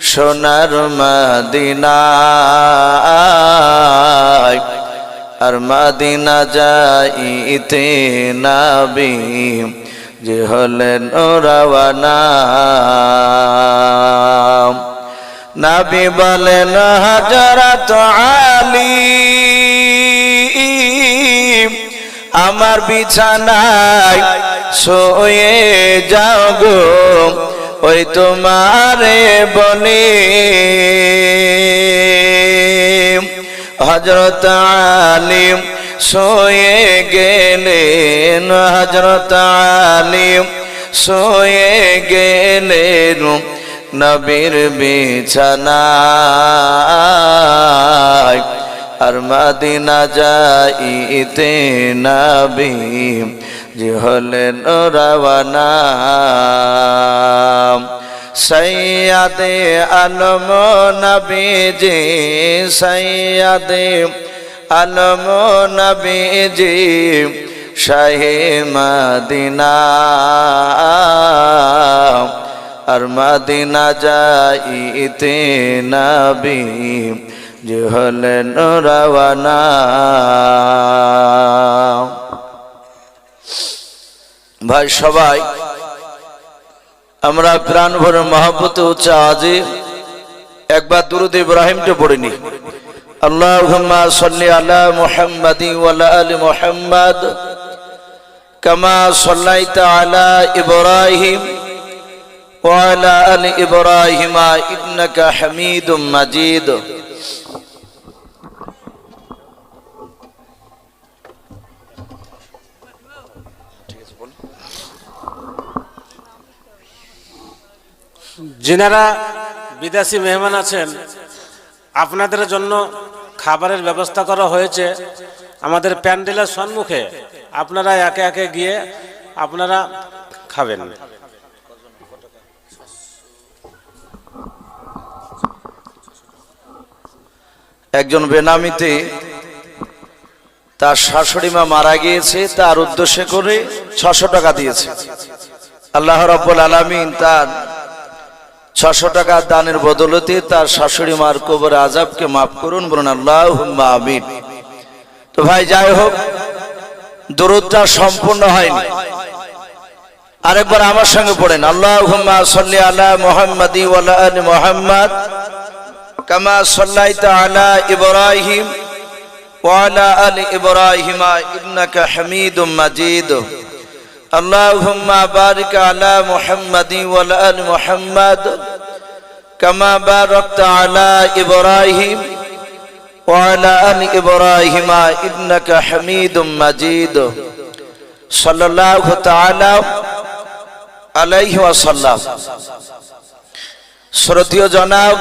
সোনার মদিনা আর মদিনা যাইতে নবী যে হলেন রওয়ানা নবী বলেন হযরত আলী আমার বিছানায় শুয়ে যাও গো ওই তোমারে বলে হযরত আলী শুয়ে গেলেন হযরত আলী শুয়ে গেলেন নবীর বিছানায় আর মদিনা যাইতে নবী যে হলেন রওয়ানা সৈয়দে আলম নবীজি সৈয়দে আলম নবীজি শাহে মদিনা আর মদিনা যাইতে নবী যে হলেন রওয়ানা ভাই সবাই আমরা প্রাণ ভরে মহব্বতে উচ্চ আওয়াজে একবার দুরূদ ইব্রাহিমটা পড়ে নি আল্লাহুম্মা সাল্লি আলা মুহাম্মাদি ওয়া আলা আলি মুহাম্মাদ কামা সাল্লাইতা আলা ইব্রাহিম ওয়া আলা আলি ইব্রাহিম ইন্নাকা হামিদুম মাজিদ যিনারা বিদেশি মেহমান আছেন আপনাদের জন্য খাবারের ব্যবস্থা করা হয়েছে আমাদের প্যান্ডেলের সম্মুখে আপনারা একে একে গিয়ে আপনারা খাবেন একজন বেনামিতে তার শাশুড়ি মা মারা গিয়েছে তার উদ্দেশ্যে করে 600 টাকা দিয়েছে আল্লাহ রাব্বুল আলামিন তার 600 টাকা দানের বদলতে তার শাশুড়ি মার কবর আযাবকে মাফ করুন বলুন আল্লাহুম্মা আমিন তো ভাই যাই হোক দরুদটা সম্পূর্ণ হয়নি আরেকবার আমার সঙ্গে পড়েন আল্লাহুম্মা সাল্লি আলা মুহাম্মাদি ওয়া আলা আলি মুহাম্মাদ কামা সাল্লাইতা আলা ইব্রাহিম ওয়া আলা আলি ইব্রাহিম ইন্নাকা হামিদুম মাজিদ اللهم بارك على محمد وعلى آل محمد كما باركت على إبراهيم وعلى آل إبراهيم إنك حميد مجيد صلى الله تعالى عليه وسلم শ্রদ্ধেয় জনাব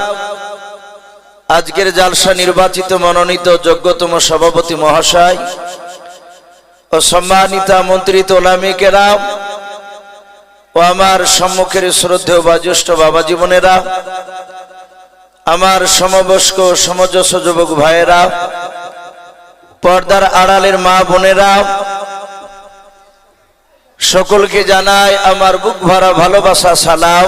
আজকের জালসা নির্বাচিত মনোনীত যোগ্যতম সভাপতি মহাশয় ও সম্মানিত আমন্ত্রিত ওলামা কেরাম ও আমার সম্মুখের শ্রদ্ধেয় জ্যেষ্ঠ বাবা জীবনেরা আমার সমবয়স্ক সমজস্ব যুবক ভাইয়েরা পর্দার আড়ালের মা বোনেরা সকলকে জানাই আমার বুক ভরা ভালোবাসা সালাম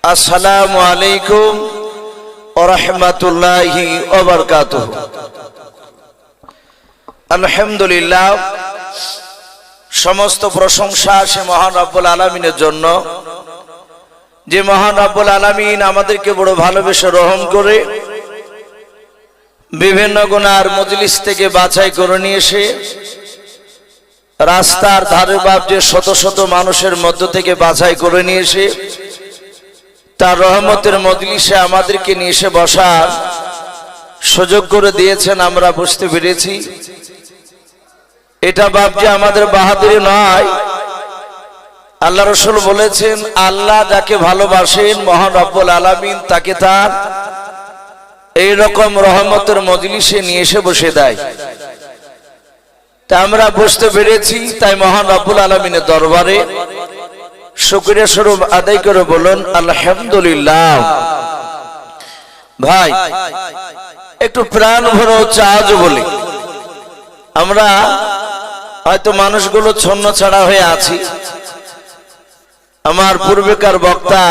আসসালামু আলাইকুম ওয়া রাহমাতুল্লাহি ওয়া বারাকাতুহু আলহামদুলিল্লাহ সমস্ত প্রশংসা সে মহান রব্বুল আলামিনের জন্য যে মহান রব্বুল আলামিন আমাদেরকে বড় ভালোবেসে রহম করে বিভিন্ন গুনার মজলিস থেকে বাছাই করে নিয়ে এসে রাস্তার ধারে বাপ যে শত শত মানুষের মধ্য থেকে বাছাই করে নিয়ে এসে তার রহমতের মজলিসে আমাদেরকে নিয়ে এসে বসার সুযোগ করে দিয়েছেন আমরা বুঝতে পেরেছি এটা বাপ যে আমাদের বাহাদুরি নয় আল্লাহ রাসূল বলেছেন আল্লাহ যাকে ভালোবাসেন মহান রব্বুল আলামিন তাকে তার এই রকম রহমতের মজলিসে নিয়ে এসে বসে দেয় তা আমরা বুঝতে পেরেছি তাই মহান রব্বুল আলামিনের দরবারে শুকরিয়া স্বরূপ আদায় করে বলুন আলহামদুলিল্লাহ ভাই একটু প্রাণ ভরে চাজ বলি আমরা হয়তো মানুষগুলো ছন্ন ছাড়া হয়ে আছি আমার পূর্বেকার বক্তা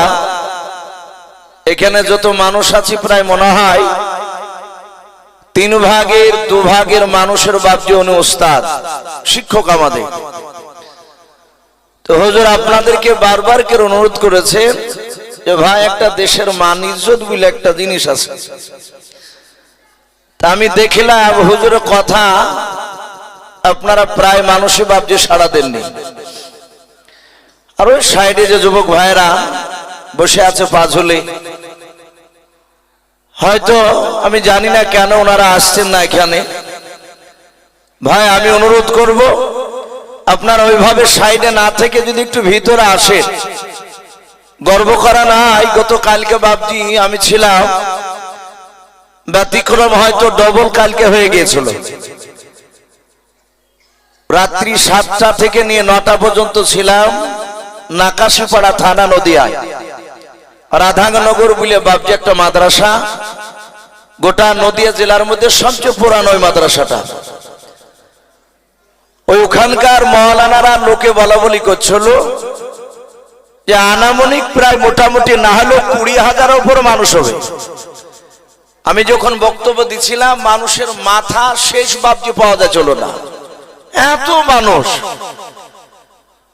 এখানে যত মানুষ আছে প্রায় মনে হয় 3 ভাগের 2 ভাগের মানুষের বাপজি উনি ওস্তাদ শিক্ষক আমাদের। তো হুজুর আপনাদেরকে বারবার করে অনুরোধ করেছে যে ভাই একটা দেশের মান ইজ্জত বলে একটা জিনিস আছে। তা আমি দেখলাম হুজুরের কথা আপনারা প্রায় মানুষই বাপজি সাড়া দেননি। আর ওই সাইডে যে যুবক ভাইরা বসে আছে পাঁচলে, হয়তো আমি জানি না কেন ওনারা আসছেন না এখানে। ভাই আমি অনুরোধ করব আপনারা ওইভাবে সাইডে না থেকে যদি একটু ভিতরে আসেন। গর্ব করা নাই, গতকালকে বাপজি আমি ছিলাম, ব্যতিক্রম হয়তো ডবল কালকে হয়ে গিয়েছিল। রাত্রি 7টা থেকে নিয়ে 9টা পর্যন্ত ছিলাম নাকাশিপাড়া থানা নদিয়ায়। রাধানগর বলে বাপজি একটা মাদ্রাসা, গোটা নদিয়া জেলার মধ্যে সবচেয়ে পুরানো ওই মাদ্রাসাটা। ওখানকার মওলানারা লোকে বলা বলি করছিল যে আনামনিক প্রায় মোটামুটি না হলেও 20,000 উপর মানুষ হবে। আমি যখন বক্তব্য দিছিলাম মানুষের মাথা শেষ বাপজি পাওয়া যাচ্ছিল না, এত মানুষ।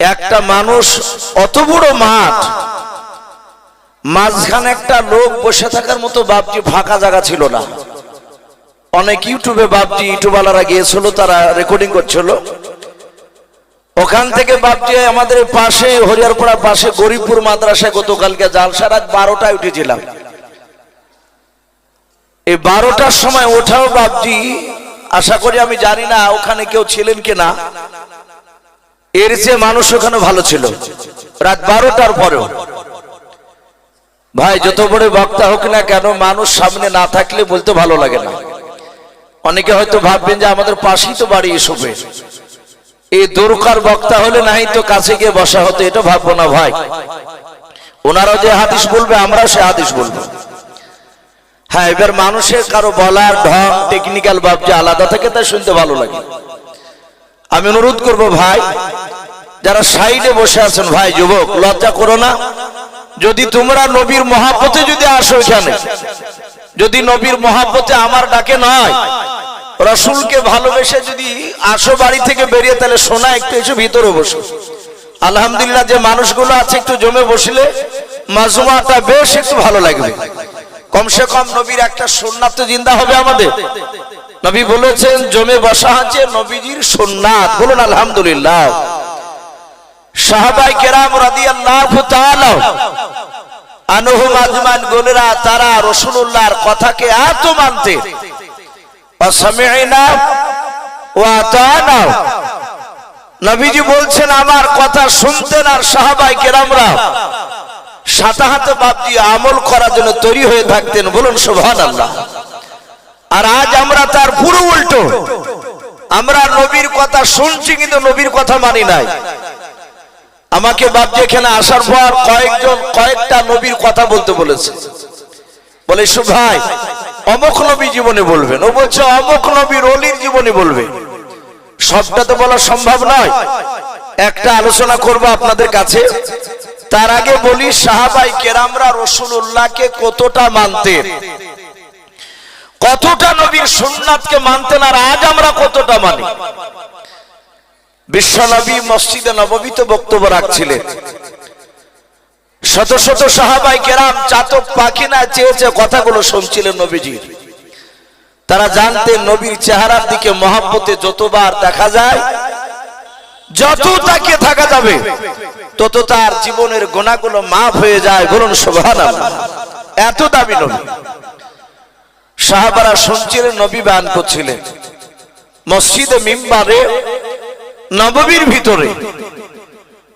একটা মানুষ অত বড় মাঠ, মাঝখানে একটা লোক বসে থাকার মতো বাপজি ফাঁকা জায়গা ছিল না। অনেক ইউটিউবে বাপজি ইউটিউবালারা গিয়েছিল, তারা রেকর্ডিং করছিল। ওখান থেকে বাপজি আমাদের পাশে হরিয়ারপাড়া পাশে গরিবপুর মাদ্রাসায় গতকালকে জালসা রাত 12টায় উঠেছিলাম। এই 12টার সময় ওঠাও বাপজি আশা করি, আমি জানি না ওখানে কেউ ছিলেন কিনা, এর চেয়ে মানুষ ওখানে ভালো ছিল রাত 12টার পরেও। ভাই যত বড় বক্তা হোক না কেন মানুষ সামনে না থাকলে বলতে ভালো লাগে না। অনেকে হয়তো ভাববেন যে আমাদের পাশেই তো বাড়ি এসবে, এই দরকার বক্তা হলে নাই তো কাছে গিয়ে বসা হতো, এটা ভাববো না ভাই। ওনারা যে হাদিস বলবে আমরাও সে হাদিস বলবো। হ্যাঁ, এবার মানুষের কারো বলার ঢং টেকনিক্যাল ভাব যে আলাদা থাকে তাই শুনতে ভালো লাগে। আমি অনুরোধ করব ভাই যারা সাইডে বসে আছেন, ভাই যুবক লজ্জা করো না। যদি তোমরা নবীর মহাব্বতে যদি আসো এখানে, যদি নবীর মহাব্বতে আমার ডাকে নয় রাসূলকে ভালোবেসে যদি আসো বাড়ি থেকে বেরিয়ে, তাহলে সোনা একটু এসে ভিতরে বসো। আলহামদুলিল্লাহ যে মানুষগুলো আছে একটু জমে বসলে মাজমুআটা বেশ একটু ভালো লাগবে। কমসে কম নবীর একটা সুন্নাত তো জিন্দা হবে আমাদের। নবী বলেছেন জমে বসা হচ্ছে নবীজির সুন্নাত, বলুন আলহামদুলিল্লাহ। সাহাবায়ে কেরাম রাদিয়াল্লাহু তাআলা আনহুম আজমান গোলেরা, তারা রাসূলুল্লাহর কথাকে এত মানতে, ওয়াসামি'না ওয়া আতা'না, নবীজি বলছেন আমার কথা শুনতেন আর সাহাবায়ে কেরামরা সাথে সাথে বাপজি আমল করার জন্য তৈরি হয়ে থাকতেন, বলুন সুবহানাল্লাহ। আর আজ আমরা তার পুরো উল্টো, আমরা নবীর কথা শুনছি কিন্তু নবীর কথা মানি নাই। আমাকে বাপজি এখানে আসার পর কয়েকটা নবীর কথা বলতে বলেছে। বলে ইসু ভাই অমুক নবী জীবনে বলবেন, ও বলছে অমুক নবীর ওলির জীবনে বলবে। সবটা তো বলা সম্ভব নয়, একটা আলোচনা করব আপনাদের কাছে। তার আগে বলি সাহাবায়ে কেরামরা রাসূলুল্লাহকে কতটা মানতেন, কতটা নবীর সুন্নাতকে মানতেন, আর আজ আমরা কতটা মানি। বিশ্বনবী মসজিদে নববীতে বক্তব্য রাখছিলেন, শত শত সাহাবায়ে কেরাম চাতক পাখি না চেয়ে কথাগুলো শুনছিলেন নবীজি। তারা জানতেন নবীর চেহারার দিকে মহব্বতে যতবার দেখা যায়, যত তাকিয়ে থাকা যাবে তত তার জীবনের গুনাহগুলো মাফ হয়ে যায়, বলুন সুবহানাল্লাহ। এত দামি নবী। সাহাবারা শুনছিলেন, নবী বয়ান করছিলেন মসজিদে মিম্বারে নববীর ভিতরে।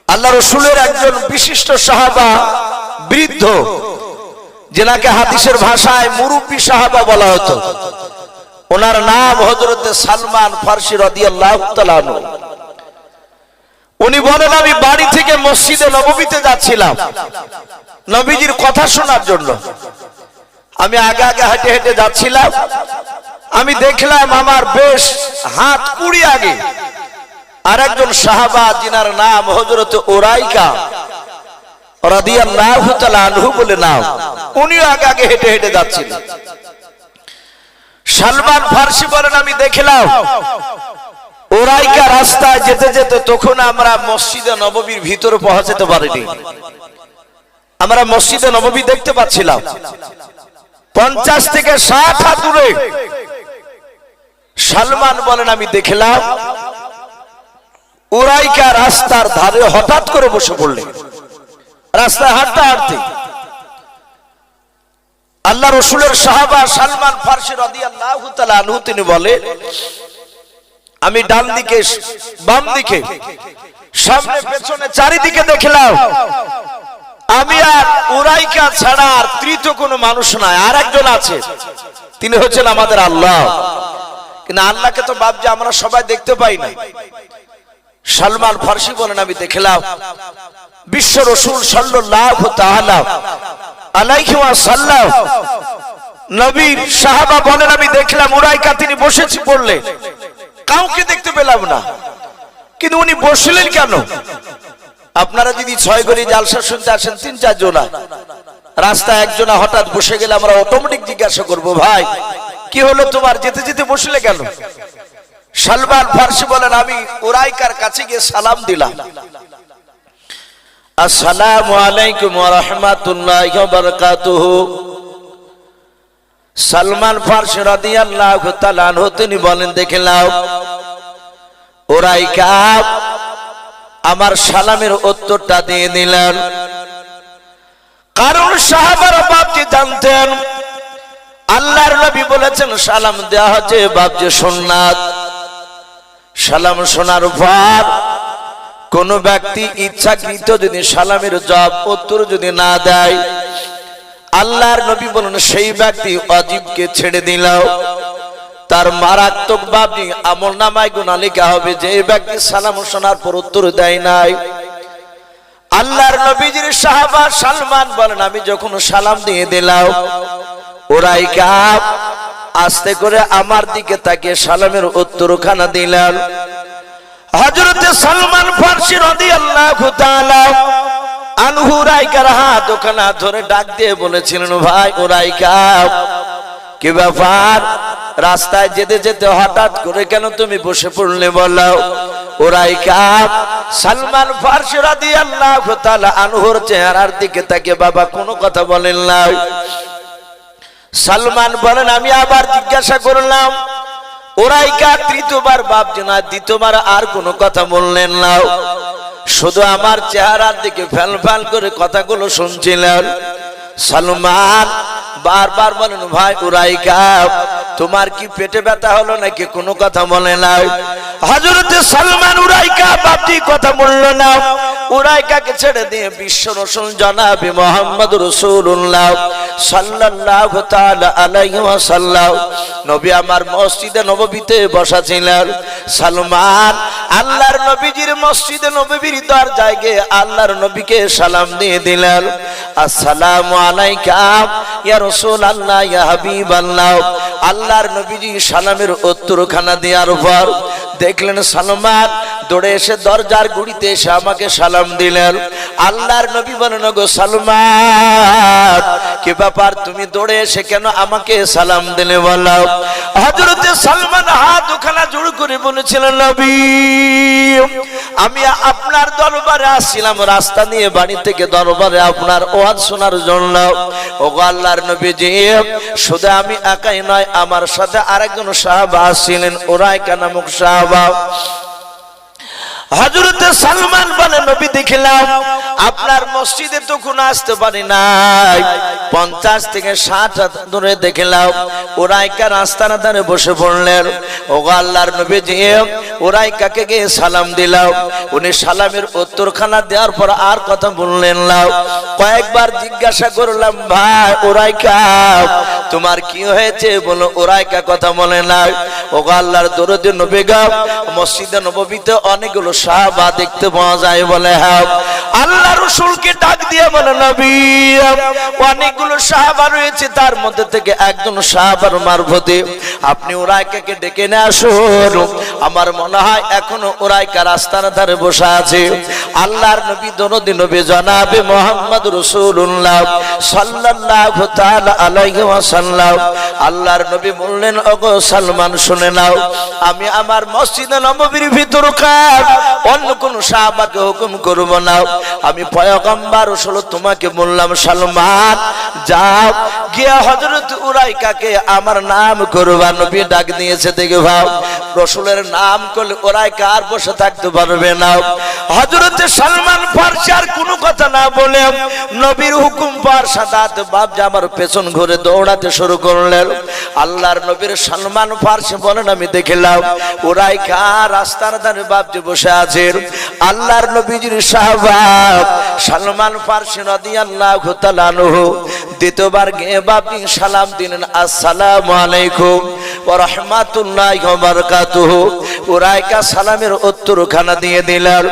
আল্লাহ রাসূলের একজন বিশিষ্ট সাহাবা, বৃদ্ধ, যেনাকে হাদিসের ভাষায় মুরব্বী সাহাবা বলা হতো, ওনার নাম হযরত সালমান ফারসি রাদিয়াল্লাহু তাআলা আনহু। উনি বলেন আমি বাড়ি থেকে মসজিদে নববীতে যাচ্ছিলাম নবীজির কথা শোনার জন্য। আমি আগে আগে হেঁটে হেঁটে যাচ্ছিলাম, আমি দেখলাম আমার বেশ হাত 20 আগে আর একজন সাহাবা, যিনার নাম হযরত উরাইকা, রাদিয়াল্লাহু তাআলা আনহু বলে নাও। উনিও আগে আগে হেঁটে হেঁটে যাচ্ছিলেন। সালমান ফারসি বলেন আমি দেখলাম ওরাইকা রাস্তায় যেতে যেতে তখন আমরা মসজিদে নববীর ভিতরে পৌঁছাতে পারিনি। আমরা মসজিদে নববী দেখতে পাচ্ছিলাম 50 থেকে 60 হাত দূরে। সালমান বলেন আমি দেখলাম ওরাইকা রাস্তার ধারে হঠাৎ করে বসে পড়লেন। রাস্তায় হাঁটতে হাঁটতে আল্লাহ রসুলের সাহাবা সালমান ফারসি রাদিয়াল্লাহু তাআলা আনহু তিনি বলে আমি ডান দিকে বাম দিকে সামনে পেছনে চারিদিকে দেখলাম আমি আর উরাইকা ছাড়া আর তৃতীয় কোনো মানুষ নাই, আর একজন আছে, তিনি হচ্ছেন আমাদের আল্লাহ। কিন্তু আল্লাহকে তো বাপ যে আমরা সবাই দেখতে পাই না। সালমান ফারসি বলেন আমি দেখলাম বিশ্ব রসুল সাল্লাল্লাহু তাআলা আলাইহি ওয়াসাল্লাম নবীর সাহাবা বলেন আমি দেখলাম উরাইকা তিনি বসেছি পড়লে কাউকে দেখতে পেলাম না, কিন্তু উনি বসলেন কেন? আপনারা যদি 6 গলি জালসা শুনতে আসেন 3-4 জনা, রাস্তায় একজনা হঠাৎ বসে গেলে আমরা অটোমেটিক জিজ্ঞাসা করব ভাই কি হলো তোমার, যেতে যেতে বসলে কেন? সালমান ফারসি বলেন আমি উরাইকার কাছে গিয়ে সালাম দিলাম, আসসালামু আলাইকুম ওয়া রাহমাতুল্লাহি ওয়া বারাকাতুহু। সালমান ফারসি রাদিয়াল্লাহু তাআলা আনহু তিনি বলেন দেখলাম উরাইকা আমার সালামের উত্তরটা দিয়ে দিলেন। কারণ সাহাবারা বাপজি জানতেন আল্লাহর নবী বলেছেন সালাম দেওয়া হচ্ছে বাপজি সুন্নাত। সালাম শোনার পর কোন ব্যক্তি ইচ্ছাকৃত যদি সালামের জবাব উত্তর যদি না দেয় আল্লাহর নবী বলেন সেই ব্যক্তি ওয়াজিবকে ছেড়ে দিল, তার মারাত্মক বাপজি আমলনামায় গুনাহ লেখা হবে যে এই ব্যক্তি সালাম শোনার পর উত্তর দেয় নাই। আল্লাহর নবীজির সাহাবা সালমান বলেন আমি যখন সালাম দিয়ে দিলাম উরাইকা আস্তে করে আমার দিকে তাকিয়ে সালামের উত্তরখানা দিলেন। হযরত সালমান ফারসি রাদিয়াল্লাহু তাআলা আনহু উরাইকার হাত ওখানে ধরে ডাক দিয়ে বলেছিলেন ভাই উরাইকা কি ব্যাপার, রাস্তায় যেতে যেতে হঠাৎ করে কেন তুমি বসে পড়লে বলো? উরাইকা সালমান ফারসি রাদিয়াল্লাহু তাআলা আনহুর চেহারার দিকে তাকিয়ে বাবা কোনো কথা বলেন না। সালমান বলেন আমি আবার জিজ্ঞাসা করলাম উরাইকা তৃতীয়বার বাপজি না, দ্বিতীয়বার আর কোনো কথা বললেন না, শুধু আমার চেহারার দিকে ফ্যাল ফ্যাল করে কথাগুলো শুনছিলেন। সালমান বারবার বলেন ভাই উরাইকা তোমার কি পেটে ব্যথা হলো নাকি, কোনো কথা বলে না। হযরত সালমান উরাইকা বাপজি কথা বলল না, উরাইকাকে ছেড়ে দিয়ে বিশ্ব রাসূল জনাবে মুহাম্মদ রাসূলুল্লাহ সাল্লাল্লাহু তাআলা আলাইহি ওয়াসাল্লাম নবী আমার মসজিদে নববীতে বসা ছিলেন। সালমান আল্লাহর নবীজির মসজিদে নববীর দরজায় গিয়ে আল্লাহর নবীকে সালাম দিয়ে দিলেন, আসসালামু আলাইকা ইয়া রাসূলুল্লাহ ইয়া হাবিবাল্লাহ। আল্লাহর নবীজি সালামের উত্তরখানা দেওয়ার পর দেখলেন সালমান দৌড়ে এসে দরজার গুড়িতে এসে আমাকে সালাম দিলেন। আল্লাহর নবী বলেন গো সালমান কি ব্যাপার তুমি দৌড়ে এসে কেন আমাকে সালাম দিলে বলো? হযরত সালমান হাত ওখানে জোড় করে বলেছিলেন নবী আমি আপনার দরবারে আসছিলাম, রাস্তা দিয়ে বাড়ি থেকে দরবারে আপনার ওয়াজ শোনার জন্য। ওগো আল্লাহর নবীজি শুধু আমি একাই নয় আমার সাথে আরেকজন সাহাবা ছিলেন উরাইকা নামক সাহাবা। হযরত সালমান বলেন নবী দেখলাম আপনার মসজিদে তো কোনো আসতে পারি নাই, 50 থেকে 60 হাত দূরে দেখলাম উরাইকা রাস্তার ধারে বসে পড়লেন। ওগো আল্লাহর নবীজি উরাইকাকে গিয়ে সালাম দিলাম, উনি সালামের উত্তরখানা দেওয়ার পর আর কথা বললেন না। কয়েকবার জিজ্ঞাসা করলাম ভাই উরাইকা তোমার কি হয়েছে বলো। উরাইকা কথা বলে না। ও আল্লাহর দরুদে নবী গো, মসজিদে নববীতে অনেকগুলো সাহাবা দেখতে পাওয়া যায় বলে। হ্যাঁ, আল্লাহ রাসূলকে ডাক দিয়ে বলে নবী, অনেকগুলো সাহাবা রয়েছে, তার মধ্যে থেকে একজন সাহাবার মারফতে আপনি উরাইকাকে ডেকে নিয়ে আসুন। আমার মনে হয় এখনো উরাইকা রাস্তার ধারে বসে আছে। আল্লাহর নবী দরুদে নবী জনাবে মুহাম্মদ রাসূলুল্লাহ সাল্লাল্লাহু তাআলা আলাইহি ওয়াসাল্লাম, আল্লাহর নবী বললেন, ওগো সালমান শুনে নাও, আমি আমার মসজিদে নববীর ভিতরকার অন্য কোন সাহাবাকে হুকুম করব না। আমি পয়গম্বর রাসূল তোমাকে বললাম, সালমান যাও গিয়ে হযরত উরাইকাকে আমার নাম করবা। নবী ডাক দিয়েছে দেখে ভাব, রাসূলের নাম করলে উরাইকা আর বসে থাকতে পারবে না। হযরত সালমান ফারসি আর কোনো কথা না বলে নবীর হুকুম পার সাদাত বাপ আমার পেছন ঘুরে দৌড়াতে শুরু করলেন। আল্লাহর নবীর সালমান ফারসি বলেন, আমি দেখলাম উরাইকা রাস্তার ধারে বাপজি বসে আছে। আল্লাহর নবীজির সাহাবা সালমান ফারসি রাদিয়াল্লাহু তাআলা আনহু দ্বিতীয়বার গিয়ে বাপজি সালাম দিলেন, আসসালামু আলাইকুম ওয়া রাহমাতুল্লাহি ওয়া বারাকাতুহু। উরাইকা সালামের উত্তরখানা দিয়ে দিলেন।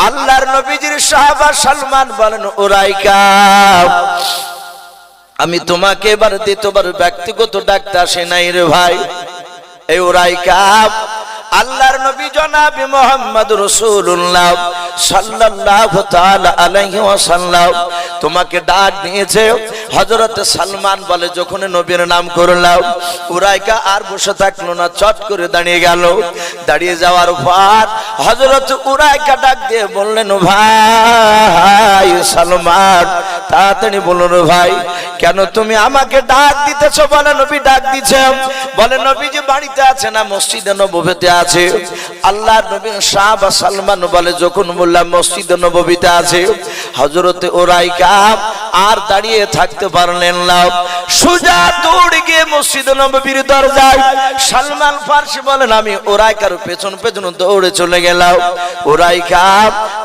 আল্লাহর নবীজির সাহাবা সালমান বলেন, উরাইকা আমি তোমাকে এবার দ্বিতীয়বার ব্যক্তিগত ডাকতে আসে নাই রে ভাই। এই উরাইকা আল্লাহর নবী জনাবে মুহাম্মদ রাসূলুল্লাহ সাল্লাল্লাহু তাআলা আলাইহি ওয়াসাল্লাম তোমাকে ডাক দিয়েছে। হযরত সালমান বলে, যখন নবীর নাম করলাম উরাইকা আর বসে থাকলো না, চট করে দাঁড়িয়ে গেল। দাঁড়িয়ে যাওয়ার পর হযরত উরাইকা ডাক দিয়ে বললেন, ভাই সালমান তাড়াতাড়ি বলুন ভাই, কেন তুমি আমাকে ডাক দিতেছো? বলে নবী ডাক দিছে। বলে নবী যে বাড়িতে আছে না মসজিদে নববীতে আছে। আল্লাহর নবীর সাহাবা সালমান বলে, যখন বললাম মসজিদে নববীতে আছে, হযরত উরাইকা আর দাঁড়িয়ে থাকতে পারলেন না, সোজা দৌড়ে গিয়ে মসজিদে নববীর দরজায়। সালমান ফারসি বলেন, আমি উরাইকার পেছন পেছন দৌড়ে চলে গেলাম। উরাইকা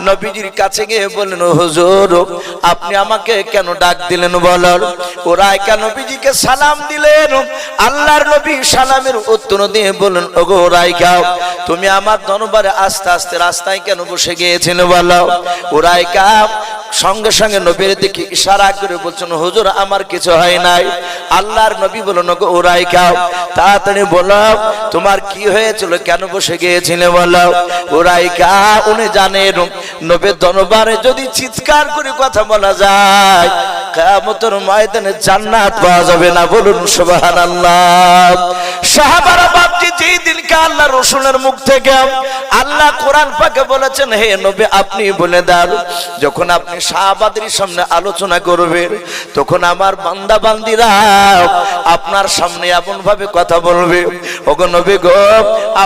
নবীজির কাছে গিয়ে বললেন, হুজুর আপনি আমাকে কেন ডাক দিলেন বলেন। উরাইকা নবীজিকে সালাম দিলেন। আল্লাহর নবী সালামের উত্তর দিয়ে বলেন, ওগো উরাইকা তুমি আমার দরবারে আস্তে আস্তে রাস্তায় কেন বসে গিয়েছিলে বলো। উরাইকা সঙ্গে সঙ্গে নবীর দিকে ইশারা করে বলছেন, হুজুর আমার কিছু হয় নাই। আল্লাহর নবী বলেন, ওগো উরাইকা তাড়াতাড়ি বলো তোমার কি হয়েছিল, কেন বসে গিয়েছিলে বলো। উরাইকা উনি জানেন নবীর দরবারে যদি চিৎকার করে কথা বলা যায় কিয়ামতের ময়দানে জান্নাত পাওয়া যাবে না। বলুন সুবহানাল্লাহ। সাহাবারা বাপজি যেই দিনকে আল্লাহ রাসূলের মুখ থেকে আল্লাহ কোরআন পাকে বলেছেন, হে নবী আপনি বলে দেন, যখন আপনি সাহাবাদের সামনে আলোচনা করবেন তখন আমার বান্দা বান্দীরা আপনার সামনে এমন ভাবে কথা বলবে, ওগো নবী গো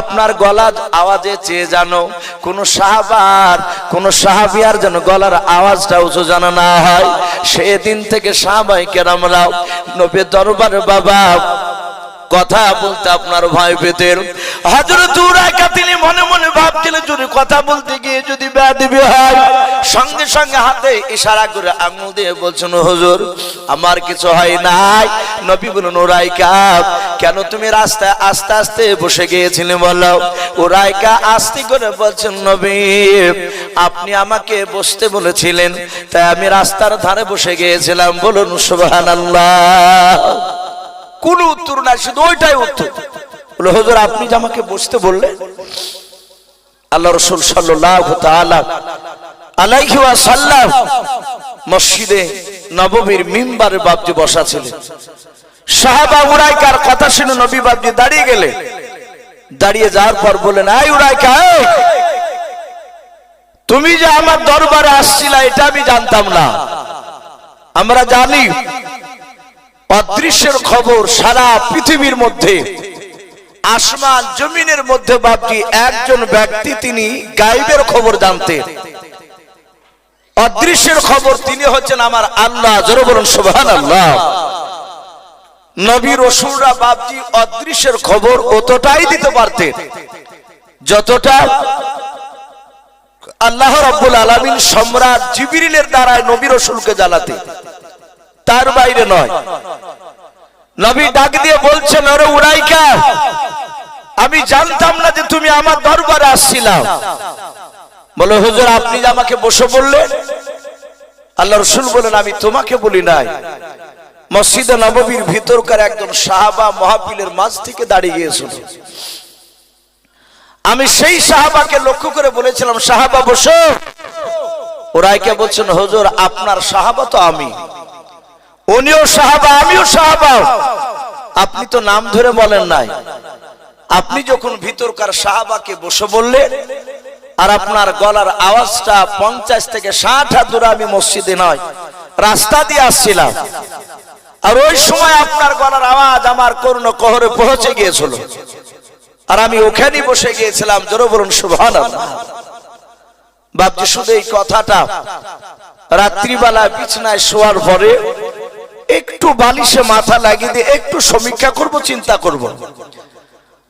আপনার গলার আওয়াজে চেয়ে জানো কোন সাহাবার কোন সাহাবিয়ার যেন গলার আওয়াজটা উঁচু জানা না হয়। সেদিন থেকে সাহাবায়ে কেরামরা নবীর দরবারে বাবা কথা বলতে আপনার ভয় পেতেন। হযরত উরাইকা তিনি মনে মনে ভাবছিলেন, যদি কথা বলতে গিয়ে যদি বেয়াদবি হয়, সঙ্গে সঙ্গে হাতে ইশারা করে আঙ্গুল দিয়ে বলছেন, হুজুর আমার কিছু হয় নাই। নবী বলেন, উরাইকা কেন তুমি রাস্তায় আস্তে আস্তে বসে গিয়েছিলে বলো। উরাইকা আস্তে করে বলছেন, নবী আপনি আমাকে বসতে বলেছিলেন তাই আমি রাস্তার ধারে বসে গিয়েছিলাম। বলুন সুবহানাল্লাহ। কোন উত্তর নাই, শুধু ওইটাই উত্তর। বলে হুজুর আপনি যে আমাকে বসতে বললেন, আল্লাহ রাসূল সাল্লাল্লাহু তাআলা আলাইহি ওয়াসাল্লাম মসজিদে নববীর মিম্বারে বাপজি বসা ছিলেন। সাহাবা উরাইকার কথা শুনে নবী বাপজি দাঁড়িয়ে গেলে, দাঁড়িয়ে যাওয়ার পর বলেন, এই উরাইকা তুমি যে আমার দরবারে আসছিলা এটা আমি জানতাম না। আমরা জানি অদৃশ্যের খবর সারা পৃথিবীর মধ্যে আসমান জমিনের মধ্যে বাপজি একজন ব্যক্তি তিনি গায়বের খবর জানতেন। অদৃশ্যের খবর তিনি হচ্ছেন আমার আল্লাহ। জোরে বলুন সুবহানাল্লাহ। নবী রাসূলরা বাপজি অদৃশ্যের খবর অতটাই দিতে পারতেন যতটা আল্লাহ রাব্বুল আলামিন সম্রাট জিবরিলের দ্বারা নবী রাসূলকে জানাতেন, তার বাইরে নয়। নবী ডাক দিয়ে বলছেন, আরে উরাইকা, আমি জানতাম না যে তুমি আমার দরবারে আসছিলাম। বলে, হুজুর আপনি যে আমাকে বসে বললেন। আল্লাহ রাসূল বলেন, আমি তোমাকে বলি নাই, মসজিদে নববীর ভিতরকার একজন সাহাবা মাহফিলের মাঝ থেকে দাঁড়িয়ে গিয়েছিল। আমি সেই সাহাবাকে লক্ষ্য করে বলেছিলাম, সাহাবা বসো। উরাইকা বলছেন, হুজুর আপনার সাহাবা তো আমি, উনিও সাহাবা আমিও সাহাবা, আপনি তো নাম ধরে বলেন নাই। আপনি যখন ভিতরকার সাহাবাকে বসে বললেন, আর আপনার গলার আওয়াজটা 50 থেকে 60 হাত দূরে, আমি মসজিদে নয় রাস্তা দিয়ে আসছিলাম, আর ওই সময় আপনার গলার আওয়াজ আমার কর্ণ কহরে পৌঁছে গিয়েছিল, আর আমি ওখানে বসে গিয়েছিলাম। জোরে বলুন সুবহানাল্লাহ। বাপজি শুধু এই কথাটা রাত্রিবেলা বিছানায় শোয়ার পরে একটু বালিশে মাথা লাগিয়ে দিয়ে একটু সমীক্ষা করব, চিন্তা করব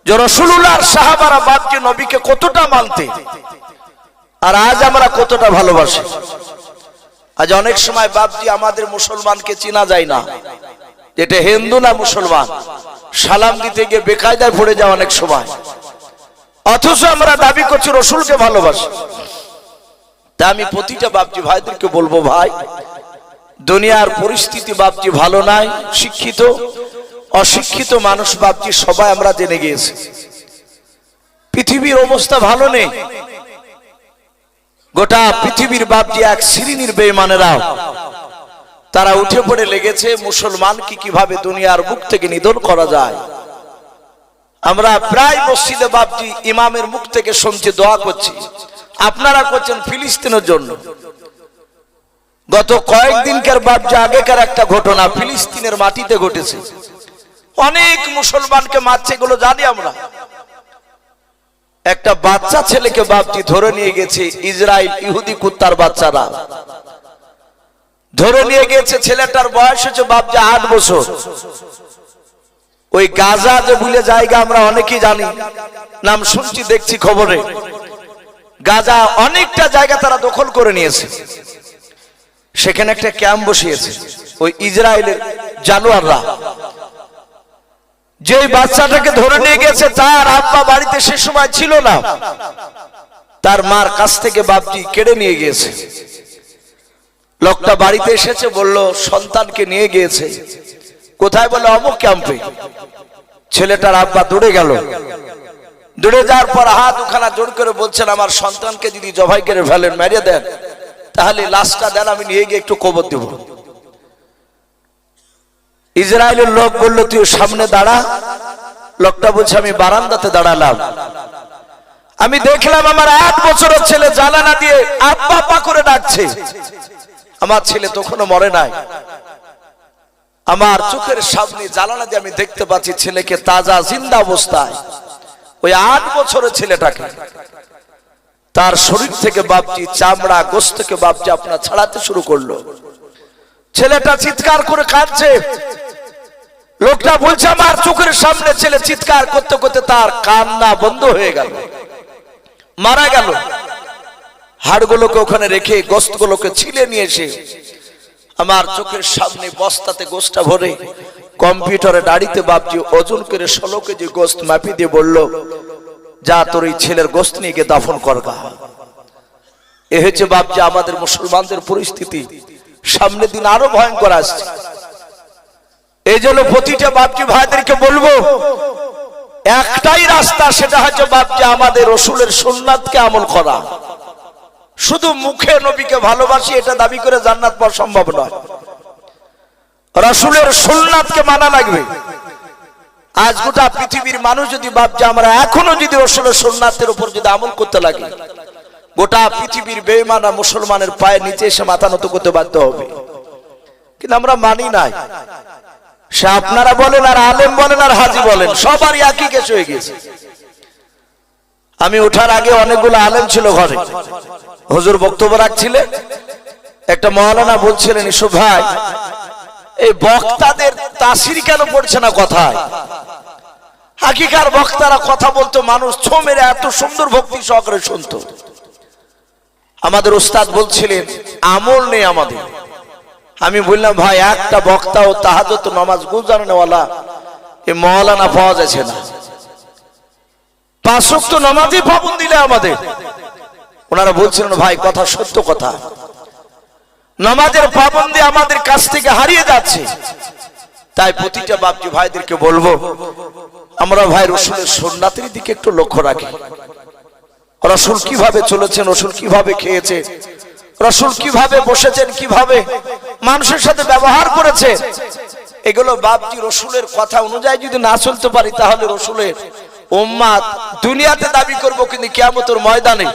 যে রাসূলুল্লাহর সাহাবারা বাপজি নবীকে কতটা মানতে, আর আজ আমরা কতটা ভালোবাসি। আজ অনেক সময় বাপজি আমাদের মুসলমানকে চেনা যায় না, যেটা হিন্দু না মুসলমান, সালাম দিতে গিয়ে বেকায়দায় পড়ে যায় অনেক সময়, অথচ আমরা দাবি করছি রাসূলকে ভালোবাসি। তা আমি প্রতিটা বাপজি ভাইদেরকে বলবো, ভাই দুনিয়ার পরিস্থিতি বাপজি ভালো নাই, শিক্ষিত অশিক্ষিত মানুষ বাপজি সবাই আমরা জেনে গিয়েছি, পৃথিবীর অবস্থা ভালো নেই। গোটা পৃথিবীর বাপজি এক শ্রেণীর বেঈমানেরা তারা উঠে পড়ে লেগেছে মুসলমানকে কিভাবে দুনিয়ার বুক থেকে নিধন করা যায়। আমরা প্রায় মসজিদে বাপজি ইমামের মুখ থেকে শুনছি, দোয়া করছি, আপনারা করছেন ফিলিস্তিনের জন্য। গত কয়েকদিনকার বাপজি আগেকার একটা ঘটনা ফিলিস্তিনের মাটিতে ঘটেছে, অনেক মুসলমানকে মারছে, এগুলো জানি আমরা। একটা বাচ্চা ছেলেকে বাপজি ধরে নিয়ে গেছে ইসরায়েল, ইহুদি কুত্তার বাচ্চারা ধরে নিয়ে গেছে। ছেলেটার বয়স হচ্ছে বাপজি 8 বছর। ওই গাজা যে বলে জায়গা আমরা অনেকেই জানি, নাম শুনছি দেখছি খবরে, গাজা অনেকটা জায়গা তারা দখল করে নিয়েছে। সেখানে একটা ক্যাম্প বসিয়েছে ওই ইসরায়েলের জানোয়াররা। যে বাচ্চাটাকে ধরে নিয়ে গেছে তার আব্বা বাড়িতে সে সময় ছিল না, তার মার কাছ থেকে বাপজি কেড়ে নিয়ে গিয়েছে। লোকটা বাড়িতে এসেছে, বলল সন্তানকে নিয়ে গিয়েছে কোথায়, বলে অমুক ক্যাম্পে। ছেলেটার আব্বা দৌড়ে গেল, দৌড়ে যাওয়ার পর হাত দুখানা জোর করে বলছেন, আমার সন্তানকে যদি জবাই করে ফেলেন, মেরে দেন, তাহলে লাশটা দেন, আমি নিয়ে গিয়ে একটু কবর দেব। ইসরায়েলের লোক বলল, তুই সামনে দাঁড়া। লোকটা বলছে, আমি বারান্দাতে দাঁড়ালাম। আমি দেখলাম আমার 8 বছরের ছেলে জানালা দিয়ে আব্বা পা করে ডাকছে। আমার ছেলে তখনও মরে নাই। আমার চোখের সামনে জানালা দিয়ে আমি দেখতে পাচ্ছি ছেলেকে তাজা জিন্দা অবস্থায়, ওই 8 বছরের ছেলেটাকে তার শরীর থেকে বাপজি চামড়া গোশতকে বাপজি আপনার ছাড়াতে শুরু করলো। ছেলেটা চিৎকার করে কাঁদছে। লোকটা বলছে, আমার চোখের সামনে ছেলে চিৎকার করতে করতে তার কান্না বন্ধ হয়ে গেল, মারা গেল। হাড়গুলোকে ওখানে রেখে গোশতগুলোকে ছিলে নিয়ে এসে আমার চোখের সামনে বস্তাতে গোশতটা ভরে কম্পিউটারে দাঁড়িতে বাপজি ওজন করে 16 কেজি গোশত মাপি দিয়ে বলল, যা তোর এই ছেলের গোশত নিয়ে গিয়ে দাফন করগা। এ হচ্ছে বাপজি আমাদের মুসলমানদের পরিস্থিতি। সামনের দিন আরো ভয়ঙ্কর আসছে। এই জন্য প্রতিটা বাপজি ভাইদেরকে বলবো, একটাই রাস্তা, সেটা হচ্ছে বাপজি আমাদের রাসূলের সুন্নাতকে আমল করা। শুধু মুখে নবীকে ভালোবাসি এটা দাবি করে জান্নাত পাওয়া সম্ভব নয়, রাসূলের সুন্নাতকে মানা লাগবে। আজ গোটা পৃথিবীর মানুষ যদি বাপজি আমরা এখনো যদি রাসূলের সুন্নাতের উপর যদি আমল করতে লাগে, গোটা পৃথিবীর বেঈমানরা মুসলমানের পায়ের নিচে এসে মাথা নত করতে বাধ্য হবে। কিন্তু আমরা মানি নাই। সে আপনারা বলেন আর আলেম বলেন আর হাজি বলেন, সবারই একই কেস হয়ে গেছে। আমি ওঠার আগে অনেকগুলো আলেম ছিল ঘরে, হুজুর বক্তব্য রাখছিলেন। একটা মাওলানা বলছিলেন, ইসু ভাই এই বক্তাদের তাসির কেন পড়ছে না কথায়? হাকিকার বক্তারা কথা বলতো, মানুষ ছো মেরে এত সুন্দর ভক্তি সহকারে শুনতো। আমাদের উস্তাদ বলছিলেন, আমল নেই আমাদের, আমি বললাম ভাই একটা বক্তা ও তাহাজ্জুদ নামাজ গুজারনেওয়ালা এই মওলানা পাওয়া যাচ্ছে না, 5 ওয়াক্ত নামাজই পাবন্দ দিলে আমাদের। ওনারা বলছিলেন ভাই কথা সত্য কথা, নামাজের পাবন্দি আমাদের কাছ থেকে হারিয়ে যাচ্ছে। তাই প্রতিটা বাপজি ভাইদেরকে বলবো আমরা ভাই রসুলের সুন্নাতের দিকে একটু লক্ষ্য রাখি। রসুল কিভাবে চলেছেন, রসুল কিভাবে খেয়েছে, রসুল কিভাবে বসেছেন, কিভাবে মানুষের সাথে ব্যবহার করেছে, এগুলো বাপজি রসুলের কথা অনুযায়ী যদি না চলতে পারি তাহলে রসুলের উম্মাত দুনিয়াতে দাবি করব, কিন্তু কিয়ামতের ময়দানে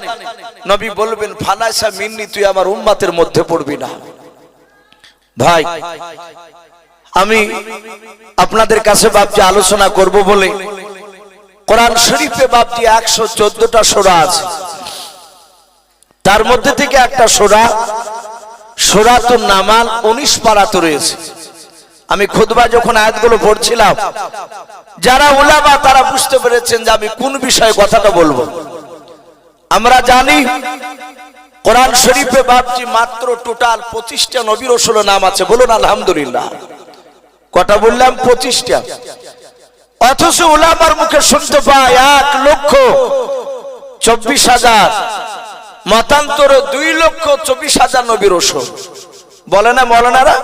নবী বলবেন ফালাইসা মিন্নি, তুই আমার উম্মাতের মধ্যে পড়বি না। ভাই আমি আপনাদের কাছে বাপজি আলোচনা করব বলে কোরআন শরীফে বাপজি 114টা সূরা আছে, তার মধ্যে থেকে একটা সূরা সূরাতুন নামাল 19 পারাতে রয়েছে। আমি খুতবা যখন আয়াতগুলো পড়ছিলাম, যারা উলামা তারা বুঝতে পেরেছেন যে আমি কোন বিষয়ে কথাটা বলবো। আমরা জানি কোরআন শরীফে বাপজি মাত্র টোটাল 25টা নবী রাসূলের নাম আছে, বলুন আলহামদুলিল্লাহ। কটা বললাম? 25টা। অথচ উলামার মুখে শুনতে পাই 1,24,000, মতান্তরে 2,24,000 নবী রাসূল। বলে না মৌলানারা?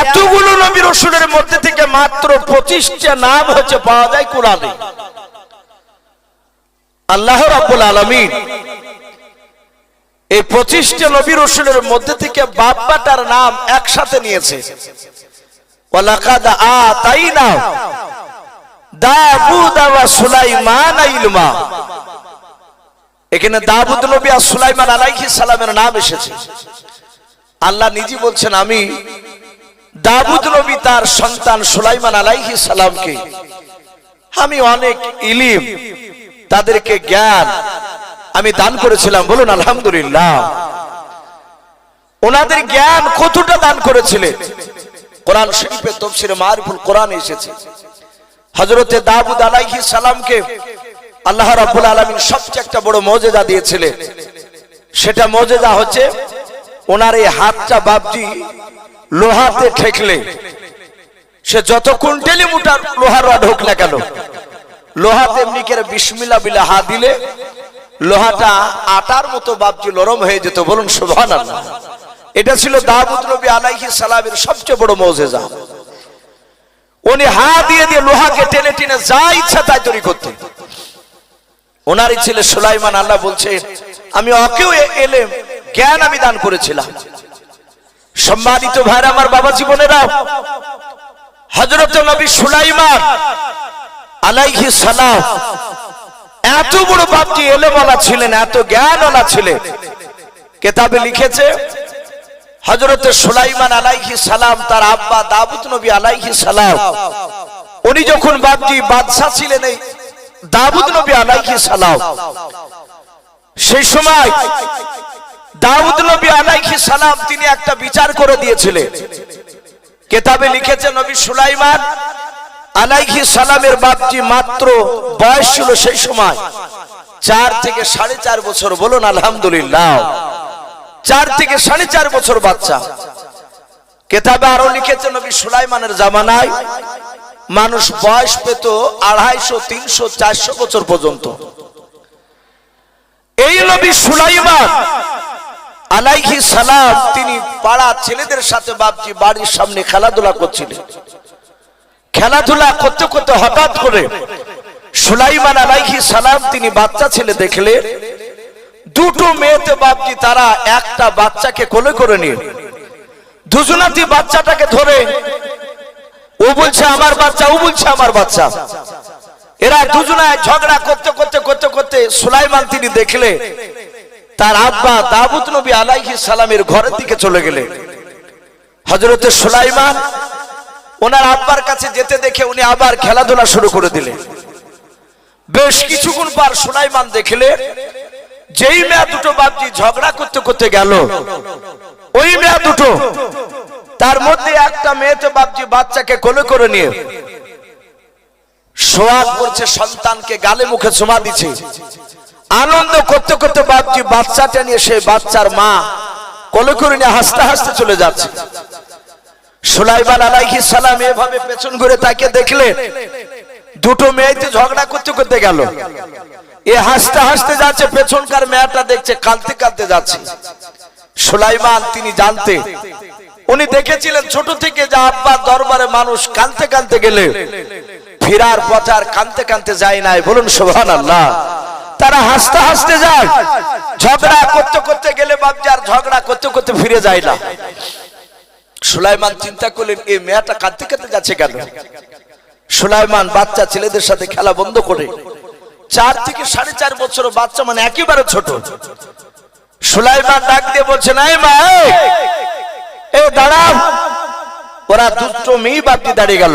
এতগুলো নবী রাসূলের মধ্যে থেকে মাত্র 25টা নাম হচ্ছে পাওয়া যায় কোরআনে। আল্লাহ রাব্বুল আলামিন এই 25টা নবী রাসূলের মধ্যে থেকে বাপ্পাটার নাম একসাথে নিয়েছে। ওয়ালাকাদ আতাইনা দাউদ ওয়া সুলাইমান ইলমা। এখানে দাউদ নবী আর সুলাইমান আলাইহিস সালামের নাম এসেছে। আল্লাহ নিজে বলছেন আমি দাউদ নবী তার সন্তান সুলাইমান আলাইহিস সালামকে আমি অনেক ইলম, তাদেরকে জ্ঞান আমি দান করেছিলাম, বলুন আলহামদুলিল্লাহ। ওনাদের জ্ঞান কতটা দান করেছিলেন? কোরআন শরীফে তাফসীরে মারিফুল কোরআন এসেছে হযরতে দাউদ আলাইহিস সালামকে আল্লাহ রাব্বুল আলামিন সবচেয়ে একটা বড় মুজিজা দিয়েছিলেন। সেটা মুজিজা হচ্ছে ওনার এই হাতটা বাপজি লোহাতে ঠেকলে সে যত কুইন্টালি মোটা লোহার রড হোক না কেন, লোহাতে এমনি করে বিসমিল্লাহ বিলে হাত দিলে লোহাটা আটার মতো বাপজি নরম হয়ে যেত, বলুন সুবহানাল্লাহ। এটা ছিল দাউদ নবী আলাইহিস সালামের সবচেয়ে বড় মুজিজা। উনি হাত দিয়ে দিয়ে লোহাকে টেনে টেনে যা ইচ্ছা তাই তৈরি করতেন। ওনারই ছেলে সুলাইমান, আল্লাহ বলছে আমি ওকেও ইলম জ্ঞান আমি দান করেছিলাম। সম্মানিত ভাইরা আমার, বাবা জীবনেরা, হযরত নবী সুলাইমান আলাইহিস সালাম এত বড় বাপজি ইলমওয়ালা ছিলেন, এত জ্ঞানওয়ালা ছিলেন। কিতাবে লিখেছে হযরত সুলাইমান আলাইহিস সালাম তার আব্বা দাউদ নবী আলাইহিস সালাম উনি যখন বাপজি বাদশা ছিলেন এই দাউদ নবী আলাইহিস সালাম, সেই সময় দাউদ নবী আলাইহিস সালাম তিনি একটা বিচার করে দিয়েছিলেন। কিতাবে লিখেছে নবী সুলাইমান আলাইহিস সালামের বাপজি মাত্র বয়স ছিল সেই সময় 4 থেকে 4.5 বছর, বলুন আলহামদুলিল্লাহ। 4 থেকে 4.5 বছর বাচ্চা। কিতাবে আরো লিখেছে নবী সুলাইমানের জামানায় মানুষ বয়স পেত 250, 300, 400 বছর পর্যন্ত। এই নবী সুলাইমান আলাইহিস সালাম তিনি পাড়া ছেলেদের সাথে বাপজি বাড়ির সামনে খেলাধুলা করছিলেন। খেলাধুলা করতে করতে হঠাৎ করে সুলাইমান আলাইহিস সালাম তিনি বাচ্চা ছেলে দেখলে দুটো মেয়েতে বাপজি তারা একটা বাচ্চাকে কোলে করে নিয়ে দুজনাতি বাচ্চাটাকে ধরে, ও বলছে আমার বাচ্চা, ও বলছে আমার বাচ্চা। এরা দুজনায় ঝগড়া করতে করতে করতে করতে সুলাইমান তিনি দেখলে তার আব্বা দাউদ নবী আলাইহিস সালামের ঘরের দিকে চলে গেলেন। হযরতে সুলাইমান ওনার আব্বার কাছে যেতে দেখে উনি আবার খেলাধুলা শুরু করে দিলেন। বেশ কিছুক্ষণ পর সুলাইমান দেখলেন যেই মেয়ে দুটো বাপজি ঝগড়া করতে করতে গেল, ওই মেয়ে দুটো তার মধ্যে একটা মেয়েতে বাপজি বাচ্চাকে কোলে করে নিয়ে সোয়াগ করছে, সন্তানকে গালে মুখে চুমা দিচ্ছে। আনন্দ করতে করতে বাপজি বাচ্চাটা নিয়ে সেই বাচ্চার মা কোলে করে নিয়ে হাসতে হাসতে চলে যাচ্ছে। সুলাইমান আলাইহিস সালাম এভাবে পেছন ঘুরে তাকে দেখলেন, দুটো মেয়েতে ঝগড়া করতে করতে গেল। এ হাসতে হাসতে যাচ্ছে, পেছনকার মেয়েটা দেখছে কাঁদতে কাঁদতে যাচ্ছে। সুলাইমান তিনি জানতে, উনি দেখেছিলেন ছোট থেকে যে আব্বা দরবারে মানুষ কাঁদতে কাঁদতে গেলে ফিরার পথে আর কাঁদতে কাঁদতে যায় নাই। বলুন সুবহানাল্লাহ। তারা হাসতে হাসতে যায়, ঝগড়া করতে করতে গেলে বাপজি আর ঝগড়া করতে করতে ফিরে যায় না। সুলাইমান চিন্তা করলেন এই মেয়েটা কাঁদতে কাঁদতে যাচ্ছে কেন। সুলাইমান বাচ্চা ছেলেদের সাথে খেলা বন্ধ করে, 4 থেকে 4.5 বছর বাচ্চা, মানে একেবারে ছোট। সুলাইমান ডাক দিয়ে বলছে, নাই মা, এই দাঁড়াও। ওরা দুটো মেয়ে বাপজি দাঁড়িয়ে গেল।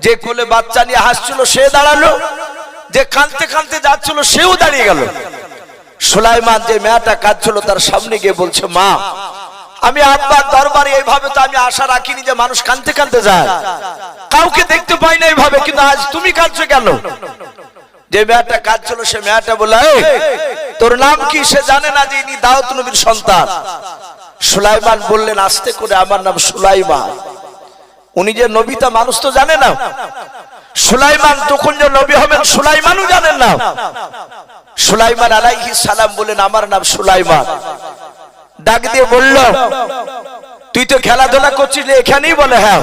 যে কোলে বাচ্চা নিয়ে হাসছিল সে দাঁড়ালো, যে কাঁদতে কাঁদতে যাচ্ছিল সেও দাঁড়িয়ে গেল। সুলাইমান যে মেয়েটা কাঁদছিল তার সামনে গিয়ে বলছে, মা, আমি আব্বার দরবারে এইভাবে তো আমি আশা রাখিনি যে মানুষ কাঁদতে কাঁদতে যায়, কাউকে দেখতে পাই না এইভাবে, কিন্তু আজ তুমি কাঁদছো কেন? যে মেয়েটা কাঁদছিল সে মেয়েটা বলল, তোর নাম কি? সে জানে না যে ইনি দাউদ নবীর সন্তান। সুলাইমান বললেন আস্তে করে, আমার নাম সুলাইমান। উনি যে নবী তা মানুষ তো জানে না। সুলাইমান তখন যে নবী হবেন সুলাইমানও জানেন না। সুলাইমান আলাইহিস সালাম বললেন, আমার নাম সুলাইমান। ডাক দিয়ে বলল, তুই তো খেলাধুলা করছিস এখানেই? বলে হ্যাঁ।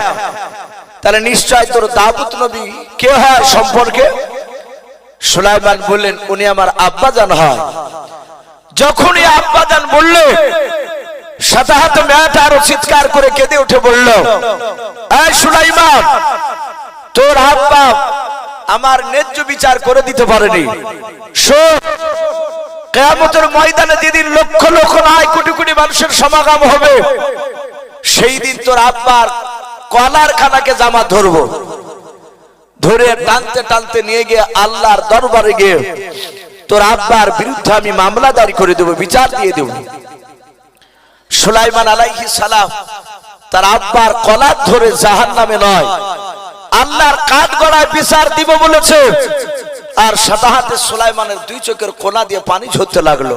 তাহলে নিশ্চয় তোর দাউদ নবী কে হয় সম্পর্কে? সুলাইমান বললেন, উনি আমার আব্বাজান হয়। যখনই আব্বাজান বললে সাথে সাথে মেয়েটা আরো চিৎকার করে কেঁদে উঠে বলল, এই সুলাইমান, তোর আব্বা আমার ন্যায্য বিচার করে দিতে পারেনি। শোন, কিয়ামতের ময়দানে যেদিন লক্ষ লক্ষ নয় কোটি কোটি মানুষের সমাগম হবে, সেই দিন তোর আব্বার কলার খানাকে জামা ধরবো, ধরে টানতে টানতে নিয়ে গিয়ে আল্লাহর দরবারে গিয়ে তোর আব্বার বিরুদ্ধে আমি মামলা দায়ের করে দেবো, বিচার দিয়ে দেব। সুলাইমান আলাইহিস সালাম তার আব্বার কলার ধরে জাহান্নামে নয় আল্লাহর কাঠ গড়ায় বিচার দিব বলেছে। আর সাথে সাথে সুলাইমানের 2 চোখের কোনা দিয়ে পানি ঝরতে লাগলো,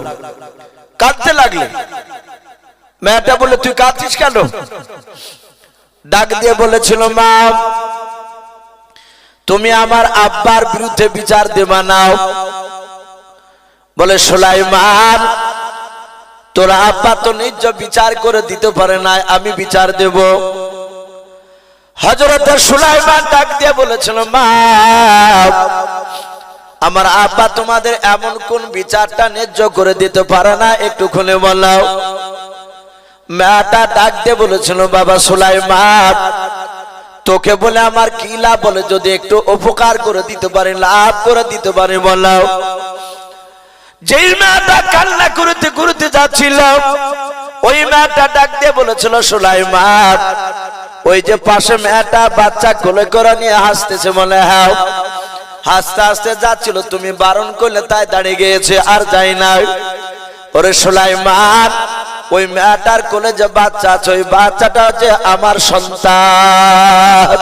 কাঁদতে লাগলে। মেয়েটা বলে, তুই কাঁদছিস কেন? ডাক দিয়ে বলেছিল, মা, তুমি আমার আব্বার বিরুদ্ধে বিচার দেবা নাও। বলে, সুলাইমান, তোর আব্বা তো ন্যায্য বিচার করে দিতে পারে না, আমি বিচার দেব। হযরত সুলাইমান ডাক দিয়ে বলেছিল, মা, আমার আব্বা তোমাদের এমন কোন বিচারটা ন্যায্য করে দিতে পারে না, একটু খুলে বলো। মেয়েটা ডাক দিয়ে বলেছিল, বাবা সুলাইমান, তোকে বলে আমার কি লাভ? বলে, যদি একটু উপকার করে দিতে পারে, লাভ করে দিতে পারে বলো। যেই মেয়েটা কান্না করতে করতে যাচ্ছিল ওই মেয়েটা ডাক দিয়ে বলেছিল, সুলাইমান, ওই যে পাশে মেয়েটা বাচ্চা কোলে করে নিয়ে হাসতেছে, বলে হ্যাঁ। হাসতে হাসতে যাচ্ছিল, তুমি বারণ করলে তাই দাঁড়িয়ে গিয়েছে, আর যাই নাই। ওরে সুলাইমান, ওই মেয়েটার কোলে যে বাচ্চা আছে ওই বাচ্চাটা হচ্ছে আমার সন্তান।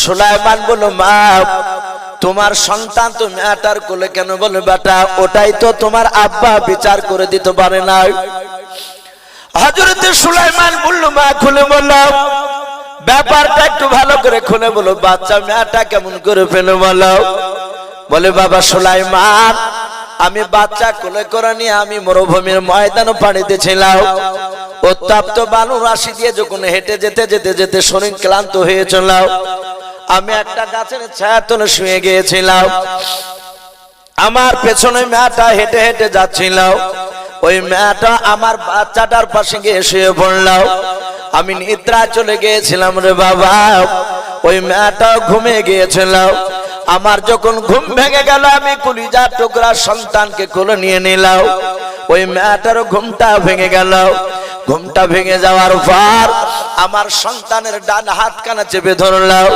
সুলাইমান বলল, মা, তোমার সন্তান তো মেয়েটার কোলে কেন? বলে, বেটা, ওটাই তো তোমার আব্বা বিচার করে দিতে পারে না। হযরত সুলাইমান বলল, মা, খুলে বলো, ব্যাপারটা একটু ভালো করে খুলে বলো, বাচ্চা মেয়েটা কেমন করে পেলো বলো। বলে, বাবা সুলাইমান, আমি বাচ্চা কোলে করে নিয়ে আমি মরুভূমির ময়দানে পাড়িতে ছিলাম। উত্তপ্ত বালু রাশি দিয়ে যখন হেঁটে যেতে যেতে যেতে শরীর ক্লান্ত হয়েছিল, আমি একটা গাছের ছায়া তলে শুয়ে গিয়েছিলাম। আমার পেছনে মেয়েটা হেঁটে হেঁটে যাচ্ছিল, ওই মেয়েটা আমার বাচ্চাটার পাশে গিয়ে শুয়ে পড়ল। আমি নিদ্রা চলে গিয়েছিলাম রে বাবা, ওই মেয়েটা ঘুমিয়ে গিয়েছিল। আমার যখন ঘুম ভেঙে গেল, আমি কলিজার টুকরা সন্তানকে কোলে নিয়ে নিলাম। ওই মেয়েটার ঘুমটা ভেঙে গেল। ঘুমটা ভেঙে যাওয়ার পর আমার সন্তানের ডান হাত কানা চেপে ধরলাম।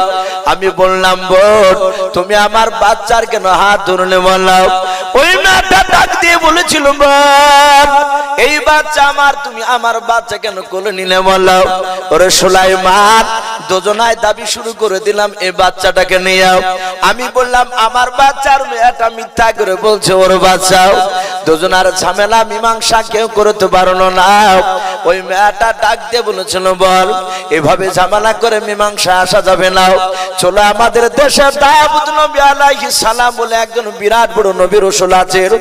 আমি বললাম, বোন, তুমি আমার বাচ্চার কেন হাত ধরলে? বললাম। ওই মেয়েটা ডাক দিয়ে বলেছিল, বোন, এই বাচ্চা আমার, তুমি আমার বাচ্চা কেন কোলে নিলে? বললাম। ওরে সুলাইমান, দুজনায় দাবি শুরু করে দিলাম এই বাচ্চাটাকে নিয়ে। আমি বললাম আমার বাচ্চার মেয়েটা মিথ্যা করে বলছে ওর বাচ্চাও। দুজনার ঝামেলা মীমাংসা কেউ করতে পারলো না। ওই মেয়েটা ডাক দিয়ে বলেছিল বল এভাবে ঝামেলা করে মীমাংসা আসা যাবে না, চলো আমাদের দেশে দাউদ নবী আলাইহিস সালাম বলে একজন বিরাট বড় নবী রাসূল আছেন,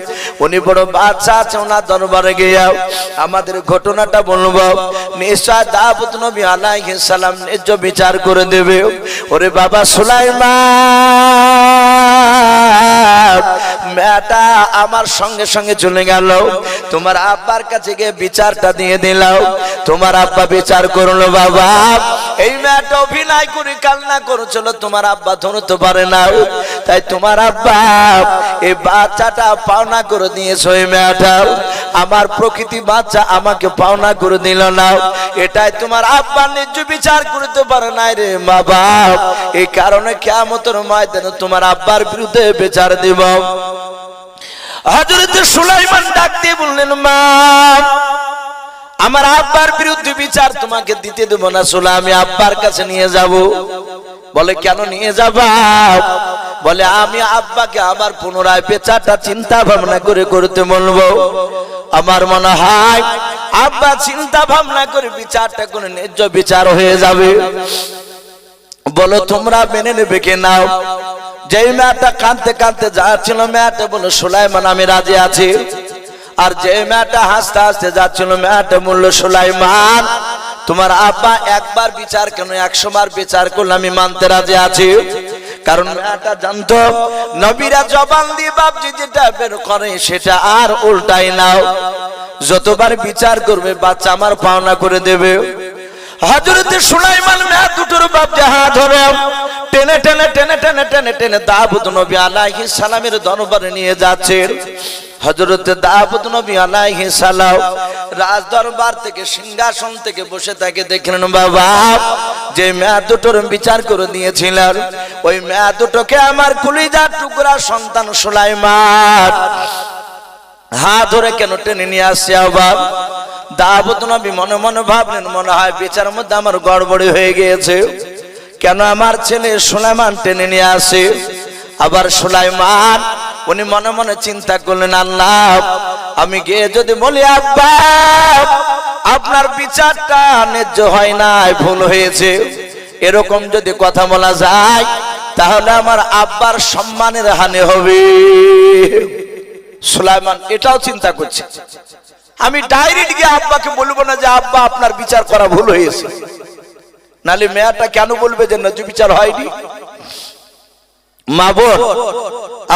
উনি বড় বাচ্চা আছে, ওনার দরবারে গিয়ে আমাদের ঘটনাটা বলবো, নিশ্চয় দাউদ নবী আলাইহিস সালাম ন্যায্য বিচার করে দেবে। ওরে বাবা সুলাইমান, মেয়েটা আমার সঙ্গে সঙ্গে চলে গেল, তোমার আব্বার কাছে গিয়ে বিচারটা দিয়ে দিলাম। তোমার আব্বা বিচার করলো বাবা, এই মেয়েটা অভিনয় করে কান্না করছিল, তোমার আব্বা ধরতে পারে না, তাই তোমার আব্বা এই বাচ্চাটা পাওনা করে দিয়েছে। ওই মেয়েটা আমার প্রকৃতি বাচ্চা আমাকে পাওনা করে দিল না, এটাই তোমার আব্বা ন্যায্য বিচার করতে পারে না রে মা বাপ, এই কারণে কিয়ামতের ময়দানে তোমার আব্বার বিরুদ্ধে বিচার দেব। হযরত সুলাইমান ডাক দিয়ে বললেন মা, আমার আব্বার বিরুদ্ধে বিচার তোমাকে দিতে দেব না, সোলা আমি আব্বার কাছে নিয়ে যাব। বলে কেন নিয়ে যাবা? বলে আমি আব্বাকে আবার পুনরায় বিচারটা চিন্তা ভাবনা করে করতে বলবো। আমার মনে হয় আব্বা চিন্তা ভাবনা করে বিচারটা করে ন্যায্য বিচার হয়ে যাবে। বলো তোমরা মেনে নেবে কে নাও? যেই মেয়েটা কাঁদতে কাঁদতে যাচ্ছিল, মেয়েটা বলো সুলাইমান আমি রাজি আছি। আর যে মেয়েটা হাসতে হাসতে যাচ্ছিল, মেয়েটা বলল সুলাইমান তোমার আব্বা একবার বিচার কেন 100 বার বিচার করলে আমি মানতে রাজি আছি। কারণ মেয়েটা জানতো নবীরা জবান দিয়ে বাপজি যেটা বের করে সেটা আর উল্টাই নাও, যতবার বিচার করবে বাচ্চা আমার পাওনা করে দেবে। হযরত সুলাইমান মেয়ে দুটোর বাপজি হাত ধরে টেনে টেনে টেনে টেনে টেনে টেনে দাউদ নবী আলাইহিস সালামের দরবারে নিয়ে যাচ্ছেন। হযরত দাউদ নবী আলাইহিস সালাম রাজ দরবার থেকে সিংহাসন থেকে বসে থাকে, দেখলেন বাবা যে মেয়ে দুটোর বিচার করে দিয়েছিলেন, ওই মেয়ে দুটোকে আমার কলিজার টুকরা সন্তান সুলাইমান হাত ধরে কেন টেনে নিয়ে আসছে। আবার দাউদ নবী মনে মনে ভাবলেন মনে হয় বিচারের মধ্যে আমার গড়বড়ি হয়ে গিয়েছে, কেন আমার ছেলে সুলাইমান টেনে নিয়ে আসে। আবার সুলাইমান উনি মনে মনে চিন্তা করলেন আল্লাহ আমি গিয়ে যদি বলি আব্বা আপনার বিচারটা ন্যায্য হয় নাই, ভুল হয়েছে, এরকম যদি কথা বলা যায় তাহলে আমার আব্বার সম্মানের হানি হবে। সুলাইমান এটাও চিন্তা করছে, আমি ডাইরেক্ট গিয়ে আব্বাকে বলবো না যে আব্বা আপনার বিচার করা ভুল হয়েছে, নালে মেয়েটা কেন বলবে যে ন্যায্য বিচার হয়নি। মা বোন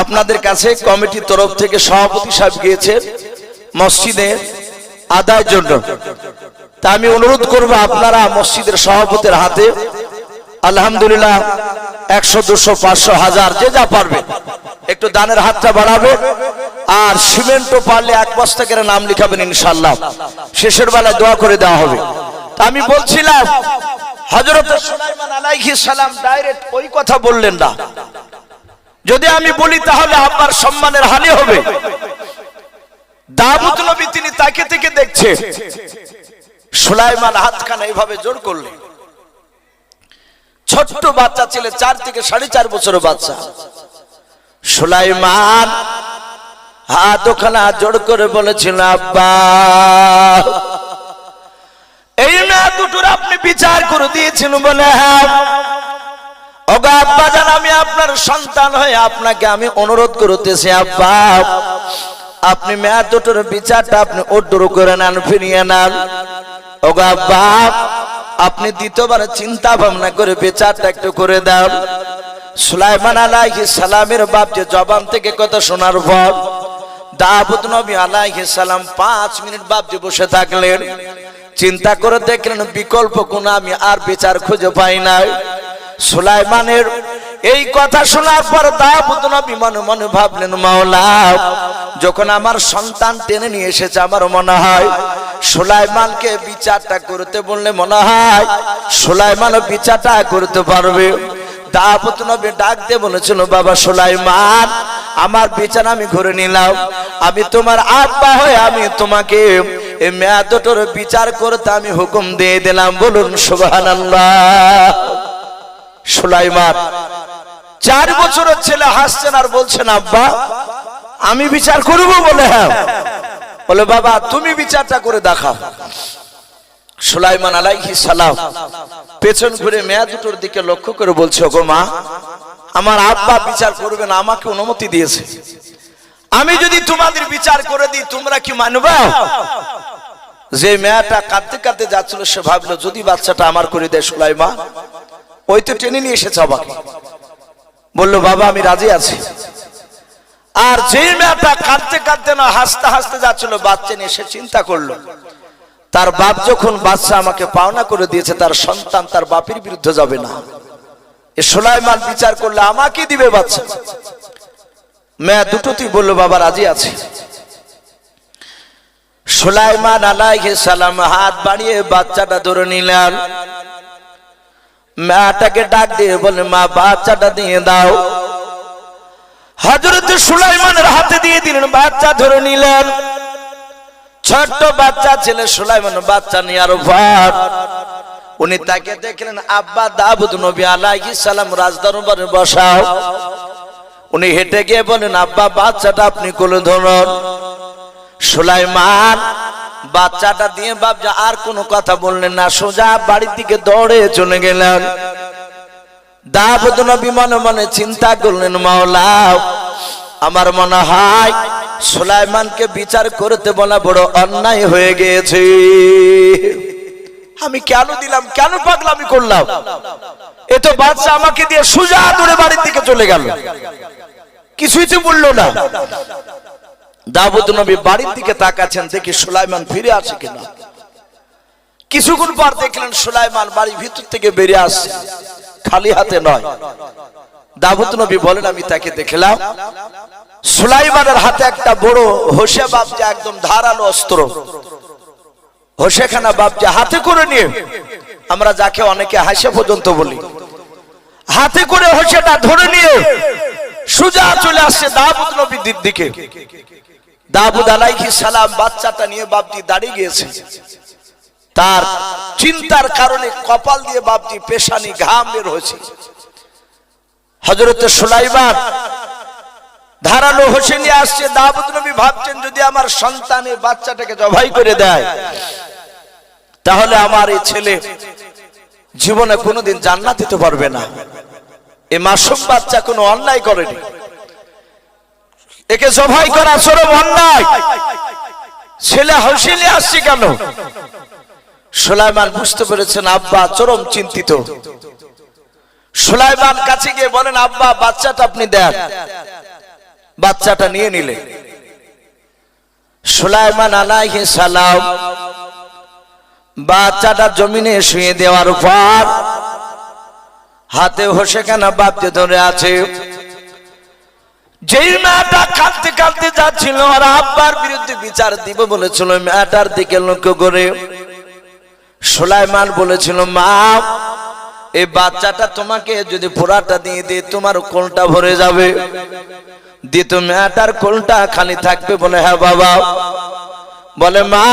আপনাদের কাছে কমিটির তরফ থেকে সভাপতি সাহেব গিয়েছেন মসজিদে আদায়ের জন্য, তা আমি অনুরোধ করব আপনারা মসজিদের সভাপতির হাতে আলহামদুলিল্লাহ 100 200 500 1000 যে যা পারবে একটু দানের হাতটা বাড়াবে, আর সিমেন্টও পারলে 1 বস্তা করে নাম লিখাবেন ইনশাআল্লাহ, শেষের বেলায় দোয়া করে দেওয়া হবে। তা আমি বলছিলাম হযরত সুলাইমান আলাইহিস সালাম ডাইরেক্ট ওই কথা বললেন না, যদি আমি বলি তাহলে আব্বার সম্মানের হানি হবে। দাউদ নবী তিনি তাকে থেকে দেখছে, সুলাইমান হাতখানা এইভাবে জোর করলেন, ছোট্ট বাচ্চা ছেলে 4 থেকে 4.5 বছরের বাচ্চা। সুলাইমান হাত ওখানে জোর করে বলেছিল আব্বা এই না দুটোর আপনি বিচার করে দিয়েছেন বলে হ্যাঁ ওগো আব্বা জান আমি আপনার সন্তান হয়ে আপনাকে আমি অনুরোধ করতেছি আব্বা আপনি মেয়ে দুটোর বিচারটা আপনি উদ্ধার করে নেন, ফিরিয়ে নেন। ওগো আব্বা আপনি দ্বিতীয়বার চিন্তা ভাবনা করে বিচারটা একটু করে দেন। সুলাইমান আলাইহিস সালামের বাপ যে জবান থেকে কথা শোনার পর দাউদ নবী আলাইহিস সালাম 5 মিনিট বাপ যে বসে থাকলেন, চিন্তা করে দেখলেন বিকল্প কোন আমি আর বিচার খুঁজে পাই নাই। সুলাইমানের এই কথা শোনার পর দাউদ নবী মনে মনে ভাবলেন মাওলা যখন আমার সন্তান টেনে নিয়ে এসেছে আমার মনে হয় সুলাইমানকে বিচারটা করতে বললে মনে হয় সুলাইমানও বিচারটা করতে পারবে। দাউদ নবী ডাক দিয়ে বলেছিল বাবা সুলাইমান আমার বিচার আমি ঘুরে নিলাম, আমি তোমার আব্বা হয়ে আমি তোমাকে এই মেয়ে দুটোর বিচার করতে আমি হুকুম দিয়ে দিলাম। বলুন সুবহানাল্লাহ। সুলাইমান 4 বছরের ছেলে হাসছেন আর বলছেন আব্বা আমি বিচার করব বলে হ্যাঁ বলে বাবা তুমি বিচারটা করে দেখাও সুলাইমান আলাইহিস সালাম পেছন ঘুরে মেয়ে দুটোর দিকে লক্ষ্য করে বলছে ওগো মা আমার আব্বা বিচার করবেন আমাকে অনুমতি দিয়েছে আমি যদি তোমাদের বিচার করে দিই তোমরা কি মানবে যে মেয়েটা কাঁদতে কাঁদতে যাচ্ছিল সে ভাবলো যদি বাচ্চাটা আমার করে দেয় সুলাইমান ওই তো টেনে নিয়ে এসেছে আমাকে বললো বাবা আমি রাজি আছি আর যে মেয়েটা কাঁদতে কাঁদতে না হাসতে হাসতে যাচ্ছিল বাচ্চা নিয়ে সে চিন্তা করলো তার বাপ যখন বাচ্চা আমাকে পাওনা করে দিয়েছে তার সন্তান তার বাপের বিরুদ্ধে যাবে না এ সুলাইমান বিচার করলে আমাকে দিবে বাচ্চা মেয়ে দুটোতেই বললো বাবা রাজি আছে সুলাইমান আলাইহিস সালাম হাত বাড়িয়ে বাচ্চাটা ধরে নিলেন মেয়েটাকে ডাক দিয়ে বলে মা বাচ্চাটা দিয়ে দাও হযরত সুলাইমানের হাতে দিয়ে দিলেন বাচ্চা ধরে নিলেন ছোট্ট বাচ্চা ছেলে সুলাইমান বাচ্চা নেওয়ার পর উনি তাকে দেখলেন আব্বা দাউদ নবী আলাইহিস সালাম রাজদরবারে বসাও উনি হেঁটে গিয়ে বলেন আব্বা বাচ্চাটা আপনি কোলে ধরুন সুলাইমান বাচ্চাটা দিয়ে বাপজা আর কোনো কথা বললেন না সোজা বাড়ির দিকে দৌড়ে চলে গেলেন দাউদ নবী মনে মনে চিন্তা করলেন মাওলা আমার মনে হয় সুলাইমানকে বিচার করতে বলা বড় অন্যায় হয়ে গিয়েছে আমি কেন দিলাম কেন পাগলামি করলাম এ তো বাচ্চা আমাকে দিয়ে সোজা দৌড়ে বাড়ির দিকে চলে গেল কিছুই তো বললো না দাউদ নবী বাড়ির দিকে তাকাচ্ছেন দেখি সুলাইমান ফিরে আসে কিনা কিছুক্ষণ পর দেখলেন সুলাইমান বাড়ির ভিতর থেকে বেরিয়ে আসছে খালি হাতে নয় দাউদ নবী বলেন আমি তাকে দেখলাম সুলাইমানের হাতে একটা বড় হোসে বাপজা একদম ধারালো অস্ত্র হোসেখানা বাপজা হাতে করে নিয়ে আমরা যাকে অনেকে হাসে পর্যন্ত বলি হাতে করে হোসেটা ধরে নিয়ে সোজা চলে আসছে দাউদ নবীর দিকে দাউদ আলাইহিস সালাম বাচ্চাটা নিয়ে বাপজি দাঁড়িয়ে গিয়েছে তার চিন্তার কারণে কপাল দিয়ে বাপজি পেশানি ঘাম বের হয়েছে হযরত সুলাইমান ধারালো হোসে নিয়ে আসছে দাউদ নবী ভাবছেন যদি আমার সন্তানের বাচ্চাটাকে জবাই করে দেয় তাহলে আমার এই ছেলে জীবনে কোনোদিন জান্নাত দিতে পারবে না এই মাসুম বাচ্চা কোনো অন্যায় করেনি একে জবাই করা চরম অন্যায় ছেলে হোসে নিয়ে আসছে কেন সুলাইমান বুঝতে পেরেছেন আব্বা চরম চিন্তিত সুলাইমান কাছে গিয়ে বলেন আব্বা বাচ্চাটা আপনি দেন বাচ্চাটা নিয়ে নিলে সুলাইমান আলাইহিস সালাম বাচ্চাটা জমিনে শুয়ে দেওয়ার পর হাতে হোসেখানা বাপকে ধরে আছে যেই মেয়েটা কাঁদতে কাঁদতে যাচ্ছিল আর আব্বার বিরুদ্ধে বিচার দিব বলেছিল মেয়েটার দিকে লক্ষ্য করে সুলাইমান বলেছিল মা এই বাচ্চাটা তোমাকে যদি পুরাটা দিয়ে দিই তোমার কোলটা ভরে যাবে দ্বিত মেয়েটার কোলটা খালি থাকবে বলে হ্যাঁ বাবা বলে মা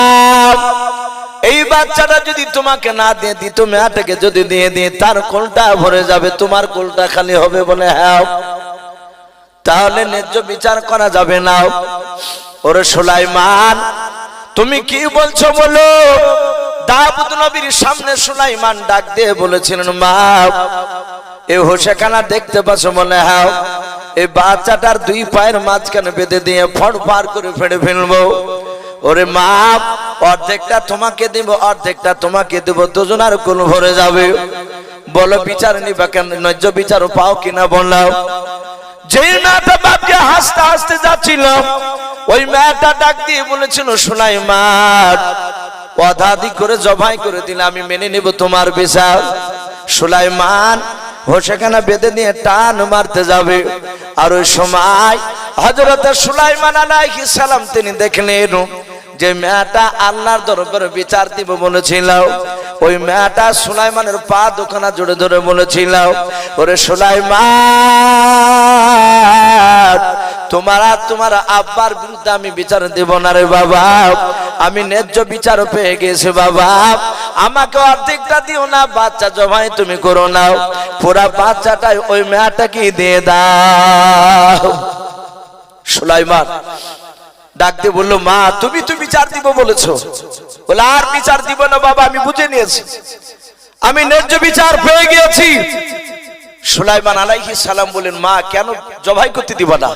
এই বাচ্চাটা যদি তোমাকে না দিয়ে দ্বিত মেয়েটাকে যদি দিয়ে দিই তার কোলটা ভরে যাবে তোমার কোলটা খালি হবে বলে হ্যাঁ তাহলে ন্যায্য বিচার করা যাবে না ওরে সুলাইমান তুমি কি বলছো বলো দাউদ নবীর সামনে সুলাইমান ডাক দিয়ে বলেছিলেন মা এই হোসেখানা দেখতে পাচ্ছ বলে হ্যাঁ এই বাচ্চাটার 2 পায়ের মাঝখানে বেঁধে দিয়ে ফড়ফার করে ফেড়ে ফেলবো ওরে মা অর্ধেকটা তোমাকে দিব অর্ধেকটা তোমাকে দেব দুজনের কোল ভরে যাবে বলো বিচার নিবা কেন ন্যায্য বিচার পাও কিনা বললাম যেই মেয়েটা বাপকে হাসতে হাসতে যাচ্ছিল ওই মেয়েটা ডাক দিয়ে বলেছিল সুলাইমান অধাদি করে জবাই করে দিলে আমি মেনে নেব তোমার বিচার সুলাইমান হোসেখানা বেঁধে নিয়ে টান মারতে যাবে আর ওই সময় হযরত সুলাইমান আলাইহিস সালাম তিনি দেখলেন যে মেয়েটা আল্লাহর দরবারে বিচার দিব বলেছিল, ওই মেয়েটা সুলাইমানের পা দুখানা জোরে ধরে বলেছিল, ওরে সুলাইমান, তোমার আর তোমার আব্বার বিরুদ্ধে আমি বিচার দেব না রে বাবা, আমি ন্যায্য বিচার পেয়ে গেছি বাবা, আমাকে অর্ধেকটা দিও না, বাচ্চা জবাই তুমি করো না, পুরা বাচ্চাটাই ওই মেয়েটাকে দিয়ে দাও। সুলাইমান ডাক দিয়ে বললো, মা তুমি তো বিচার দিব বলেছো। বলে, আর বিচার দিব না বাবা, আমি বুঝে নিয়েছি, আমি ন্যায্য বিচার পেয়ে গিয়েছি। সুলাইমান আলাইহিস সালাম বলেন, মা কেন জবাই করতে দিব না?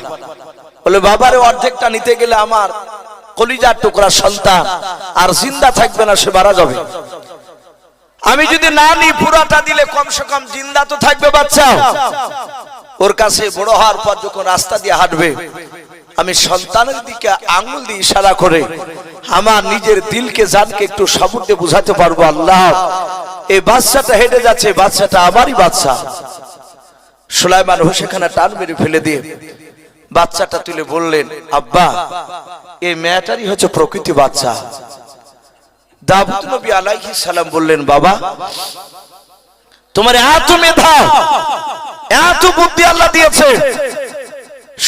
বলে, বাবারে অর্ধেকটা নিতে গেলে আমার কলিজার টুকরা সন্তান আর জিন্দা থাকবে না, সে মারা যাবে। আমি যদি না নিই, পুরাটা দিলে কমসে কম জিন্দা তো থাকবে বাচ্চা। ওর কাছে বড় হওয়ার পর যখন রাস্তা দিয়ে হাঁটবে, আমি সন্তানের দিকে আঙ্গুল দিয়ে ইশারা করে আমার নিজের দিলকে জানকে একটু সাবুর দিয়ে বুঝাতে পারবো, আল্লাহ এই বাচ্চাটা হেঁটে যাচ্ছে, বাচ্চাটা আমারই বাচ্চা। সুলাইমান হোসেখানা টান মেরে ফেলে দিয়ে বাচ্চাটা তুলে বললেন, আব্বা এই মেয়েটারই হচ্ছে প্রকৃতি বাচ্চা। দাউদ নবী আলাইহিস সালাম বললেন, বাবা তোমার এত মেধা, এত বুদ্ধি আল্লাহ দিয়েছে।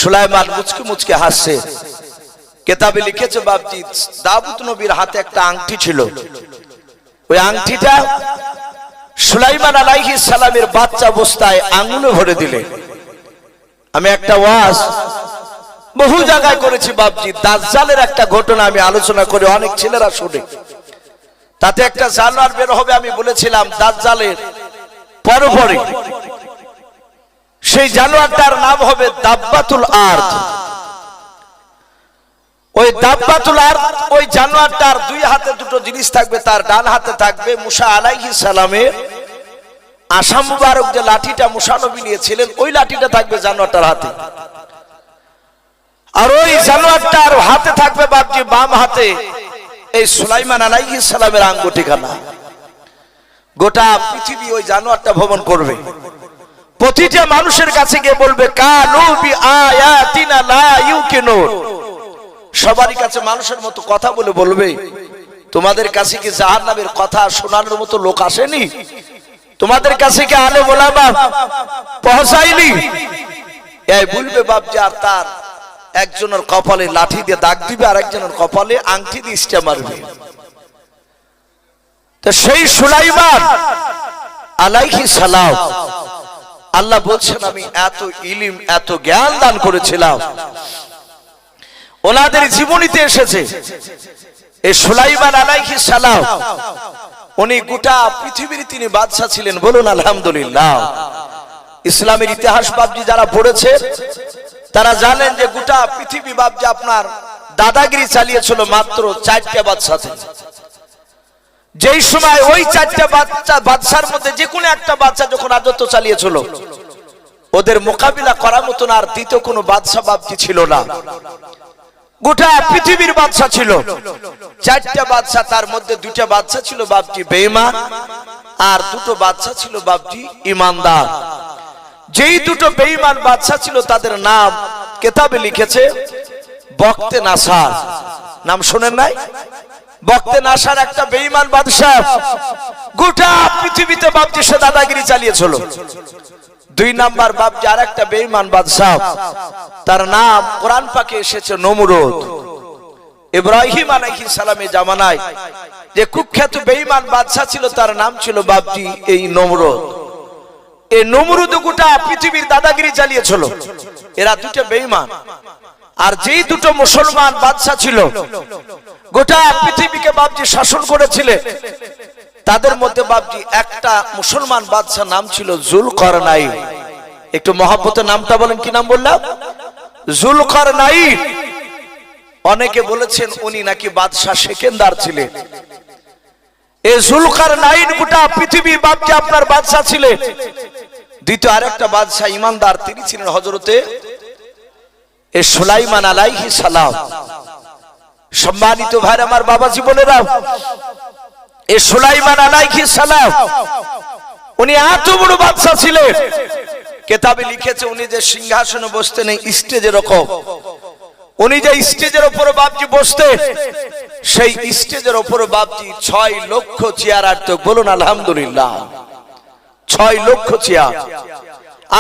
সুলাইমান মুচকি মুচকি হাসছে। কিতাবে লিখেছে বাপজি, দাউদ নবীর হাতে একটা আংটি ছিল, ওই আংটিটা সুলাইমান আলাইহিস সালামের বাচ্চা অবস্থায় আঙ্গুলে ভরে দিলেন। আমি একটা ওয়াজ বহু জায়গায় করেছি বাপজি, দাজ্জালের একটা ঘটনা আমি আলোচনা করে অনেক ছেলেরা শুনে, তাতে একটা জানোয়ার বের হবে আমি বলেছিলাম, দাজ্জালের পরপরে সেই জানোয়ারটার নাম হবে দাব্বাতুল আরদ। ওই দাব্বাতুল আরদ, ওই জানোয়ারটার দুই হাতে দুটো জিনিস থাকবে, তার ডান হাতে থাকবে মুসা আলাইহিস সালামের আশা মুবারক যে লাঠিটা মুসা নবী নিয়েছিলেন, ওই লাঠিটা থাকবে জানোয়ারটার হাতে। আর ওই জানোয়ারটার হাতে থাকবে বাপজি বাম হাতে এই সুলাইমান আলাইহিস সালামের আঙ্গুঠিখানা। গোটা পৃথিবী ওই জানোয়ারটা ভ্রমণ করবে, প্রতিটা মানুষের কাছে গিয়ে বলবে, কানু বি আয়াতিনা লা ইউকিনুন। সবারই কাছে মানুষের মতো কথা বলে বলবে, তোমাদের কাছে কি জাহান্নামের কথা শোনানোর মতো লোক আসেনি? তোমাদের কাছে কি আলেম ওলামা পৌঁছায়নি? এই বলবে বাপজি, আর তার একজনের কপালে লাঠি দিয়ে দাগ দিবে, আর একজনের কপালে আংটি দিয়ে ইস্টা মারবে। তো সেই সুলাইমান আলাইহিস সালাম, আল্লাহ বলছেন আমি এত ইলম এত জ্ঞান দান করেছিলাম, ওনাদের জীবনীতে এসেছে এই সুলাইমান আলাইহিস সালাম উনি গোটা পৃথিবীর তিনি বাদশা ছিলেন। বলুন আলহামদুলিল্লাহ। ইসলামের ইতিহাস বাপজি যারা পড়েছে তারা জানেন যে গোটা পৃথিবী বাপজি আপনার দাদাগিরি চালিয়েছিল মাত্র 4টা বাদশাতে। যেই সময় ওই 4টা বাদশার মধ্যে যে কোনো একটা বাদশা যখন রাজত্ব চালিয়েছিল, ওদের মোকাবিলা করার মতন আর দ্বিতীয় কোনো বাদশা বাপজি ছিল না। গোটা পৃথিবীর বাদশা ছিল 4টা বাদশা, তার মধ্যে 2টা বাদশা ছিল বাপজি বেঈমান, আর 2টো বাদশা ছিল বাপজি ইমানদার। যেই 2টো বেঈমান বাদশা ছিল তাদের নাম কিতাবে লিখেছে বখতে নাসার। নাম শুনেন নাই? বখতে নাসার একটা বেঈমান বাদশা গোটা পৃথিবীতে বাপজি সে দাদাগিরি চালিয়েছিল। 2 নাম্বার বাপজি আর একটা বেঈমান বাদশা, তার নাম কোরআন পাকে এসেছে নমরুদ। ইব্রাহিম আলাইহিস সালামের জামানায় যে কুখ্যাত বেঈমান বাদশা ছিল তার নাম ছিল বাপজি এই নমরুদ। এই নমরুদ গোটা পৃথিবীর দাদাগিরি চালিয়েছিল। এরা 2টা বেঈমান। আর যেই 2টো মুসলমান বাদশা ছিল গোটা পৃথিবীকে বাপজি শাসন করেছিলেন, তাদের মধ্যে বাপজি একটা মুসলমান বাদশা নাম ছিল জুলকারনাইন। একটু মহব্বতের নামটা বলেন, কি নাম বললাম? জুলকারনাইন। অনেকে বলেছেন উনি নাকি বাদশা সেকেন্দার ছিলেন। এই জুলকারনাইন গোটা পৃথিবী বাপজি আপনার বাদশা ছিলেন। দ্বিতীয় আরেকটা বাদশা ইমানদার, তিনি ছিলেন হযরতে এই সুলাইমান আলাইহিস সালাম। সম্মানিত ভাই আমার বাবা জীবনেরা, এই সুলাইমান আলাইহিস সালাম উনি এত বড় বাদশা ছিলেন, কিতাবে লিখেছে উনি যে সিংহাসনে বসতেন এই স্টেজের রকম, উনি যে স্টেজের উপরে বাপজি বসতেন সেই স্টেজের ওপরে বাপজি 6 লক্ষ চেয়ার আটতো। বলুন আলহামদুলিল্লাহ। 6 লক্ষ চেয়ার,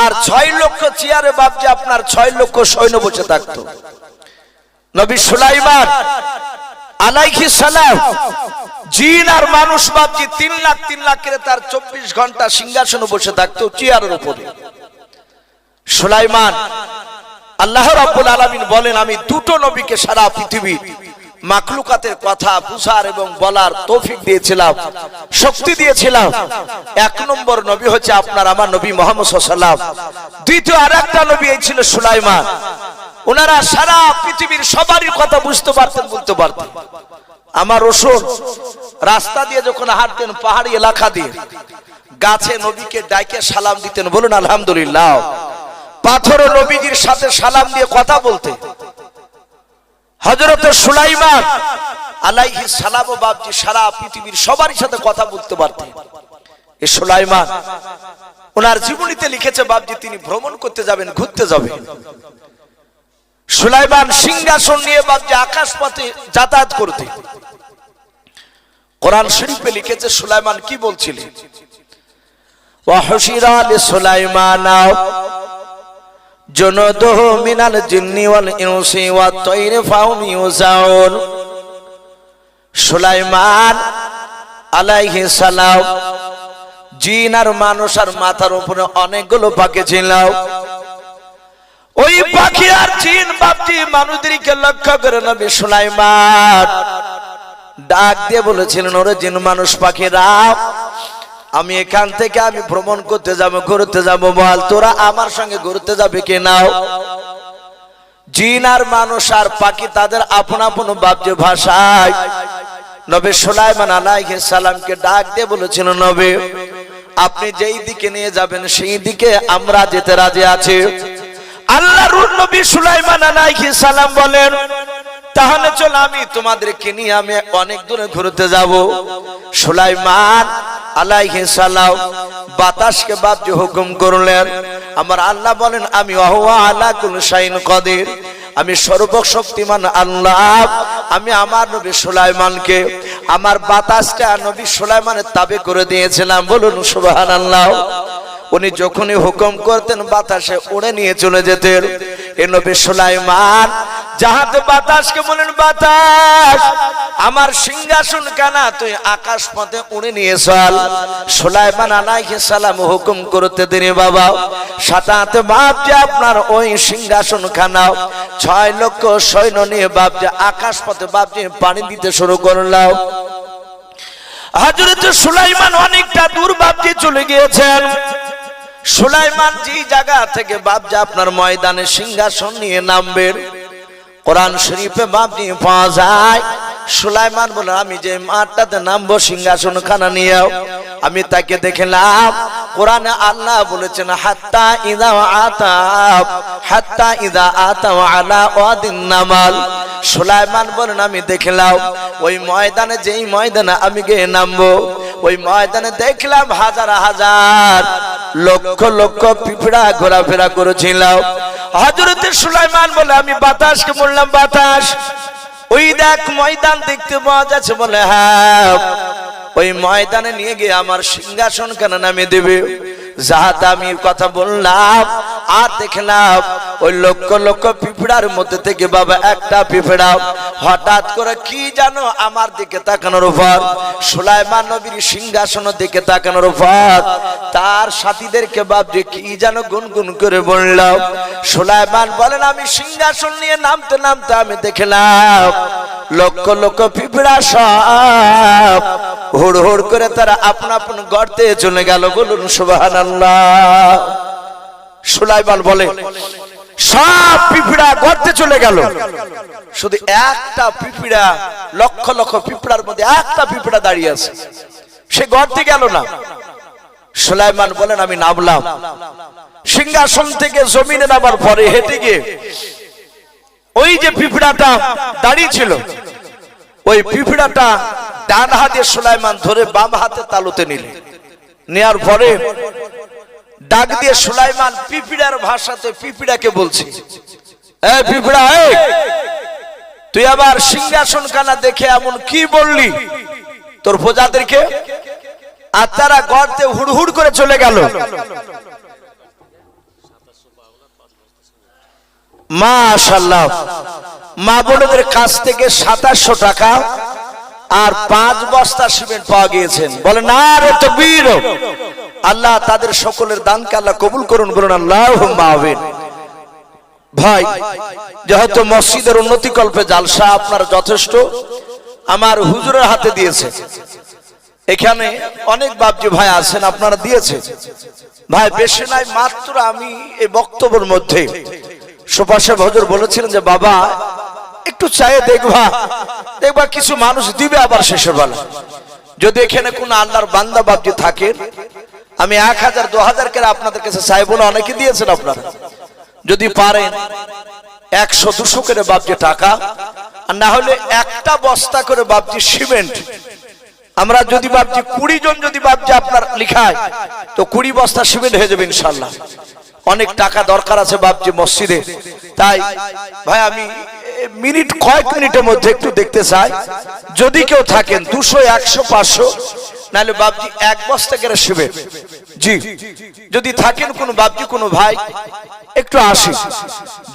আর 6 লক্ষ চেয়ারে বাপজি আপনার 6 লক্ষ সৈন্য বসে থাকতো। নবী সুলাইমান আলাইহিস সালাম জিন আর মানুষ বাপজি 3 লাখ করে তার 24 ঘন্টা সিংহাসনে বসে থাকতো চেয়ারের উপরে। সুলাইমান আল্লাহ রাব্বুল আলামিন বলেন, আমি দুটো নবীকে সারা পৃথিবী মাখলুকাতের কথা বুঝার এবং বলার তৌফিক দিয়েছিলাম, শক্তি দিয়েছিলাম। 1 নম্বর নবী হচ্ছে আপনার আমার নবী মুহাম্মদ সাল্লাল্লাহু আলাইহি ওয়াসাল্লাম। দ্বিতীয় আরেকটা নবী ছিল সুলাইমান। ওনারা সারা পৃথিবীর সবারই কথা বুঝতে পারতেন, বলতে পারতেন। আমার রসুল রাস্তা দিয়ে যখন হাঁটতেন পাহাড়ি এলাকা দিয়ে, গাছে নবীকে ডাকে সালাম দিতেন। বলুন আলহামদুলিল্লাহ। পাথরও নবীজির সাথে সালাম দিয়ে কথা বলতে। হযরত সুলাইমান আলাইহিস সালাম বাপজি সারা পৃথিবীর সবারই সাথে কথা বলতে পারতেন। এই সুলাইমান ওনার জীবনীতে লিখেছে বাপজি তিনি ভ্রমণ করতে যাবেন, ঘুরতে যাবেন। সুলাইমান সিংহাসন নিয়ে বাপজি আকাশ পথে যাতায়াত করতে। কোরআন শরীফে লিখেছে সুলাইমান কি বলছিলেন, ওয়া হুশিরা লিসুলাইমানা জুনুদুহু মিনাল জিন্নি ওয়াল ইনসি ওয়াত তায়রি ফাহুম ইউজাউন। সুলাইমান আলাইহিস সালাম জিন আর মানুষ আর মাথার উপরে অনেকগুলো পাখি ছিল। ওই পাখি আর জিন বাপজি মানুষদেরকে লক্ষ্য করে নবী সুলাইমান ডাক দিয়ে বলেছিলেন, ওরে জিন মানুষ পাখিরা, আমি এখান থেকে আমি ভ্রমণ করতে যাব, ঘুরতে যাব, বল তোরা আমার সঙ্গে ঘুরতে যাবে কি নাও? জিন আর মানুষ আর পাখি তাদের আপন আপন বাপজি ভাষায় নবী সুলাইমান আলাইহিস সালামকে ডাক দিয়ে বলেছিল, নবী আপনি যেই দিকে নিয়ে যাবেন সেই দিকে আমরা যেতে রাজি আছি। আল্লাহর নবী সুলাইমান আলাইহিস সালাম বলেন, তাহলে চল আমি তোমাদেরকে নিয়ে আমি অনেক দূরে ঘুরতে যাব। সুলাইমান আলাইহিস সালাম বাতাসকে বাপজি হুকুম করলেন। আমার আল্লাহ বলেন, আমি ওয়া আলা কুল্লি শাইইন কাদির, আমি সর্বশক্তিমান আল্লাহ। আমি আমার নবী সুলাইমানকে আমার বাতাসটা নবী সুলাইমানের তাবে করে দিয়েছিলাম। বলুন সুবহানাল্লাহ। উনি যখনই হুকুম করতেন বাতাসে উড়ে নিয়ে চলে যেতেন। এই নবী সুলাইমান যাহাতে বাতাসকে বলেন, বাতাস আমার সিংহাসন কানা তুই আকাশ পথে উড়ে নিয়ে চল। সুলাইমান আলাইহিস সালাম হুকুম করতে দিনে বাবা সাথে হাতে বাপজি আপনার ওই সিংহাসন খানা 6 লক্ষ সৈন্য নিয়ে বাপজি আকাশ পথে বাপজি পানি দিতে শুরু করলাম। হযরত সুলাইমান অনেকটা দূর বাপজি চলে গিয়েছেন। সুলাইমান যে জায়গা থেকে বাপজি আপনার ময়দানে সিংহাসন নিয়ে নামবেন, কোরআন শরীফে বাপজি পাওয়া যায় সুলাইমান বলে, আমি যে মাঠটাতে নামবো সিংহাসন খানা নিয়ে, আমি তাকে দেখলাম কোরআনে আল্লাহ বলেছেন, হাত্তা ইদা আতা আলা ওয়াদিন নামাল। সুলাইমান বলেন, আমি দেখলাম ওই ময়দানে, যেই ময়দানে আমি গিয়ে নামবো ওই ময়দানে দেখলাম হাজার হাজার লক্ষ লক্ষ পিঁপড়া ঘোরাফেরা করেছিল। হযরত সুলাইমান বলে, আমি বাতাসকে বললাম, বাতাস ওই দেখ ময়দান দেখতে পাওয়া যাচ্ছে। বলে, হ্যাঁ ওই ময়দানে নিয়ে গিয়ে আমার সিংহাসন কেন নামে দেবে। যাহাতে আমি কথা বললাম আর দেখলাম ওই লক্ষ লক্ষ পিঁপড়ার মধ্যে থেকে বাবা একটা পিঁপড়া হঠাৎ করে কি জানো আমার দিকে তাকানোর পর, সুলাইমান নবীর সিংহাসনের দিকে তাকানোর পর তার সাথীদেরকে বাপজি কি যেন গুনগুন করে বললাম। সুলাইমান বলেন, আমি সিংহাসন নিয়ে নামতে নামতে আমি দেখলাম লক্ষ লক্ষ পিঁপড়া সব হুড় হুড় করে তারা আপন আপন গর্তে চলে গেল। বলুন সুবহানাল্লাহ। সুলাইমান বলে, সব পিঁপড়া গর্তে চলে গেল, শুধু একটা পিঁপড়া লক্ষ লক্ষ পিঁপড়ার মধ্যে একটা পিঁপড়া দাঁড়িয়ে আছে, সে গর্তে গেল না। সুলাইমান বলেন, আমি নামলাম সিংহাসন থেকে জমিনে নামার পরে হেঁটে গিয়ে ওই যে পিঁপড়াটা দাঁড়িয়ে ছিল ওই পিঁপড়াটা ডান হাতে সুলাইমান ধরে বাম হাতে তালুতে নিলেন। নেয়ার পরে ডাক দিয়ে সুলাইমান পিঁপড়ার ভাষাতে পিঁপড়াকে বলছে, এই পিঁপড়া, তুই আবার সিংহাসন খানা দেখে এমন কি বললি তোর প্রজাদেরকে? আর তারা গর্তে হুড়হুড় করে চলে গেল। মাশাআল্লাহ, মা বোনদের কাছ থেকে 2700 টাকা আর 5 বস্তা সিমেন্ট পাওয়া গিয়েছেন। বলেন নারে তাকবীর। আল্লাহ তাদের সকলের দানকে আল্লাহ কবুল করুন, বলুন আল্লাহুম্মা আমিন। ভাই, যেহেতু মসজিদের উন্নতি কল্পে জালসা আপনারা যথেষ্ট আমার হুজুরের হাতে দিয়েছে, এখানে অনেক বাপজি ভাই আছেন, আপনারা দিয়েছে ভাই বেশি নাই, মাত্র আমি এই বক্তব্যের মধ্যে সুপাশে হুজুর বলেছিলেন যে বাবা একটু চায়ে দেখবা কিছু মানুষ দিবে আবার শেষে বেলা। যদি এখানে কোন আল্লাহর বান্দা বাপজি থাকেন, আমি 1000 2000 করে আপনাদের কাছে চাইবো না, অনেকে দিয়েছেন আপনারা। যদি পারেন 100 200 করে বাপজি টাকা, আর না হলে একটা বস্তা করে বাপজি সিমেন্ট, আমরা যদি বাপজি 20 জন যদি বাপজি আপনার লিখায় তো 20 বস্তা সিমেন্ট হয়ে যাবে ইনশাআল্লাহ। অনেক টাকা দরকার আছে বাপজি মসজিদে, তাই ভাই আমি কয়েক মিনিটের মধ্যে একটু দেখতে চাই, যদি কেউ থাকেন 200 100 500, নাহলে বাপজি 1 বস্তা করে সিমেন্ট। জি, যদি থাকেন কোন বাপজি কোন ভাই একটু আসি,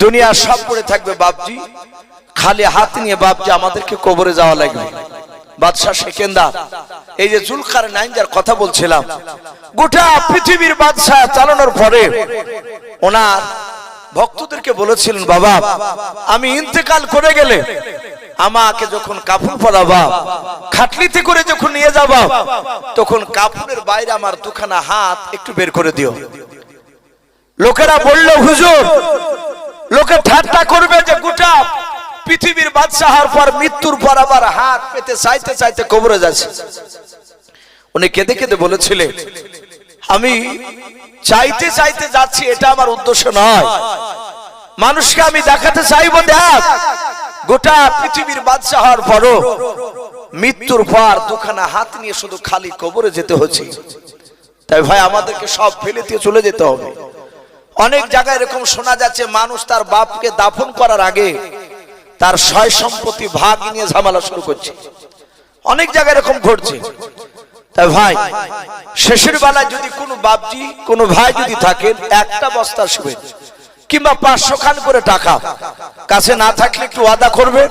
দুনিয়া সব পড়ে থাকবে বাপজি, খালি হাত নিয়ে বাপজি আমাদেরকে কবরে যাওয়া লাগবে। বাদশাহ সেকেন্দার, এই যে জুলকারনাইন যার কথা বলছিলাম, গোটা পৃথিবীর বাদশাহ চালানোর পরে ওনার ভক্তদেরকে বলেছিলেন বাবা আমি ইন্তেকাল করে গেলে আমাকে যখন কাফন পরাবা, খাটলিতে করে যখন নিয়ে যাবা, তখন কাফনের বাইরে আমার দুখানা হাত একটু বের করে দিও। লোকেরা বলল হুজুর, লোকে ঠাট্টা করবে যে গোটা পৃথিবীর বাদশাহ হওয়ার পর মৃত্যুর পর আবার হাত পেতে চাইতে চাইতে কবরে যাচ্ছে। উনি কেঁদে কেঁদে বলেছিলেন আমি চাইতে চাইতে যাচ্ছি, এটা আমার উদ্দেশ্য নয়, মানুষকে আমি দেখাতে চাইবো দেখ গোটা পৃথিবীর বাদশাহ হওয়ার পরও মৃত্যুর পর দুখানা হাত নিয়ে শুধু খালি কবরে যেতে হচ্ছে। তাই ভাই আমাদেরকে সব ফেলে দিয়ে চলে যেতে হবে। অনেক জায়গায় এরকম শোনা যাচ্ছে মানুষ তার বাপকে দাফন করার আগে তার সয় সম্পত্তি ভাগ নিয়ে ঝামেলা শুরু করছে, অনেক জায়গায় এরকম ঘটছে। তাই ভাই শেষের বেলায় যদি কোনো বাপজি কোনো ভাই যদি থাকেন, একটা বস্তা সিমেন্ট কিংবা 500 খান করে টাকা কাছে না থাকলে একটু ওয়াদা করবে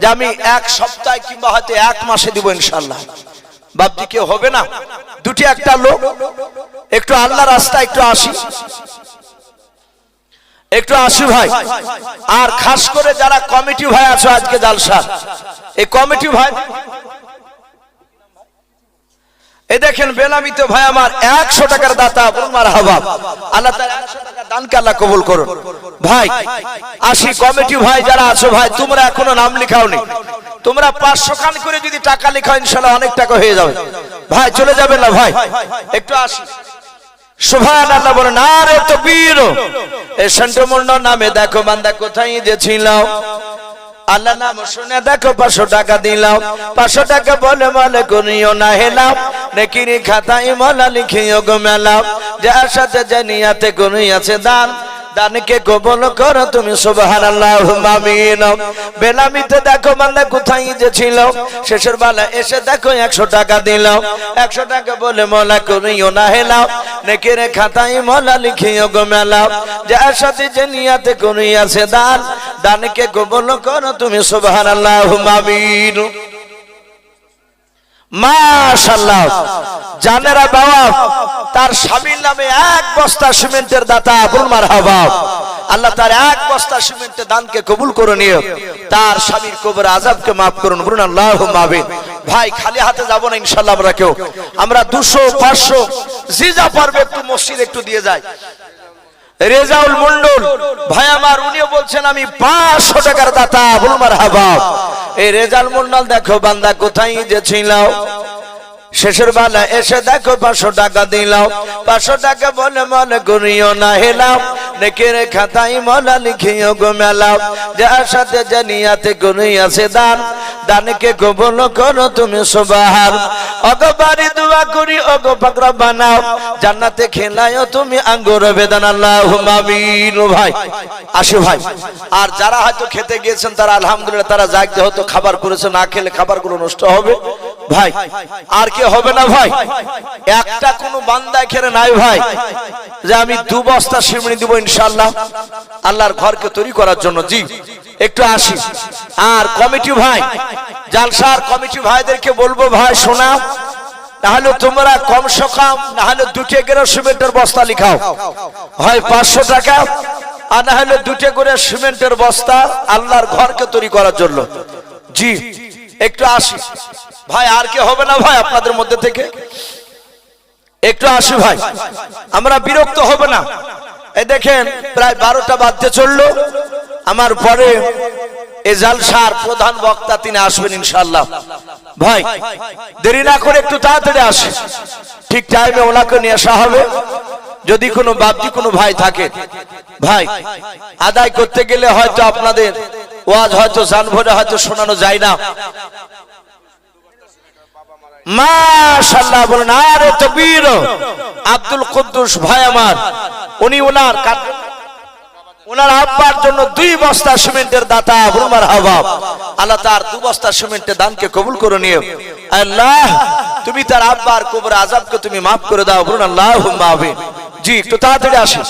যে আমি 1 সপ্তাহ কিংবা হয়তো 1 মাসে দিব ইনশাআল্লাহ। বাপজি কেউ হবে না, দুটি একটা লোক একটু আল্লাহ রাস্তায় একটু আসি, একটু আসি ভাই। আর খাস করে যারা কমিটি ভাই আছো আজকে জালসা, এই কমিটি ভাই এই দেখেন বেলামিত ভাই আমার 100 টাকার দাতা, বলুন মারহাবা। আল্লাহ তাআলা 100 টাকা দানকে আল্লাহ কবুল করুন। ভাই আসি কমিটি ভাই যারা আছো ভাই, তোমরা এখনো নাম লেখাওনি, তোমরা 500 খান করে যদি টাকা লেখাও ইনশাআল্লাহ অনেক টাকা হয়ে যাবে। ভাই চলে যাবেন না ভাই, একটু আসি। সুবহানাল্লাহ, বলেন নারে তাকবীর। এই সন্টমন্ড নামে দেখো বান্দা কোথায় যে ছিল, আল্লাহ নাম শুনে দেখো 500 টাকা দিলাম, 500 টাকা বলে মলে করিও না হেলাম, নেকিরি খাতায় মলা লিখিও গো মেলাম, যার সাথে জানিয়াতে করিয়াছে দান, দানকে কবুল করো তুমি সুবহানাল্লাহুম্মা আমিন। বেলামিতে দেখো বান্দা কোথায় যে ছিল, শেষের বেলা এসে দেখো 100 টাকা দিলাম, 100 টাকা বলে মলা করিও না হেলাম, নেকির খাতায় মলা লিখিও গো মেলাম, যার সাথে জানিয়াতে করিয়াছে দান, দানকে কবুল করো তুমি সুবহানাল্লাহুম্মা আমিন। মাশাআল্লাহ, জানেরা বাবা তার স্বামীর নামে 1 বস্তা সিমেন্টের দাতা, বলুন মারহাবা। আল্লাহ তার 1 বস্তা সিমেন্টের দানকে কবুল করে নিও, তার স্বামীর কবর আযাবকে maaf করুন, বলুন আল্লাহুম্মা আমিন। ভাই খালি হাতে যাব না ইনশাআল্লাহ, আমরা কেউ আমরা 200 500 যে যা পারবে একটু মসজিদ একটু দিয়ে যাই। রেজাউল মন্ডল ভাই আমার, উনিও বলছেন আমি 500 টাকার দাতা, বলুন মারহাবা। এই রেজাউল মন্ডল দেখো বান্দা কোথায় যে ছিল, শেষের বেলা এসে দেখো 500 টাকা দিলাম, 500 টাকা বলে মনে করিও না হেলাম, নেকের খাতায় মৌলা লিখিও গো মেলাও, যার সাথে জানিয়াতে গুণই আছে দান, দানকে কবুল করো তুমি সুবহান। ওগো বাড়ি দোয়া করি ওগো পাকড়া বানাও, জান্নাতে খেলায়ও তুমি আঙ্গুর বেদান, আল্লাহুম্মা আমিন। ভাই আসো ভাই, আর যারা হয়তো খেতে গিয়েছেন তারা আলহামদুলিল্লাহ তারা জাগতে হয়তো খাবার করেছে, না খেলে খাবারগুলো নষ্ট হবে ভাই। আর কি হবে না ভাই? একটা কোনো বান্দা এখানে নাই ভাই যে আমি 2 বস্তা সিমনি দিব ইনশাআল্লাহ আল্লাহর ঘরকে তৈরি করার জন্য। জি একটু আসি। আর কমিটি ভাই, জালসার কমিটি ভাইদেরকে বলবো ভাই শোনা, নাহলে তোমরা কমসে কম নাহলে 2 করে সিমেন্টের বস্তা লিখাও, হয় 500 টাকা, আর না হলে 2 করে সিমেন্টের বস্তা আল্লাহর ঘরকে তৈরি করার জন্য। জি একটু আসি ভাই। আর কি হবে না ভাই আপনাদের মধ্যে থেকে? একটু আসি ভাই, আমরা বিরক্ত হব না। এই দেখেন প্রায় 12টা বাজতে চললো, আমার পরে এই জালসার প্রধান বক্তা তিনি আসবেন ইনশাআল্লাহ। ভাই দেরি না করে একটু তাড়াতাড়ি আসে, ঠিক টাইমে ওনাকে নিয়ে আসা হবে। যদি কোনো বাপজি কোনো ভাই থাকে ভাই, আদায় করতে গেলে হয়তো আপনাদের ওয়াজ হয়তো জানভরে হয়তো শোনানো যায় না। মাশাআল্লাহ বলেন আরে তাকবীর। আব্দুল কুদ্দুস ভাই আমার, উনি ওনার আব্বার জন্য 2 বস্তা সিমেন্টের দাতা, বলুন মারহাবা। আল্লাহ তার 2 বস্তা সিমেন্টের দানকে কবুল করে নিও। আল্লাহ তুমি তার আব্বার কবর আযাবকে তুমি maaf করে দাও, বলুন আল্লাহুম্মা আমিন। জি একটু তাড়াতাড়ি আসি।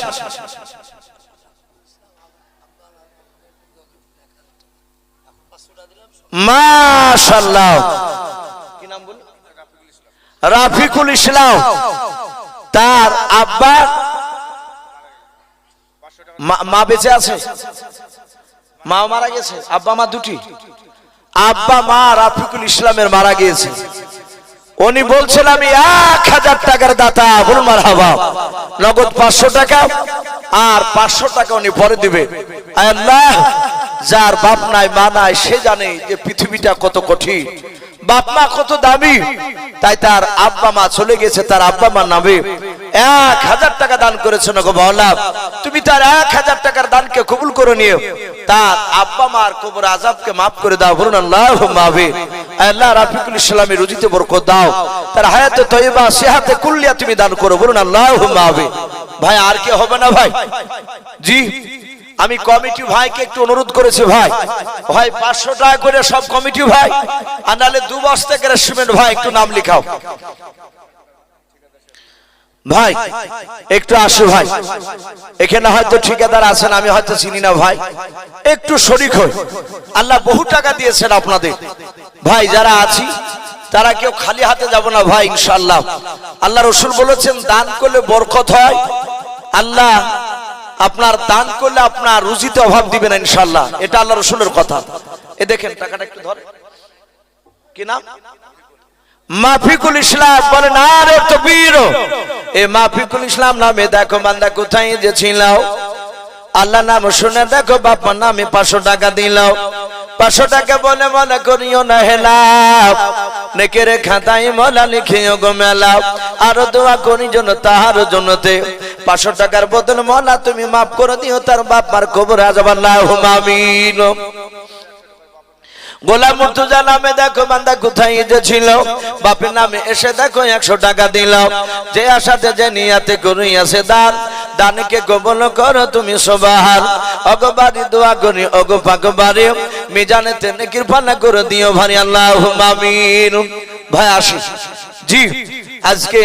মাশাআল্লাহ কি নাম বলি? রাফিকুল ইসলাম। তার আব্বা মা বেঁচে আছে? মা মারা গেছে? আব্বা মা দুটি? আব্বা মা রাফিকুল ইসলামের মারা গিয়েছে। উনি বলছেন আমি 1000 টাকার দাতা, বলুন মারহাবা। নগদ 500 টাকা আর 500 টাকা উনি পরে দিবে। আল্লাহ যার বাপ নাই মা নাই সে জানে যে পৃথিবীটা কত কঠিন, বাপ মা কত দামি, তাই তার আব্বা মা চলে গেছে, তার আব্বা মা নামে 1000 টাকা দান করেছেন গো মাওলা, তুমি তার 1000 টাকার দানকে কবুল করে নিও, তার আব্বা মার কবর আযাবকে maaf করে দাও, বলুন আল্লাহুম্মা আমিন। আল্লাহ রাফিকুল ইসলামের রুজিতে বরকত দাও, তার হায়াতে তয়্যিবা সেহাতে কুল্লিয়া তুমি দান করো, বলুন আল্লাহুম্মা আমিন। ভাই আর কি হবে না ভাই? জি আমি কমিটি ভাইকে একটু অনুরোধ করেছি ভাই, ভাই 500 টাকা করে সব কমিটি ভাই, আর নাহলে 2 বস্তা করে সিমেন্ট ভাই একটু নাম লিখাও ভাই। একটু আসো ভাই, এখানে হয়তো ঠিকাদার আছেন আমি হয়তো চিনি না ভাই, একটু শরীক হই। আল্লাহ বহু টাকা দিয়েছেন আপনাদের ভাই, যারা আছি তারা কেউ খালি হাতে যাব না ভাই ইনশাআল্লাহ। আল্লাহ রাসূল বলেছেন দান করলে বরকত হয়, আল্লাহ আপনার দান করলে আপনার রুজিতে অভাব দিবে না ইনশাআল্লাহ, এটা আল্লাহ রাসূলের কথা। এ দেখেন টাকাটা একটু ধরে, কি নাম? মাফিকুল ইসলাম। বলেন আরে তাকবীর। এই মাফিকুল ইসলাম নামে দেখো বান্দা কোথায় যে ছিল, আল্লাহ নাম শুনে দেখো বাবার নামে 500 টাকা দিল। 500 টাকা বলে মনে করিও না হেলাও, নেকের খাতায় মৌলা লিখিও গো মেলাও, আর দোয়া করি জন্য তাহার জন্যতে 500 টাকার বদল মৌলা তুমি maaf করে দিও তার বাবার কবর আযাব, আল্লাহুম্মা আমিন। গোলাম মুর্তজা নামে দেখো বান্দা কোথায় যে ছিল, বাপের নামে এসে দেখো 100 টাকা দিল, যে আশাতে যে নিয়াতে করিয়াছে দান, দানকে কবুল করো তুমি সুবহান। ওগো বাড়ি দোয়া করি ওগো পাক বাড়ি, মিজানেতে নেকির পাল্লা করে দিও ভারী, আল্লাহুম্মা আমিন। ভাই আসি। জি আজকে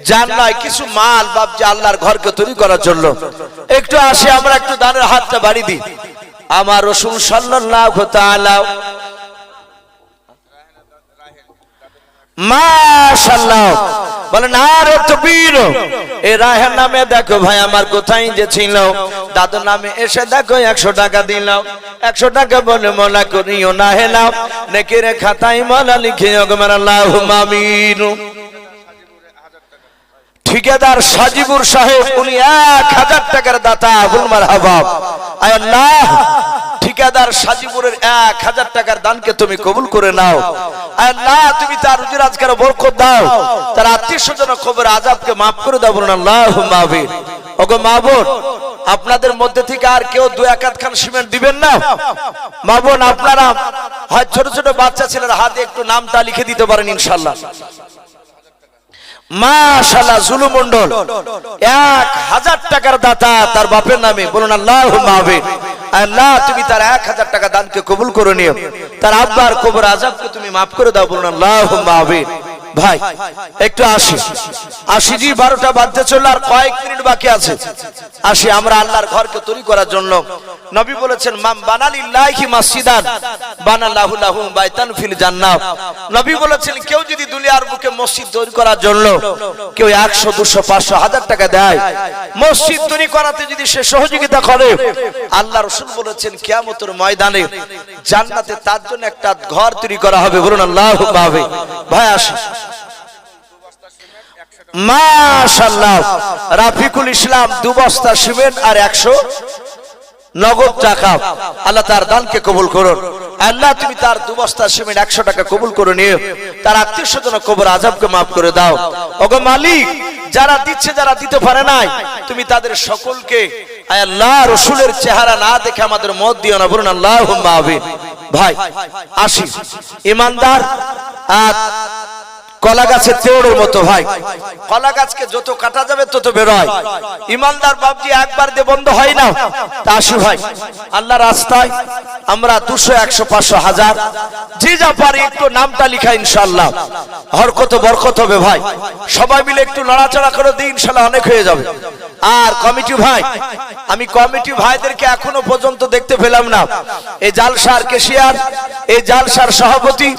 জান নাই কিছু মাল বাপজি আল্লাহর ঘরকে তৈরি করার জন্য, একটু আসি আমরা একটু দানের হাতটা বাড়ি দিই। আমার রাসূল সাল্লাল্লাহু তাআলা মাশাআল্লাহ বলেন আরে তাকবীর। এই রায়হান নামে দেখো ভাই আমার কোথায় যে ছিল, দাদু নামে এসে দেখো 100 টাকা দিল। 100 টাকা বলে মওলা করিও না হেলাও, নেকির খাতায় মওলা লিখিও গো আল্লাহুম্মা আমিন। ঠিকাদার সাজিবুর সাহেব উনি 1000 টাকার দাতা, বলুন মারহাবা। আয় আল্লাহ ঠিকাদার সাজিবুরের 1000 টাকার দানকে তুমি কবুল করে নাও, আয় আল্লাহ তুমি তার রুজি রোজগারে বরকত দাও, তার আত্মীয় স্বজন কবর আযাবকে maaf করে দাও, বলুন আল্লাহুম্মা আমিন। ওগো মাবুদ আপনাদের মধ্যে থেকে আর কেউ 2-1 খান সিমেন্ট দিবেন না? মা বোন আপনারা হয় ছোট ছোট বাচ্চা ছেলেরা হাতে একটু নামটা লিখে দিতে পারেন ইনশাআল্লাহ। মাশাআল্লাহ, জুলু মন্ডল 1000 টাকার দাতা তার বাপের নামে, বলুন আল্লাহুম্মা আমিন। আল্লাহ তুমি তার 1000 টাকা দানকে কবুল করে নিও, তার আব্বার কবর আযাবকে তুমি মাফ করে দাও, বলুন আল্লাহুম্মা আমিন। ভাই একটু আসি জি, 12টা বাজতে চলল, আর কয়েক মিনিট বাকি আছে। আসি আমরা আল্লাহর ঘরকে তৈরি করার জন্য। নবী বলেছেন মান বানালিল্লাহি মাসজিদান বানাল্লাহু লাহু বাইতান ফিল জান্নাহ। নবী বলেছেন কেউ যদি দুনিয়ার বুকে মসজিদ তৈরি করার জন্য কেউ 100, 200, 500, 1000 টাকা দেয়, মসজিদ তৈরি করাতে যদি সে সহযোগিতা করে, আল্লাহ রাসূল বলেছেন কিয়ামতের ময়দানে জান্নাতে তার জন্য একটা ঘর তৈরি করা হবে, বলুন আল্লাহুম্মা আমিন। ভাই আসি, মাশাআল্লাহ, রাফিকুল ইসলাম 2 বস্তা সিমেন্ট আর 100 নগদ টাকা, আল্লাহ তার দানকে কবুল করুন। আল্লাহ তুমি তার 2 বস্তা সিমেন্ট 100 টাকা কবুল করে নিও, তার আত্মীয় স্বজন কবর আযাবকে মাফ করে দাও। ওগো মালিক, যারা দিচ্ছে যারা দিতে পারে নাই, তুমি তাদের সকলকে আল্লাহ রাসূলের চেহারা না দেখে আমাদের মত দিও না, বলুন আল্লাহুম্মা আমিন। ভাই আসি, ইমানদার কলা গাছের তেওড়ের মতো। ভাই কলা গাছকে যত কাটা যাবে তত বের হয়, ইমানদার বাবজি একবার দিয়ে বন্ধ হয় না। তা আসি ভাই, আল্লাহ রাস্তায় আমরা 200, 100, 500, 1000 যে যা পারি একটু নামটা লিখা, ইনশাআল্লাহ হরকত বরকত হবে। ভাই সবাই মিলে একটু লড়াচড়া করে দিই, ইনশাআল্লাহ অনেক হয়ে যাবে। আর কমিটি ভাই, আমি কমিটি ভাইদেরকে এখনো পর্যন্ত দেখতে পেলাম না। এই জালসার কেশিয়ার, এই জালসার সভাপতি,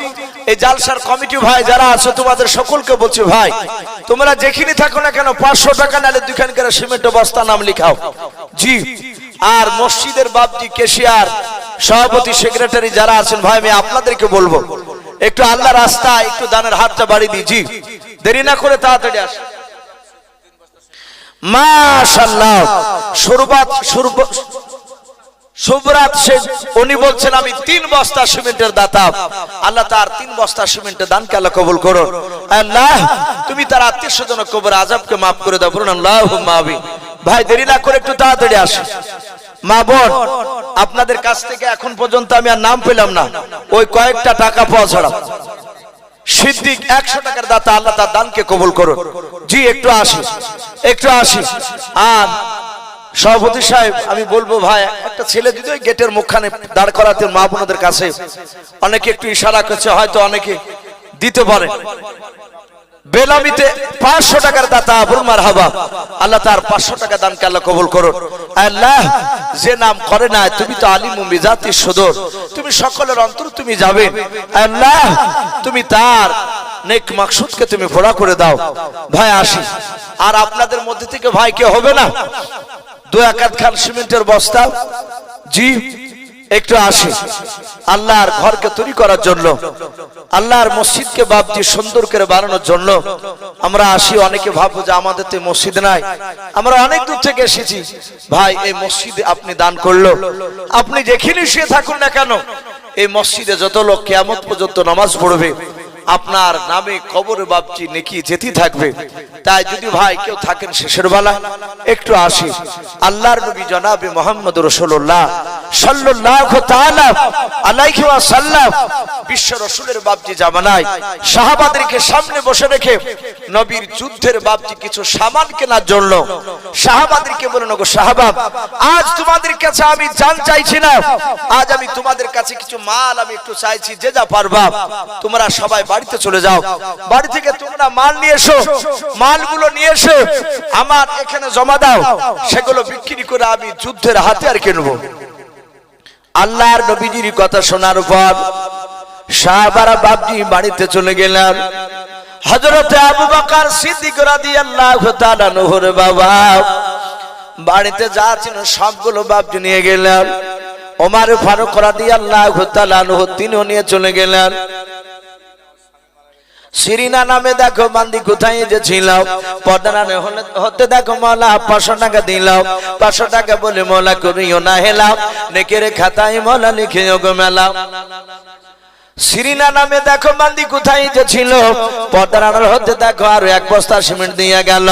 এই জালসার কমিটি ভাই যারা আছে, তোমাদের সকলকে বলছি ভাই, তোমরা যেখানে থাকো না কেন 500 টাকা নালে 2 খান করে সিমেন্টের বস্তা নাম লিখাও জি। আর মসজিদের বাবজি, কেশিয়ার, সভাপতি, সেক্রেটারি যারা আছেন ভাই, আমি আপনাদেরকে বলবো একটু আল্লাহ রাস্তায় একটু দানের হাতটা বাড়িয়ে দিই জি, দেরি না করে তাড়াতাড়ি আসেন। মাশাআল্লাহ, সুবরাত শেখ উনি বলছেন আমি 3 বস্তা সিমেন্টের দাতা, আল্লাহ তার 3 বস্তা সিমেন্টের দানকে আল্লাহ কবুল করুন। আল্লাহ তুমি তার আত্মীয় স্বজন কবর আযাবকে মাফ করে দাও, বলুন আল্লাহুম্মা আমিন। ভাই দেরি না করে একটু তাড়াতাড়ি আসেন। মা বোন আপনাদের কাছ থেকে এখন পর্যন্ত আমি আর নাম পেলাম না, ওই কয়েকটা টাকা পাওয়া ছাড়া। সিদ্দিক 100 টাকার দাতা, আল্লাহ তার দানকে কবুল করুন জি। একটু আসি। আর সভাপতি সাহেব আমি বলবো ভাই, একটা ছেলে যদি ওই গেটের মুখখানে দাঁড় করাতে, মা বোনদের কাছে অনেকে একটু ইশারা করছে, হয়তো অনেকে দিতে পারে। বেলামিতে 500 টাকার দাতা, বলুন মারহাবা, আল্লাহ তার 500 টাকা দানকে আল্লাহ কবুল করুন। আল্লাহ যে নাম করে না, তুমি তো আলিমুম বিজাতি সুদূর, তুমি সকলের অন্তর তুমি যাবে। আল্লাহ তুমি তার নেক মাকসুদকে তুমি পুরা করে দাও। ভাই আসি, আর আপনাদের মধ্যে থেকে ভাই কে হবে না 2-1 খান সিমেন্টের বস্তা জি, একটু আসি আল্লাহর ঘরকে তৈরি করার জন্য, আল্লাহর মসজিদকে বাবজি সুন্দর করে বানানোর জন্য আমরা আসি। অনেকে ভাববো যে আমাদের তো মসজিদ নাই, আমরা অনেক দূর থেকে এসেছি। ভাই এই মসজিদে আপনি দান করলো, আপনি যেখানে শুয়ে থাকুন না কেন, এই মসজিদে যত লোক কিয়ামত পর্যন্ত নামাজ পড়বে, আপনার নামে কবরে বাবজি নেকি যেতে থাকবে। তাই যদি ভাই কেউ থাকেন শেষের বেলা একটু আসি, আল্লাহর নবী জনাবে মুহাম্মদ রাসূলুল্লাহ সাল্লাল্লাহু তাআলা আলাইহি ওয়াসাল্লাম বিশ্ব রাসূলের বাবজি জামানায় সাহাবাদেরকে সামনে বসে রেখে নবীর যুদ্ধের বাবজি কিছু সামান কেনার জন্য সাহাবাদেরকে বলেন, ওগো সাহাবা, আজ তোমাদের কাছে আমি জান চাইছি না, আজ আমি তোমাদের কাছে কিছু মাল আমি একটু চাইছি, যে যা পারবা তোমরা সবাই বাড়িতে চলে যাও, বাড়ি থেকে তোমরা মাল নিয়ে এসো, মালগুলো নিয়ে এসে আমার এখানে জমা দাও, সেগুলো বিক্রি করে আমি যুদ্ধের হাতিয়ার কিনবো। আল্লাহর নবীজির কথা শোনার পর সাহাবারা বাবজি বাড়িতে চলে গেলেন। হযরত আবু বকর সিদ্দিক রাদিয়াল্লাহু তাআলা আনহুর বাবা বাড়িতে যা ছিল সবগুলো বাবজি নিয়ে গেলেন। ওমর ফারুক রাদিয়াল্লাহু তাআলা আনহু তিনিও নিয়ে চলে গেলেন। সিরিনা নামে দেখো বান্দি কোথায় যে ছিল, পর্দানে হতে দেখো মওলা 500 টাকা দিল, 500 টাকা বলে মওলা করিও না হেলাম, নেকের খাতায় মওলা লিখে গো মেলা। সিরিনা নামে দেখো বান্দি কোথায় যে ছিল, পর্দার আড়াল হতে দেখো আর এক বস্তা সিমেন্ট দিয়ে গেল,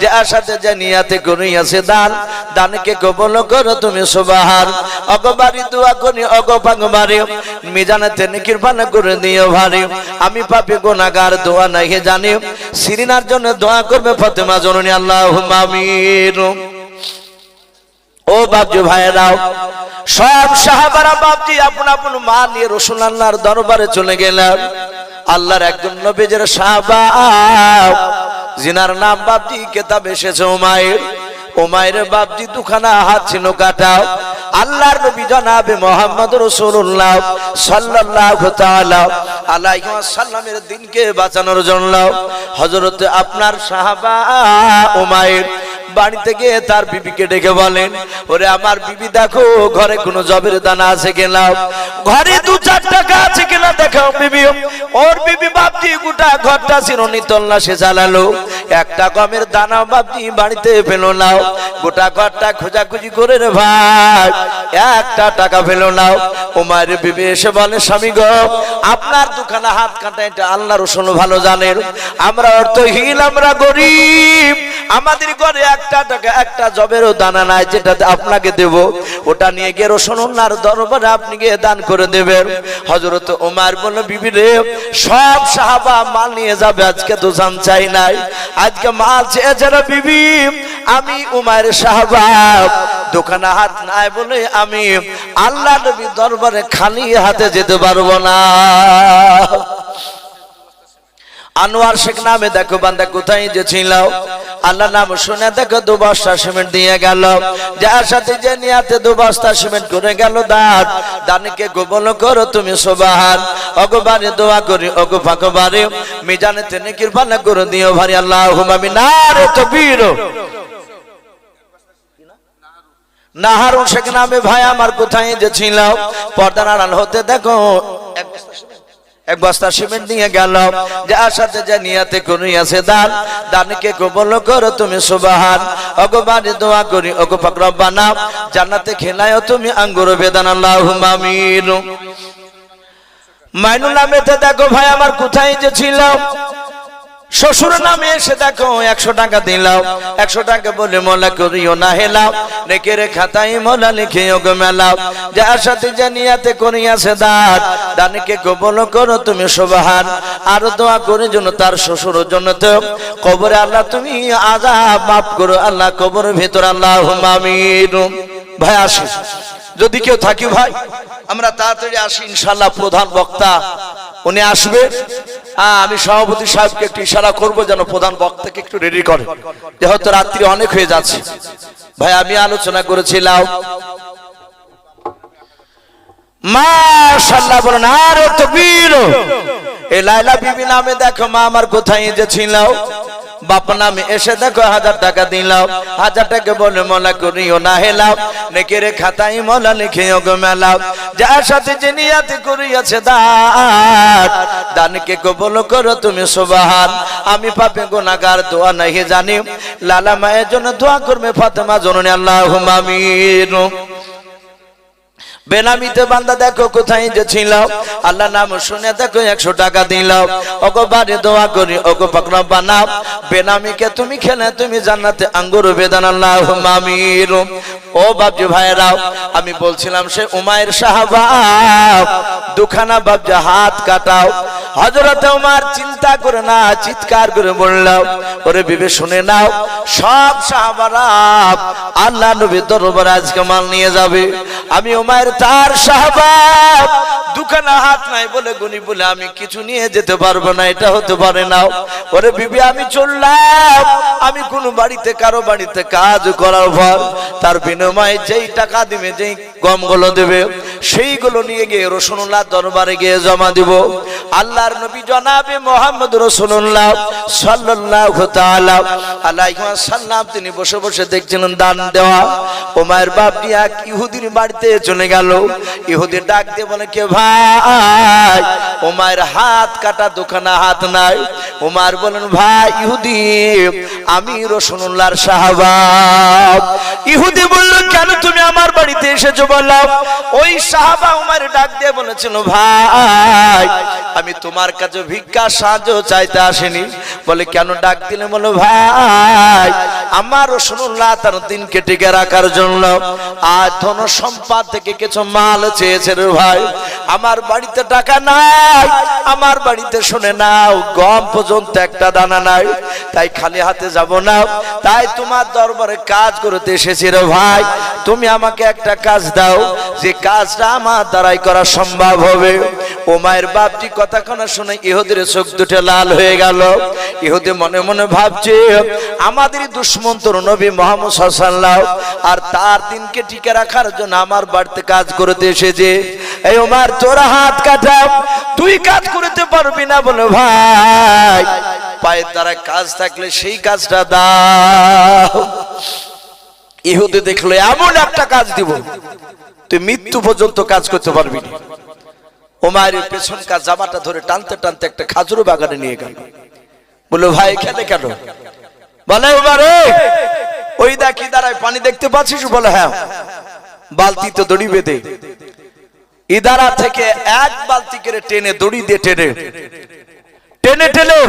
যে আসাতে যে নিয়াতে করিয়াছে দান, দানকে কবুল করো তুমি সুবহান। অগবারি দোয়া করি অগপাগবারি, মিজানেতে নেকির পানা করে দিও ভারী, আমি পাপী গুনাহগার দোয়া নাই জানি, সিরিনার জন্য দোয়া করবে ফাতেমা জননী, আল্লাহুম্মা আমিন। ও বাপজি ভাইরাও, সব সাহাবারা বাপজি আপন আপন মা নিয়ে রাসূলুল্লাহর দরবারে চলে গেলেন। আল্লাহর একজন নবীর সাহাবা, জিনার নাম বাপজি কিতাবে এসেছে উমাইর। উমাইরের বাপজি দুখানা হাত ছিল কাটা। আল্লাহর নবী জনাবে মুহাম্মদ রাসূলুল্লাহ সাল্লাল্লাহু তাআলা আলাইহি ওয়াসাল্লামের দিনকে বাঁচানোর জন্য হযরত আপনার সাহাবা উমাইর বাড়িতে গিয়ে তার বিবিকে ডেকে বলেন, ওরে আমার বিবি দেখো ঘরে কোনো জবের দানা আছে কিনা, ঘরে 2-4 টাকা আছে কিনা দেখো বিবি। ওর বিবি বাপজি গোটা ঘরটা চিরুনি তল্লাশি চালালো, একটা গমের দানা বাপজি বাড়িতে পেলো না। গোটা ঘরটা খোঁজাখুঁজি করে রে ভাই, একটা টাকা পেলো না। উমাইর বিবি এসে বলে, স্বামী গো আপনার দুখানা হাত কাটা, এটা আল্লাহ রাসূল ভালো জানেন, আমরা অর্থহীন, আমরা গরিব, আমাদের ঘরে একটা টাকা একটা জবেরও দানা নাই, যেটা আপনাকে দেব ওটা নিয়ে গিয়ে রাসূলুল্লাহর দরবারে আপনি গিয়ে দান করে দেবেন। হযরত ওমর বলল, বিবি রে সব সাহাবা মাল নিয়ে যাবে, আজকে তো জান চাই নাই, আজকে মাল চেয়েছে না বিবি, আমি উমাইর সাহাবা দোকানে হাত নাই বলে আমি আল্লাহ নবীর দরবারে খালি হাতে যেতে পারবো না। আনোয়ার শেখ নামে দেখো বান্দা কোথায় যে ছিল, আল্লাহ নাম শুনে দেখো 2 বস্তা সিমেন্ট দিয়ে গেল, যার সাথে যে নিয়াতে 2 বস্তা সিমেন্ট করে গেল দান, দানকে কবুল করো তুমি সুবহান। অগবারে দোয়া করি অগো ফাকবারে, মিজানেতে নেকির পানা করে দিও ভারী, আল্লাহুম্মা আমিন। নারে তাকবীর। নাহারুন শেখ নামে ভাই আমার কোথায় যে ছিল, পর্দার আড়াল হতে দেখো এক বস্তা সিমেন্ট নিয়ে গেল, যার সাথে যে নিয়াতে করিয়াছে দান, দানকে কবুল করো তুমি সুবহান। অগবারে দোয়া করি ওগো পাক রব্বানা, জান্নাতে খেলায়ও তুমি আঙ্গুর বেদান, আল্লাহুম্মা আমিন। মাইনুল নামেতে দেখো ভাই আমার কোথায় যে ছিল, শ্বশুর নামে এসে দেখো 100 টাকা দিলাম, 100 টাকা বলে মোলা করিও না হেলাও, নেকের খাতায় মোলা লিখে ওগো মেলাও, যার সাথে যে নিয়াতে করিয়াছে দান, দানকে কবুল করো তুমি সুবহান। আর দোয়া করে জন্য তার শ্বশুরের জন্য তো কবরে আল্লাহ তুমি আযাব মাফ করো, আল্লাহ কবরের ভিতর, আল্লাহুম্মা আমিন। ভাই আসি, যদি কেউ থাকি ভাই আমরা তাড়াতাড়ি আসি ইনশাআল্লাহ। প্রধান বক্তা উনি আসবে, আমি সভাপতি সাহেবকে একটু ইশারা করবো যেন প্রধান বক্তাকে একটু রেডি করে, যেহেতু রাত্রি অনেক হয়ে যাচ্ছে। ভাই আমি আলোচনা করেছিলাম, মাশাআল্লাহ বলেন আর তাকবীর। এই লাইলা বিবি নামে দেখো মা আমার কোথায় যে ছিল, বাপ নামে এসে দেখো 1000 টাকা দিলাম, 1000 টাকা বলে মোলা করিও না হেলাও, নেকের খাতায় মোলা লিখে ওগো মেলাও, যার সাথে যে নিয়াতে করিয়াছে দান, দানকে কবুল করো তুমি সুবহান। আমি পাপী গুনাহগার দোয়া নাই জানি, লালা মায়ের জন্য দোয়া করবে ফাতেমা জননী, আল্লাহুম্মা আমিন। বেনামিতে বান্দা দেখো কোথায় যে ছিল, আল্লাহ নাম শুনে দেখো 100 টাকা দিল, ওগো বারে দোয়া করি ওগো পাক রব্বানা, বেনামিকে তুমি খেলে তুমি জান্নাতে আঙ্গুর বেদান, আল্লাহুম্মা আমিন। ও বাপজি ভাইরাও, আমি বলছিলাম সে উমাইর সাহাবা দুখানা বাপজি হাত কাটাও। হযরত ওমর চিন্তা করে না চিৎকার করে বলল, ওরে বিবে শুনে নাও, সব সাহাবারা আল্লাহ নবীর দরবারে আজকে মাল নিয়ে যাবে, আমি উমাইর তার সাহাবা দুখানা হাত নাই বলে গুনি বলে আমি কিছু নিয়ে যেতে পারবো না, এটা হতে পারে না। ওরে বিবি আমি চললাম, আমি কোন বাড়িতে কারো বাড়িতে কাজ করার পর তার বিনিময়ে যেই টাকা দিবে যেই গমগুলো দেবে সেইগুলো নিয়ে গিয়ে রাসূলুল্লাহ দরবারে গিয়ে জমা দিব। আল্লাহর নবী জনাবে মুহাম্মদ রাসূলুল্লাহ সাল্লাল্লাহু তাআলা আলাইহি ওয়াসাল্লাম তিনি বসে বসে দেখছিলেন দান দেওয়া। উমাইর বাপ এক ইহুদির বাড়িতে চলে গেল, গেল। ইহুদি ডাক দিয়ে বলে, কে ভাই? ওমায়ের হাত কাটা, দুখানা হাত নাই। ওমর বলেন, ভাই ইহুদি, আমি রাসূলুল্লাহর সাহাবা। ইহুদি বলল, কেন তুমি আমার বাড়িতে এসেছো বলো? ওই সাহাবা ওমর ডাক দিয়ে বলেছিল, ভাই আমি তোমার কাছে ভিক্ষা সাহায্য চাইতে আসিনি। বলে, কেন ডাক দিলে? বলো, ভাই আমার রাসূলুল্লাহ তার দিনকে টিকে রাখার জন্য আর ধন সম্পদ থেকে কিছু মাল চেয়েছে রে ভাই। আমার বাড়িতে টাকা নাই, আমার বাড়িতে শুনে নাও গম পর্যন্ত একটা দানা নাই, তাই খালি হাতে যাব না, তাই তোমার দরবারে কাজ করতে এসেছি রে ভাই। তুমি আমাকে একটা কাজ দাও, যে কাজটা আমার দ্বারাই করা সম্ভব হবে। ওমায়ের বাপটি কথা কোনা শুনে ইহুদির চোখ দুটো লাল হয়ে গেল। ইহুদি মনে মনে ভাবছে, আমাদেরই দুশমন তোর নবী মুহাম্মদ সাল্লাল্লাহু আলাইহি ওয়াসাল্লাম, আর তার দিনকে টিকে রাখার জন্য আমার বাড়িতে কাজ করতে এসেছে। এই ওমর, তোরা হাত কাটা, তুই কাজ করতে পারবি না? বলে, ভাই পায়ের দ্বারা কাজ থাকলে সেই কাজটা দাও। ইহুদি দেখলো, এমন একটা কাজ দিব তুই মৃত্যু পর্যন্ত কাজ করতে পারবি না। ওমরের পেছনকার জামাটা ধরে টানতে টানতে একটা খাজুর বাগানে নিয়ে গেল। বলে, ভাই এখানে কেন? বলে, ওমর ওই দেখি দাঁড়ায়, পানি দেখতে পাচ্ছিস? বলে, হ্যাঁ। বালতিতে দড়ি বেঁধে ইদারা থেকে এক বালতি করে টেনে, দড়ি দিয়ে টেনে টেনে টেনে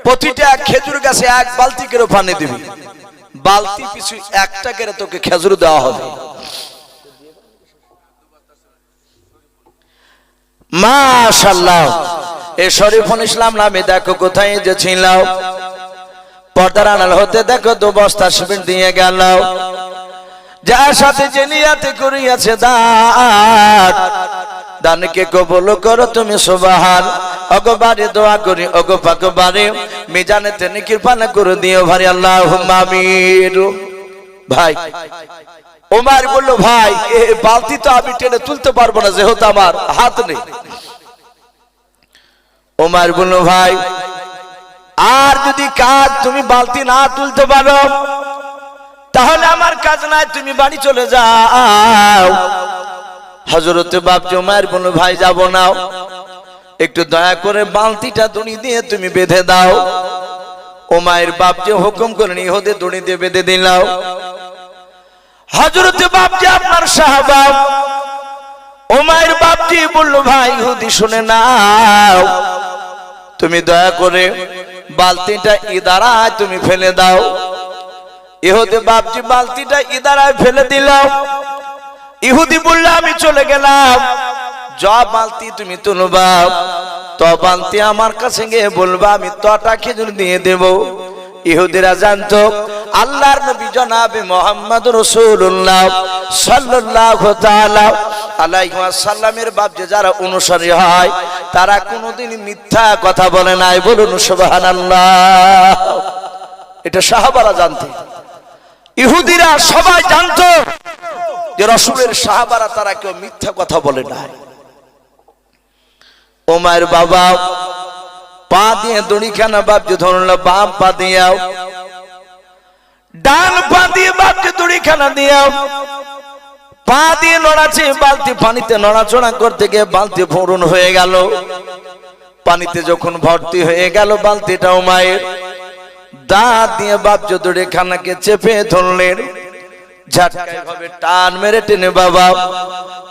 প্রতিটা খেজুর গাছে এক বালতি করে পানি দিবি, বালতি পিছু একটা করে তোকে খেজুর দেওয়া হবে। মাশাআল্লাহ। এ শরীফুল ইসলাম নামে দেখো কোথায় যে ছিল, পর্দার আড়াল হতে দেখো 2 বস্তা সিমেন্ট দিয়ে গেল, যার সাথে যে নিয়াতে করিয়াছে দান, দানকে কবুল করো তুমি সুবহান। অগবারে দোয়া করি, ওগো পাকবারে মিজানেতে নেকির পানা করে দিও ভাই, আল্লাহুম্মা আমিন। ভাই ওমর বলল, ভাই এই বালতি তো আমি টেনে তুলতে পারবো না, যেহেতু আমার হাত নেই। ওমর বলল, ভাই আর যদি কাজ তুমি বালতি না তুলতে পারো তাহলে আমার কাজ নাই, তুমি বাড়ি চলে যাও। হযরতে বাপজি ওমর বলল, ভাই যাব না, একটু দয়া করে বালতিটা দড়ি দিয়ে তুমি বেঁধে দাও। ওমর বাপজি হুকুম করেন, ইহুদি দড়ি দিয়ে বেঁধে দিলাও। হযরতে বাপজি আপনার সাহাবা। ওমর বাপজি বলল, ভাই ইহুদি শুনে নাও, তুমি দয়া করে বালতিটা ইদারায় তুমি ফেলে দাও। ইহুদি বাপজি বালতিটা ইদারায় ফেলে দিল। ইহুদি বলল, আমি চলে গেলাম, যা বালতি তুমি তুলবা, তো বালতি আমার কাছে গিয়ে বলবা আমি তোটা খেজুর দিয়ে দেব। ইহুদিরা জানতো আল্লাহর নবী জনাবে মুহাম্মদ রাসূলুল্লাহ সাল্লাল্লাহু তাআলা আলাইহি ওয়াসাল্লামের বাপজি যারা অনুসারী হয় তারা কোনোদিন মিথ্যা কথা বলে নাই। বলুন সুবহানাল্লাহ। এটা সাহাবারা জানতো, ইহুদিরা সবাই জানতো যে রাসূলের সাহাবারা তারা কেউ মিথ্যা কথা বলে না। ওমর বাবা পা দিয়ে দড়িখানা বাপজি ধরলো, বাম পা দিয়াও, ডান পা দিয়ে বাপজি দড়িখানা দিয়াও, পা দিয়ে নড়াচ্ছে, বালতি পানিতে নড়াচড়া করতে গিয়ে বালতি ভরুন হয়ে গেল। পানিতে যখন ভর্তি হয়ে গেল বালতিটা, ওমর দাঁত দিয়ে বাপজি দড়িখানাকে চেপে ধরলেন, ঝটকায় ভাবে টান মেরে টেনে বাবা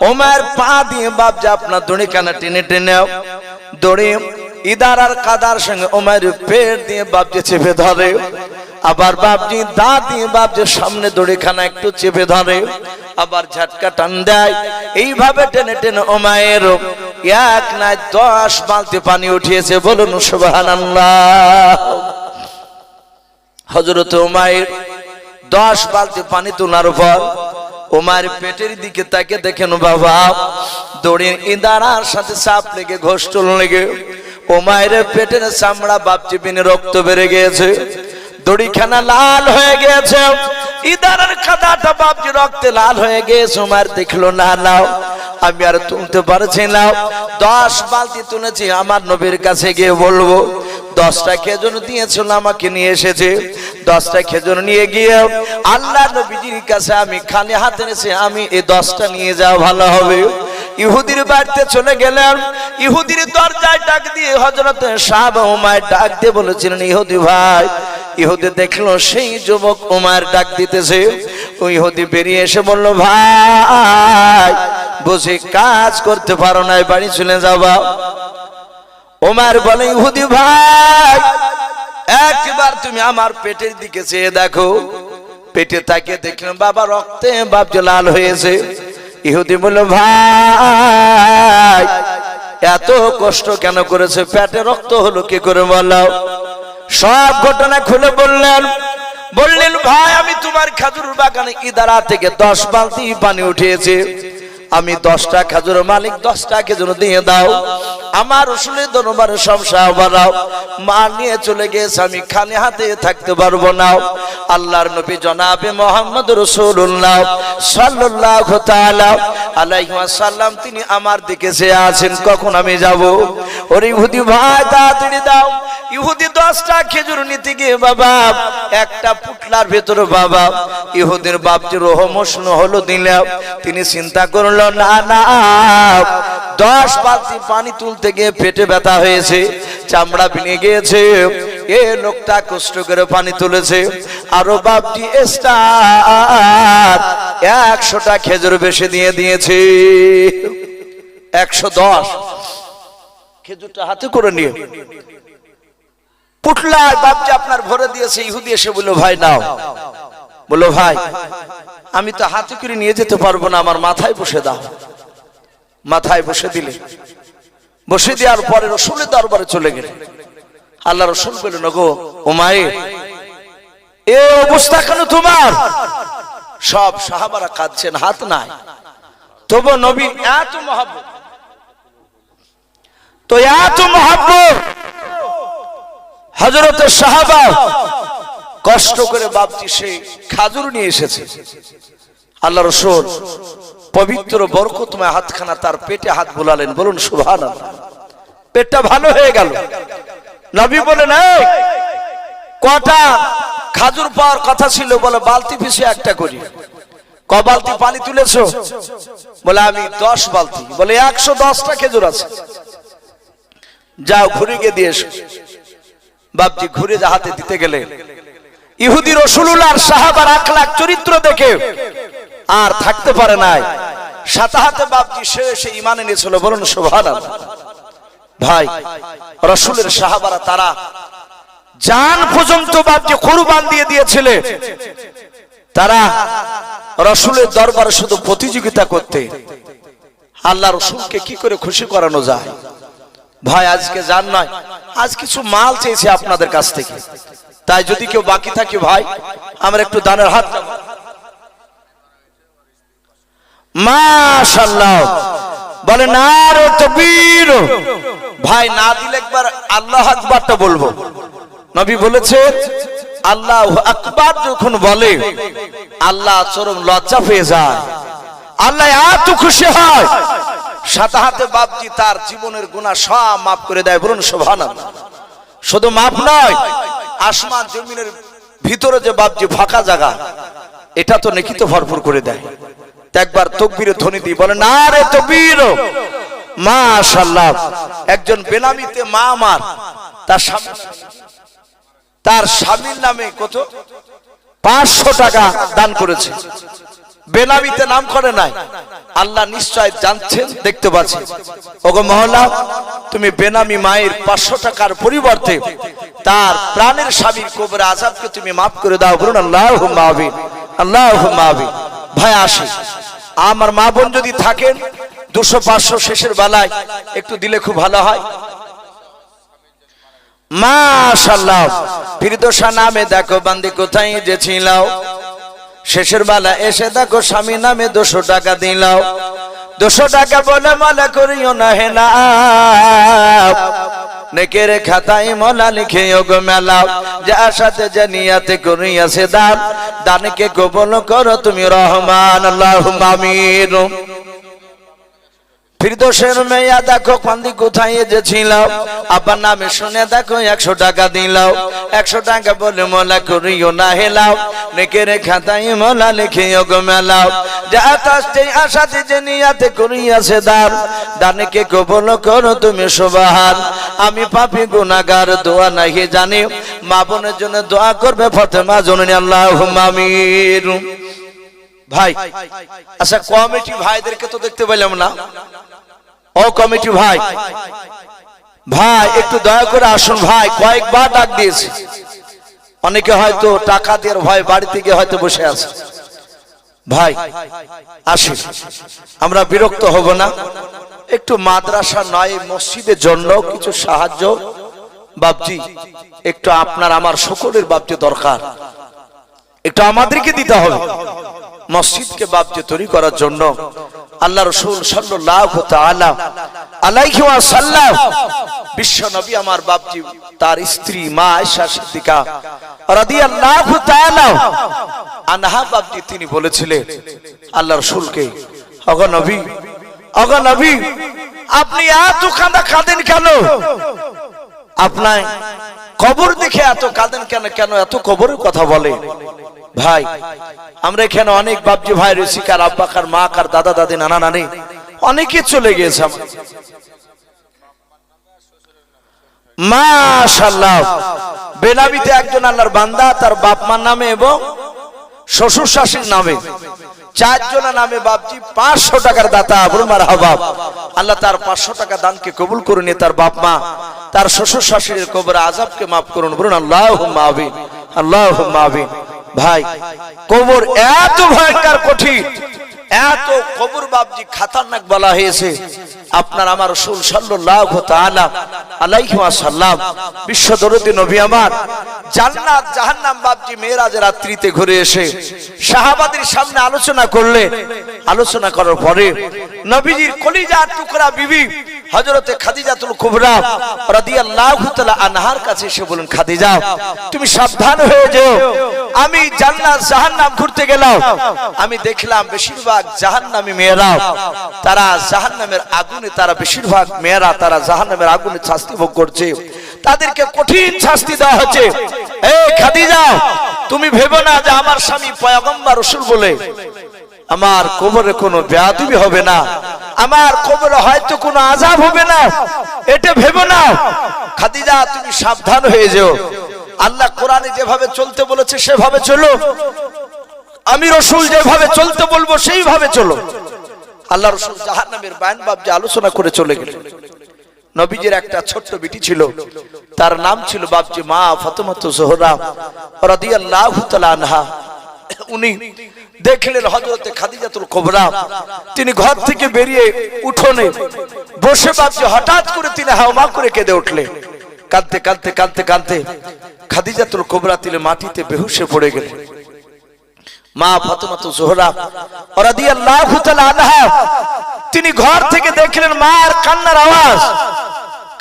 ওমর পা দিয়ে বাপজি আপনার দড়িখানা টেনে টেনে দড়ি ইদারার কাদার সঙ্গে ওমর পেট দিয়ে বাপজি চেপে ধরে, আবার বাপজি দাঁত দিয়ে বাপজি সামনে দড়িখানা একটু চেপে ধরে, আবার ঝটকা টান দেয়। এইভাবে টেনে টেনে ওমর এক নাই 10 বালতি পানি উঠিয়েছে। বলুন সুবহানাল্লাহ। হযরত ওমর 10 বালতি পানি তোলার পর ওমর পেটের দিকে তাকে দেখেন বাবা দড়ির ইদারার সাথে চাপ লেগে ঘোষটল লেগে ওমরের পেটের চামড়া বাপজি বিনে রক্ত বেড়ে গিয়েছে, দড়িখানা লাল হয়ে গিয়েছে। ইদারার কাদাটা বাপজি রক্তে লাল হয়ে গেছে। উমার দেখলো না, নাও আমি আর তুলতে পারছি না। 10 বালতি তুলেছি, আমার নবীর কাছে গিয়ে বলবো। 10টা খেজুর দিয়েছিল, আমাকে নিয়ে এসেছে। 10টা খেজুর নিয়ে গিয়ে আল্লাহ নবীজির কাছে আমি খালি হাতে এসে আমি এই 10টা নিয়ে যাওয়া ভালো হবে। ইহুদির বাড়িতে চলে গেলেন। ইহুদির দরজায় ডাক দিয়ে হযরত সাহাবা উমার ডাক দিয়ে বলেছিলেন, ইহুদি ভাই। ইহুদি দেখলো সেই যুবক উমার ডাক দিতেছে। ওই ইহুদি বেরিয়ে এসে বলল, ভাই বসে কাজ করতে পারো না, বাড়ি চলে যাবা। উমার বলে, ইহুদি ভাই একবার তুমি আমার পেটের দিকে চেয়ে দেখো। পেটে তাকিয়ে দেখলেন বাবা রক্তে বাপজি লাল হয়েছে। ইহুদি বলল, ভাই এত কষ্ট কেন করেছে, পেটে রক্ত হলো কি করে বলো। সব ঘটনা খুলে বললেন। ভাই আমি তোমার খেজুর বাগানে ইদারা থেকে 10 বালতি পানি উঠিয়েছি। আমি 10টা খেজুর মালিক, 10টা খেজুর দিয়ে দাও। আমার রসুলের দরবারে সব সাহাবারাও মা নিয়ে চলে গেছে, আমি খালি হাতে থাকতে পারবো না। আল্লাহর নবী জনাবে মুহাম্মদ রাসূলুল্লাহ সাল্লাল্লাহু তাআলা আলাইহি ওয়াসাল্লাম তিনি আমার দিকে চেয়ে আছেন, কখন আমি যাব। ওরে ইহুদি ভাই তাড়াতাড়ি দাও। ইহুদি 10টা খেজুর নিতে গিয়ে বাবা একটা পুটলার ভেতরে বাবা ইহুদির বাপজি রহমশন হলো দিলাম। তিনি চিন্তা করলো, না না 10 বালতি পানি তুলতে গিয়ে পেটে ব্যথা হয়েছে, চামড়া ভেঙে গিয়েছে। এ লোকটা কষ্ট করে পানি তুলেছে, আরো বাপজি এক্সট্রা 100টা খেজুর বেশি দিয়ে দিয়েছে। 110 খেজুরটা হাতে করে নিয়ে পুটলায় বাপজি আপনার ভরে দিয়েছে। ইহুদি এসে বলল, ভাই নাও। বললো, ভাই আমি তো হাতে করে নিয়ে যেতে পারবো না, আমার মাথায় বসে দাও। মাথায় বসে দিলে, বসে দেওয়ার পরে রসুলের দরবারে চলে গেলে। আল্লাহ রসুল বললেন, গো উমাইর এ অবস্থা কেন তোমার? সব সাহাবারা কাঁদছেন, হাত নাই। তবু নবী এত মহব্বত, তো এত মহব্বত হযরতের সাহাবা কষ্ট করে বাপজি সেই খাজুর নিয়ে এসেছে। আল্লাহ রাসূল পবিত্র বরকতময় হাতখানা তার পেটে হাত বুলালেন। বলুন সুবহানাল্লাহ। পেটটা ভালো হয়ে গেল। নবী বলেন, এই কটা খাজুর পাওয়ার কথা ছিল? বলে বালতি পিছে একটা করি। ক বালতি পানি তুলেছো? বলে আমি 10 বালতি। বলে 110টা খেজুর আছে, যাও ঘুরে গিয়ে দিয়ে এসো। বাপজি ঘুরে যা হাতে দিতে গেলে ইহুদি রাসূলুল্লাহর সাহাবার আখলাক চরিত্র দেখে আর থাকতে পারে নাই। সাথে হাতে বাপজি সে ঈমান এনেছিল। বলুন সুবহানাল্লাহ। ভাই রাসূলের সাহাবারা তারা জান পর্যন্ত বাপজি কুরবান দিয়ে দিয়েছিলেন। তারা রাসূলের দরবারে শুধু প্রতিযোগিতা করতে, আল্লাহ রাসূলকে কি করে খুশি করানো যায়। ভাই আজকে জান নয়, আজ কিছু মাল চেয়েছে আপনাদের কাছ থেকে, তাই যদি কেউ বাকি থাকে ভাই আমরা একটু দানের হাত। মাশাআল্লাহ বলে, নারে তাকবীর। ভাই না দিলে একবার আল্লাহু আকবারটা বলবো। নবী বলেছে আল্লাহু আকবার যখন বলে আল্লাহ চরম লজ্জা পেয়ে যায়, আল্লাহ এত খুশি হয়, সাথে হাতে বাপজি তার জীবনের গুনাহ সব মাফ করে দেয়। বলুন সুবহানাল্লাহ। শুধু মাফ নয়, আসমান জমিনের ভিতরে যে বাপজি ফাঁকা জায়গা, এটা তো নেকিতে ভরপুর করে দেয়। একবার তাকবীরের ধ্বনি দিয়ে বলে, নারে তাকবীর। মাশাআল্লাহ। একজন বেনামিতে মা আমার তার স্বামীর নামে কত 500 টাকা দান করেছে। বেনামিতে নাম করে নাই। আল্লাহ নিশ্চয় জানছেন, দেখতে পাচ্ছেন। ওগো মহল্লা, তুমি বেনামি মায়ের 500 টাকার পরিবর্তে তার প্রাণের স্বামীর কবরে আযাবকে তুমি মাফ করে দাও। বলুন আল্লাহুম্মা আমিন, আল্লাহুম্মা আমিন। ভাই আসি, আমার মা বোন যদি থাকেন 200-500 শেষের বেলায় একটু দিলে খুব ভালো হয়। মাশাআল্লাহ। ফিরদৌসা নামে দেখো বান্দি কোথায় যে ছিল, শেষের বেলা এসে দেখো স্বামী নামে 200 টাকা দিলাও। 200 টাকা বলে মালা করিও না হে না। নেকের খাতায় মোলা লিখে ওগো মেলাও, যার সাথে যে নিয়াতে করিয়াছে দান, দানকে কবুল করো তুমি রহমান। আল্লাহুম্মা আমিন। ফিরদৌসের মেয়া দেখো কান্দি কোথায় এসেছিল, আব্বার নামে শুনে দেখো 100 টাকা দিলাও, 100 টাকা বলে মোলা করিও না হেলাও, নেকের খাতায় মোলা লিখে ওগো মেলাও, যা তাস্তে আশাতে যে নিয়াতে করিয়াছে দান, দানকে কবুল করো তুমি সুবহান। আমি পাপী গুনাহগার দোয়া নাহি জানি, মা বোনের জন্য দোয়া করবে ফাতেমা জননী। আল্লাহুম্মা আমিন। ভাই আচ্ছা, কমিটি ভাইদেরকে তো দেখতে পেলাম না। ও কমিটি ভাই, ভাই একটু দয়া করে আসুন ভাই, কয়েকবার ডাক দিয়েছি, অনেকে হয়তো টাকা দিয়ে ভয় বাড়িতে গিয়ে হয়তো বসে আছে। ভাই আসুন, আমরা বিরক্ত হব না, একটু মাদ্রাসা নয় মসজিদের জন্য কিছু সাহায্য বাপজি, একটু আপনার আমার সকলের বাপজি দরকার, একটু আমাদেরকে দিতে হবে মসজিদকে বাপজি তৈরি করার জন্য। আল্লাহ রাসূল সাল্লাল্লাহু তাআলা আলাইহি ওয়াসাল্লাম বিশ্ব নবী আমার বাপজি তার স্ত্রী মা আয়েশা সিদ্দিকা রাদিয়াল্লাহু তাআলা আনহা বাপজি তিনি বলেছিলেন আল্লাহ রাসূলকে, ওগো নবী, ওগো নবী, আপনি এত কাঁদেন কেন? আপনার কবর দেখে এত কাঁদেন কেন? কেন এত কবরের কথা বলে? ভাই আমরা এখানে অনেক বাপজি ভাই রয়েছি, কার আব্বা, কার মা, কার দাদা দাদি, নানা নানি অনেকে চলে গিয়েছে। মাশাআল্লাহ, বেনাবিতে একজন আল্লাহর বান্দা তার বাপ মার নামে এবং শ্বশুর শাশুড়ির নামে 4 জনের নামে বাপজি 500 টাকার দাতা। বলুন মারহাবা। আল্লাহ তার 500 টাকা দানকে কবুল করে নিয়ে তার বাপ মা, তার শ্বশুর শাশুড়ির কবর আযাবকে মাফ করুন। বলুন আল্লাহুম্মা আমিন, আল্লাহুম্মা আমিন। ভাই কবর এত ভয়ঙ্কর কঠিন, এত কবর বাপজি খতরনাক বলা হয়েছে। আপনার আমার রাসূল সাল্লাল্লাহু তাআলা আলাইহি ওয়াসাল্লাম বিশ্ব দরদি নবী আমার জান্নাত জাহান্নাম বাপজি মেরাজের রাত্রিতে ঘুরে এসে সাহাবাদের সামনে আলোচনা করলেন। আলোচনা করার পরে নবীজির কলিজার টুকরা বিবি হযরতে খাদিজাতুল কুবরা রাদিয়াল্লাহু তাআলা আনহার কাছে এসে বলেন, খাদিজা তুমি সাবধান হয়ে যাও, আমি জান্নাত জাহান্নাম ঘুরতে গেলাম, আমি দেখলাম বেশিরভাগ জাহান্নামী মেয়েরা তারা জাহান্নামের আগুনে, তারা বেশিরভাগ মেয়েরা তারা জাহান্নামের আগুনে শাস্তি ভোগ করছে, তাদেরকে কঠিন শাস্তি দেওয়া হচ্ছে। এই খাদিজা তুমি ভেবো না যে আমার স্বামী পয়গম্বর রাসূল বলে আমার কবরে কোনো বেয়াদবি হবে না, আমার কবরে হয়তো কোনো আযাব হবে না, এটা ভেবো না। খাদিজা তুমি সাবধান হয়ে যাও, আল্লাহ কোরআনে যেভাবে চলতে বলেছে সেভাবে চলো, আমি রাসূল যেভাবে চলতে বলবো সেইভাবে চলো। আল্লাহ রাসূল জাহান্নামের বায়ান বাপজি আলোচনা করে চলে গেলেন। নবীজির একটা ছোট্ট বিটি ছিল, তার নাম ছিল বাপজি মা ফাতেমাতুজ জোহরা রাদিয়াল্লাহু তাআলা আনহা। উনি দেখলেন হযরতে খাদিজাতুল কুবরা তিনি ঘর থেকে বেরিয়ে উঠোনে বসে বাপজি হঠাৎ করে তিনি হাওমা করে কেঁদে উঠলেন। কাঁদতে কাঁদতে কাঁদতে কাঁদতে খাদিজাতুল কুবরা তিনি মাটিতে বেহুশে পড়ে গেলেন। মা ফাতেমাতুজ জোহরা রাদিয়াল্লাহু তাআলা আনহা তিনি ঘর থেকে দেখলেন মার কান্নার আওয়াজ,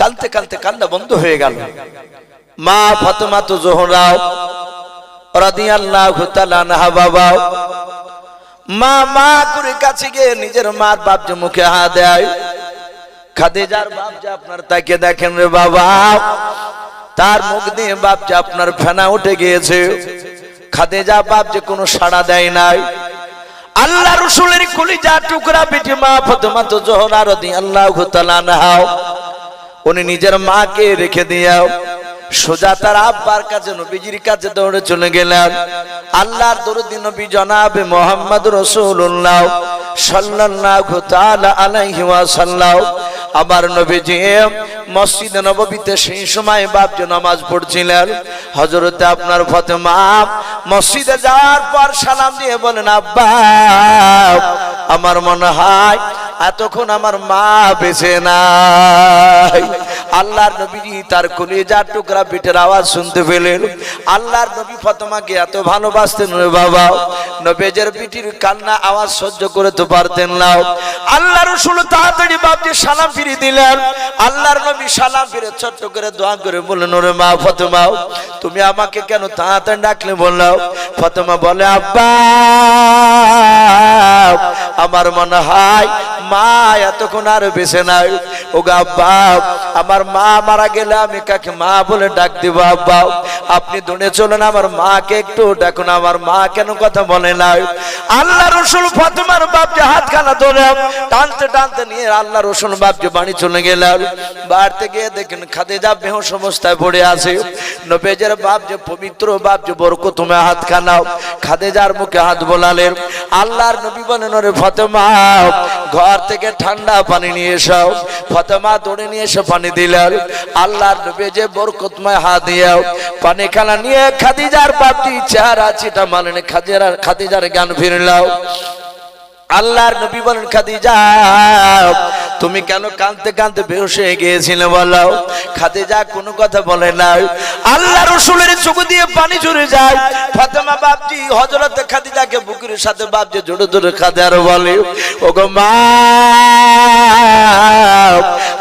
কাঁদতে কাঁদতে কান্না বন্ধ হয়ে গেল। মা ফাতেমাতুজ জোহরা রাদিয়াল্লাহু তাআলা আনহা বাবা মা করে কাছে গিয়ে নিজের মার বাপজি মুখে হাত দেয়। খাদিজার বাপজি আপনার তাকে দেখেন রে বাবা, তার মুখ দিয়ে বাপজি আপনার ফেনা উঠে গিয়েছে। খাদিজা বাপজি কোনো সাড়া দেয় নাই। আল্লাহ রাসূলের কলিজার টুকরা বেটি মা ফাতেমাতুজ জোহরা রাদিয়াল্লাহু তাআলা আনহা উনি নিজের মাকে রেখে দিয়াও সোজা তার আব্বার কাছে নবীজির কাছে দৌড়ে চলে গেলেন। আল্লাহর দরদি নবী জনাবে মুহাম্মদ রাসূলুল্লাহ সাল্লাল্লাহু তাআলা আলাইহি ওয়াসাল্লাম আমার নবীজি মসজিদে নববীতে সেই সময় বাপজি নামাজ পড়ছিলেন। হযরতে আপনার ফাতেমা মসজিদে যাওয়ার পর সালাম দিয়ে বলেন, আব্বা আমার মনে হয় এতক্ষণ আমার মা বেঁচে নাই। আল্লাহর নবী তার কলিজার টুকরা পেটের আওয়াজ শুনতে পেলেন। আল্লাহর নবী ফাতেমাকে এত ভালোবাসতেন রে বাবা, নবীজের পিঠির কান্না আওয়াজ সহ্য করতে পারতেন না। আল্লাহ রাসূল তাড়াতাড়ি বাপকে সালাম ফিরিয়ে দিলেন। আল্লাহর নবী সালাম ফিরে ছোট্ট করে দোয়া করে বললেন, ওরে মা ফাতেমা, তুমি আমাকে কেন তাড়াতাড়ি ডাকলে বললাম? ফাতেমা বলে, আব্বা আমার মনে হয় মা এতক্ষণ আর বেঁচে নাই। ও গো আব্বা, আমার মা মারা গেলে আমি কাকে মা বলে ডাক দিব? আব্বা আপনি দৌড়ে চলেন, আমার মাকে একটু ডাকুন, আমার মা কেন কথা বলে নাই? আল্লাহ রাসূল ফাতেমার বাপকে হাতখানা ধরে টানতে টানতে নিয়ে আল্লাহ রাসূল বাপকে বাড়ি চলে গেলেন। বাড়িতে গিয়ে দেখেন খাদিজা বেহুশ অবস্থায় পড়ে আছে। নবীজের বাপ যে পবিত্র বাপ যে বরকত, তুমি হাতখানা খাদিজার মুখে হাত বোলালেন। আল্লাহর নবী বলেন, ওরে ফাতেমা ঘর থেকে ঠান্ডা পানি নিয়ে এসো। ফাতেমা দৌড়ে নিয়ে এসে পানি দিলেন। আল্লাহর নবী যে বরকতময় হাত দিয়ে পানি খানা নিয়ে খাদিজার বাপটি চেহারা চিটা মানেন, খাদিজার জ্ঞান ফিরলাও। আল্লাহর নবী বলেন, খাদিজা তুমি কেন কাঁদতে কাঁদতে বেহুশ হয়ে গিয়েছিলে বলো? খাদিজা কোনো কথা বলে না। আল্লাহ রাসূলের চোখ দিয়ে পানি ঝরে যায়। ফাতেমা বাপজি হযরত খাদিজাকে বুকের সাথে বাপজি জোরে জোরে কাঁদে আর বলে, ওগো মা,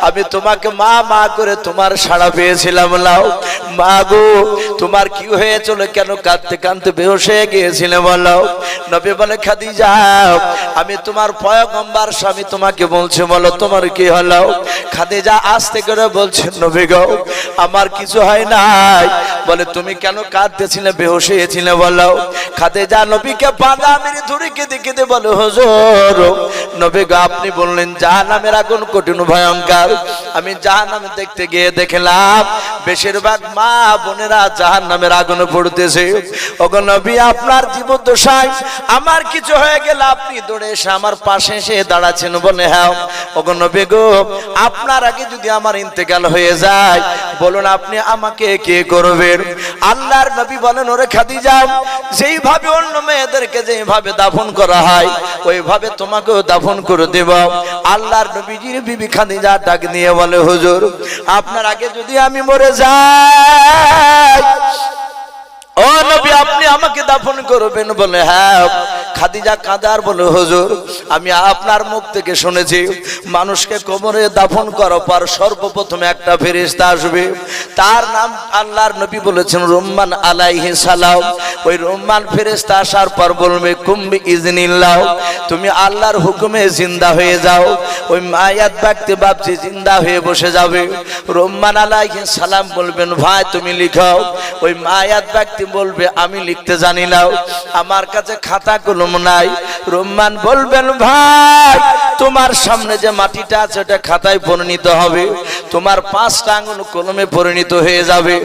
আমি তোমাকে মা মা করে তোমার সাড়া পেয়েছিলাম নাও। মা গো, তোমার কি হয়েছিল, কেন কাঁদতে কাঁদতে বেহুশ হয়ে গিয়েছিলে বলো? নবী বলে, খাদিজা আমি তোমার পয়গম্বর স্বামী তোমাকে বলছি, বলো তোমার কি হলো? খাদিজা আস্তে করে বলছে, নবী গো আমার কিছু হয় নাই। বলে, তুমি কেন কাঁদতেছিলে, বেহুশ হয়েছিলে বলো? খাদিজা নবীকে বাঁধা মেরে ধরে কেঁদে কেঁদে বলে, হুজুর নবী গো আপনি বললেন জাহান্নামের আগুন কঠিন ভয়ঙ্কর। আমি জাহান্নামে দেখতে গিয়ে দেখলাম বেশিরভাগ মা বোনেরা জাহান্নামের আগুনে পড়তেছে। ওগো নবী আপনার জীবদ্দশায় আমার কিছু হয়ে গেলে আপনি দৌড়ে এসে আমার পাশে এসে দাঁড়াচ্ছেন। বলে, হ্যাঁ ওগো নবী গো আপনার আগে যদি আমার ইন্তেকাল হয়ে যায় বলুন আপনি আমাকে কে করবেন? আল্লাহর নবী বলেন, ওরে খাদিজা যেইভাবে অন্য মেয়েদেরকে যেভাবে দাফন করা হয় ওইভাবে তোমাকেও দাফন করে দেব। আল্লাহর নবীজির বিবি খাদিজা ডাক নিয়ে বলে, হুজুর আপনার আগে যদি আমি মরে যাই ও নবী আপনি আমাকে দাফন করবেন? বলে, হ্যাঁ। খাদিজা কাঁদার বলে, হুজুর আমি আপনার মুখ থেকে শুনেছি মানুষকে কবরে দাফন করার পর সর্বপ্রথমে একটা ফেরেশতা আসবে, তার নাম আল্লাহর নবী বলেছেন রুম্মান আলাইহিস সালাম। ওই রুম্মান ফেরেশতা আসার পর বলবে, কুম্বি ইজনিল্লাহ, তুমি আল্লাহর হুকুমে জিন্দা হয়ে যাও। ওই মায়াত ব্যক্তি বাপজি জিন্দা হয়ে বসে যাবে। রুম্মান আলাইহিস সালাম বলবেন, ভাই তুমি লিখাও। ওই মায়াত ব্যক্তি বলবে, আমি লিখতে জানি না, আমার কাছে খাতা কলম নাই। রুম্মান বলবেন, ভাই তোমার সামনে যে মাটিটা আছে ওটা খাতায় পরিণত হবে, তোমার 5টা আঙ্গুল কলমে পরিণত হয়ে যাবে।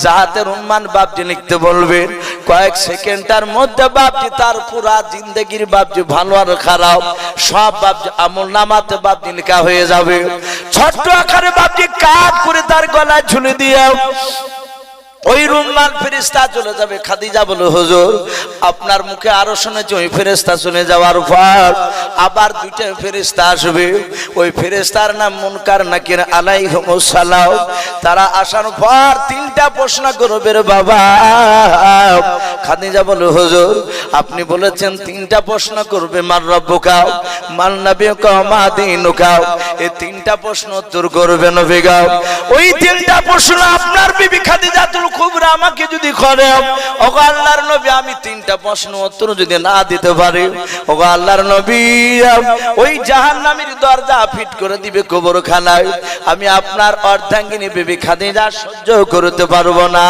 যাহাতে রুম্মান বাপজি লিখতে বলবেন, কয়েক সেকেন্ডের মধ্যে বাপজি তার পুরা জিন্দেগির বাপজি ভালো আর খারাপ সব বাপজি আমল নামাতে বাপজি লেখা হয়ে যাবে। ছোট্ট আকারে বাপজি কাট করে তার গলায় ঝুলে দিয়ে ওই রুম্মান ফেরেশতা চলে যাবে। খাদিজা বলে, হুজুর আপনার মুখে আরো শুনেছি ওই ফেরেশতা চলে যাওয়ার পর আবার 2টা ফেরেশতা আসবে। ওই ফেরেশতার নাম মুনকার নাকির আলাইহিমুস সালাম। তারা আসার পর 3টা প্রশ্ন করবে রে বাবা। খাদিজা বলে, হুজুর আপনি বলেছেন 3টা প্রশ্ন করবে, মান রব্বুকা মান নাবিয়ুকা মা দীনুকা, এই 3টা প্রশ্ন উত্তর করবে নবী গো। ওই 3টা প্রশ্ন আপনার বিবি খাদিজাতুল কুবরা আমাকে যদি করে, ওগো আল্লাহর নবী আমি 3টা প্রশ্ন উত্তর যদি না দিতে পারি, ওগো আল্লাহর নবী ওই জাহান্নামের দরজা ফিট করে দিবে কবরখানায়। আমি আপনার অর্ধাঙ্গিনী বিবি খাদিজা সহ্য করতে পারবো না।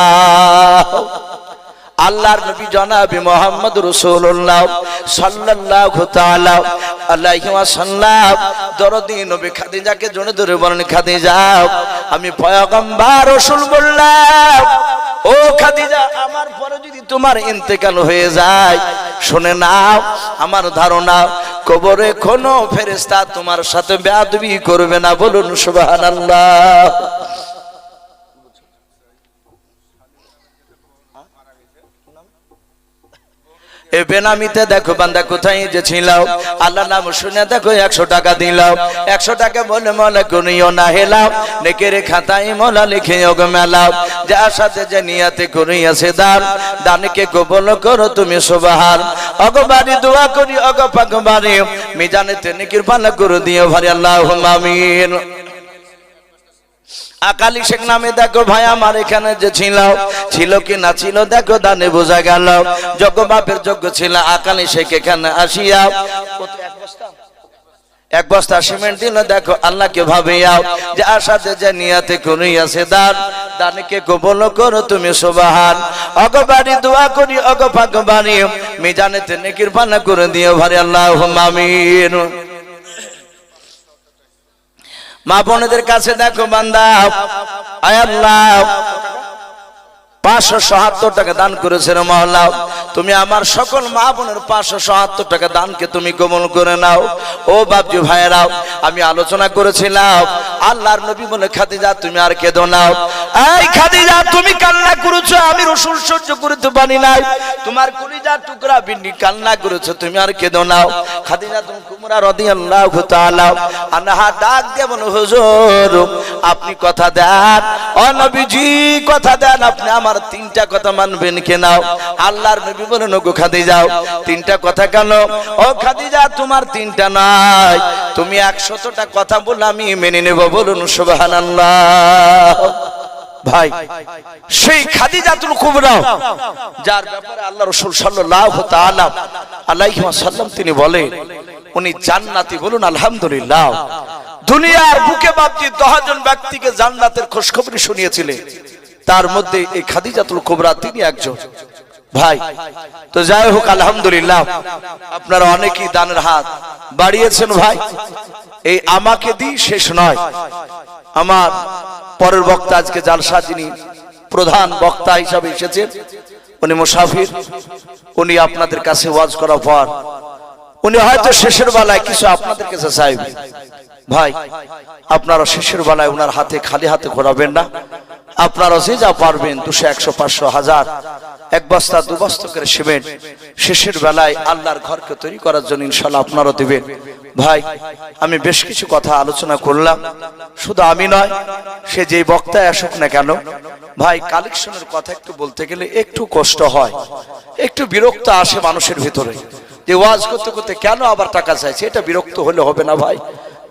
আল্লাহর নবী জনাবে মুহাম্মদ রাসূলুল্লাহ সাল্লাল্লাহু তাআলা আলাইহি ওয়াসাল্লাম দরদি নবী খাদিজাকে জড়ে ধরে বলেন, খাদিজা আমি পয়গম্বর রাসূল বললাম, ও খাদিজা আমার পরে যদি তোমার ইন্তেকাল হয়ে যায় শুনে নাও আমার ধারণা কবরে কোনো ফেরেশতা তোমার সাথে বেয়াদবি করবে না। বলুন সুবহানাল্লাহ। এ বেনামিতে দেখো বান্দা কোথায় যে ছিল, আল্লাহ নাম শুনে দেখো 100 টাকা দিলাম। 100 টাকা বলে মলা করিও না হেলাও, নেকের খাতায় মলা লিখে ওগ মেলাও। যার সাথে যে নিয়াতে করিয়াছে দান, দানকে কবুল করো তুমি সুবহান। অগবারি দোয়া করি অগ পাকবারি, মিজানেতে নেকির পালা করে দিও ভারি আল্লাহুম্মা আমিন। আকালি শেখ নামে দেখো ভাই আমার এখানে যে ছিল কি না ছিল দেখো দানে বোঝা গেল। যোগ্য বাপের যোগ্য ছিল আকালি শেখ এখানে আসিয়া এক বস্তা সিমেন্ট দিল। দেখো আল্লাহকে ভাবিয়াও, যে আশাতে যে নিয়াতে করিয়াছে দান, দানকে কবুল করো তুমি সুবহান। অগবারি দোয়া করি অগ পাকবারি, মিজানেতে নেকির পানা করে দিও ভারি আল্লাহুম্মা আমিন। মা বোনদের কাছে দেখো বান্দা, আয় আল্লাহ 577 টাকা দান করেছেন মহল্লা, তুমি আমার সকল মা বোনের 577 টাকা দানকে তুমি কবুল করে নাও। ও বাপজি ভাইয়েরাও, আমি আলোচনা করেছিলাম আল্লাহর নবী বলে খাদিজা তুমি আর কেঁদো নাও। এই খাদিজা তুমি কান্না করেছো, আমি রাসূল সহ্য করতে পারি নাই। তোমার কলিজার টুকরা বিন্নি কান্না করেছো, তুমি আর কেঁদো নাও। খাদিজা তুমি কুমরা রাদিয়াল্লাহু তাআলা আনহা ডাক দিয়ে বলো, হুজুর আপনি কথা দেন, ও নবীজি কথা দেন, আপনি আমার 3টা কথা মানবেন কেন? আল্লাহর নবী বলেন, ওগো খাদিজা 3টা কথা কেন? ও খাদিজা তোমার 3টা নাই, তুমি 100টা কথা বলে আমি মেনে নেব। বলুন সুবহানাল্লাহ। ভাই সেই খাদিজাতুল কুবরা যার ব্যাপারে আল্লাহ রাসূল সাল্লাল্লাহু তাআলা আলাইহি ওয়াসাল্লাম তিনি বলেন উনি জান্নাতি। বলুন আলহামদুলিল্লাহ। দুনিয়ার বুকে বাপজি 10 জন ব্যক্তিকে জান্নাতের খুশখবরি শুনিয়েছিলেন, তার মধ্যে এই খাদিজাতুল কুবরা তিনি একজন। ভাই তো যাই হোক আলহামদুলিল্লাহ, আপনারা অনেকেই দানের হাত বাড়িয়েছেন। ভাই এই আমাকে দিই শেষ নয়, আমার পরের বক্তা আজকে জালসা যিনি প্রধান বক্তা হিসাবে এসেছেন উনি মুসাফির, উনি আপনাদের কাছে ওয়াজ করার পর উনি হয়তো শেষের বেলায় কিছু আপনাদের কাছে চাইবেন। ভাই আপনারা শেষের বেলায় ওনার হাতে খালি হাতে ঘোরাবেন না, আপনারা যে যা পারবেন 200 100 500 1000 এক বস্তা 2 বস্তা করে সিমেন্ট শেষের বেলায় আল্লাহর ঘরকে তৈরি করার জন্য ইনশাআল্লাহ আপনারা দিবেন। ভাই আমি বেশ কিছু কথা আলোচনা করলাম, শুধু আমি নয় সে যে বক্তায় আসুক না কেন, ভাই কালেকশনের কথা একটু বলতে গেলে একটু কষ্ট হয়, একটু বিরক্ত আসে মানুষের ভিতরে, যে ওয়াজ করতে করতে কেন আবার টাকা চাইছে, এটা বিরক্ত হলে হবে না ভাই।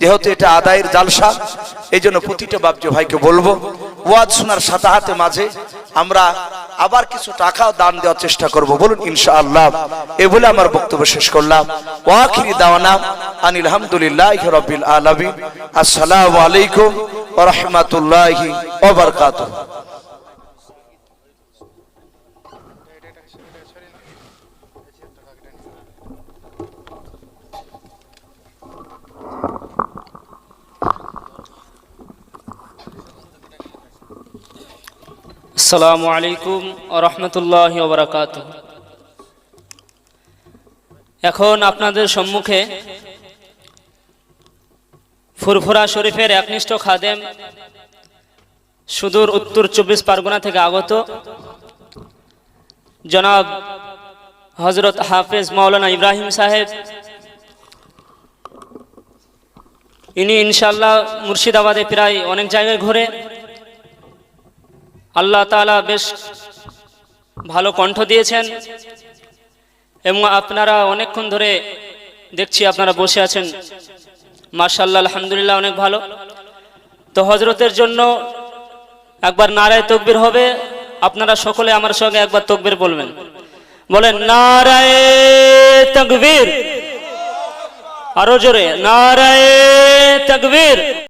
যেহেতু এটা আদায়ের জালসা, এই জন্য প্রতিটা বাপজি ভাইকে বলবো ওয়াজ শোনার সাথে সাথে মাঝে আমরা আবার কিছু টাকাও দান দেওয়ার চেষ্টা করব। বলুন ইনশাআল্লাহ। এ বলে আমার বক্তব্য শেষ করলাম। ওয়া আখিরি দাওয়ানা আনিল হামদুলিল্লাহি রাব্বিল আলামিন। আসসালামু আলাইকুম ওয়া রাহমাতুল্লাহি ওয়া বারাকাতুহু। আসসালামু আলাইকুম ওয়া রাহমাতুল্লাহি ওয়া বারাকাতুহু। এখন আপনাদের সম্মুখে ফুরফুরা শরীফের একনিষ্ঠ খাদেম, সুদূর উত্তর 24 পরগনা থেকে আগত জনাব হযরত হাফেজ মাওলানা ইব্রাহিম সাহেব, ইনি ইনশাআল্লাহ মুর্শিদাবাদে প্রায় অনেক জায়গায় ঘুরে আল্লাহ তাআলা বেশ ভালো কণ্ঠ দিয়েছেন এবং আপনারা অনেকক্ষণ ধরে দেখছি আপনারা বসে আছেন, মাশাআল্লাহ আলহামদুলিল্লাহ অনেক ভালো। তো হযরতের জন্য একবার নারায়ে তাকবীর হবে, আপনারা সকলে আমার সঙ্গে একবার তাকবীর বলবেন। বলেন নারায়ে তাকবীর, আরো জোরে নারায়ে তাকবীর।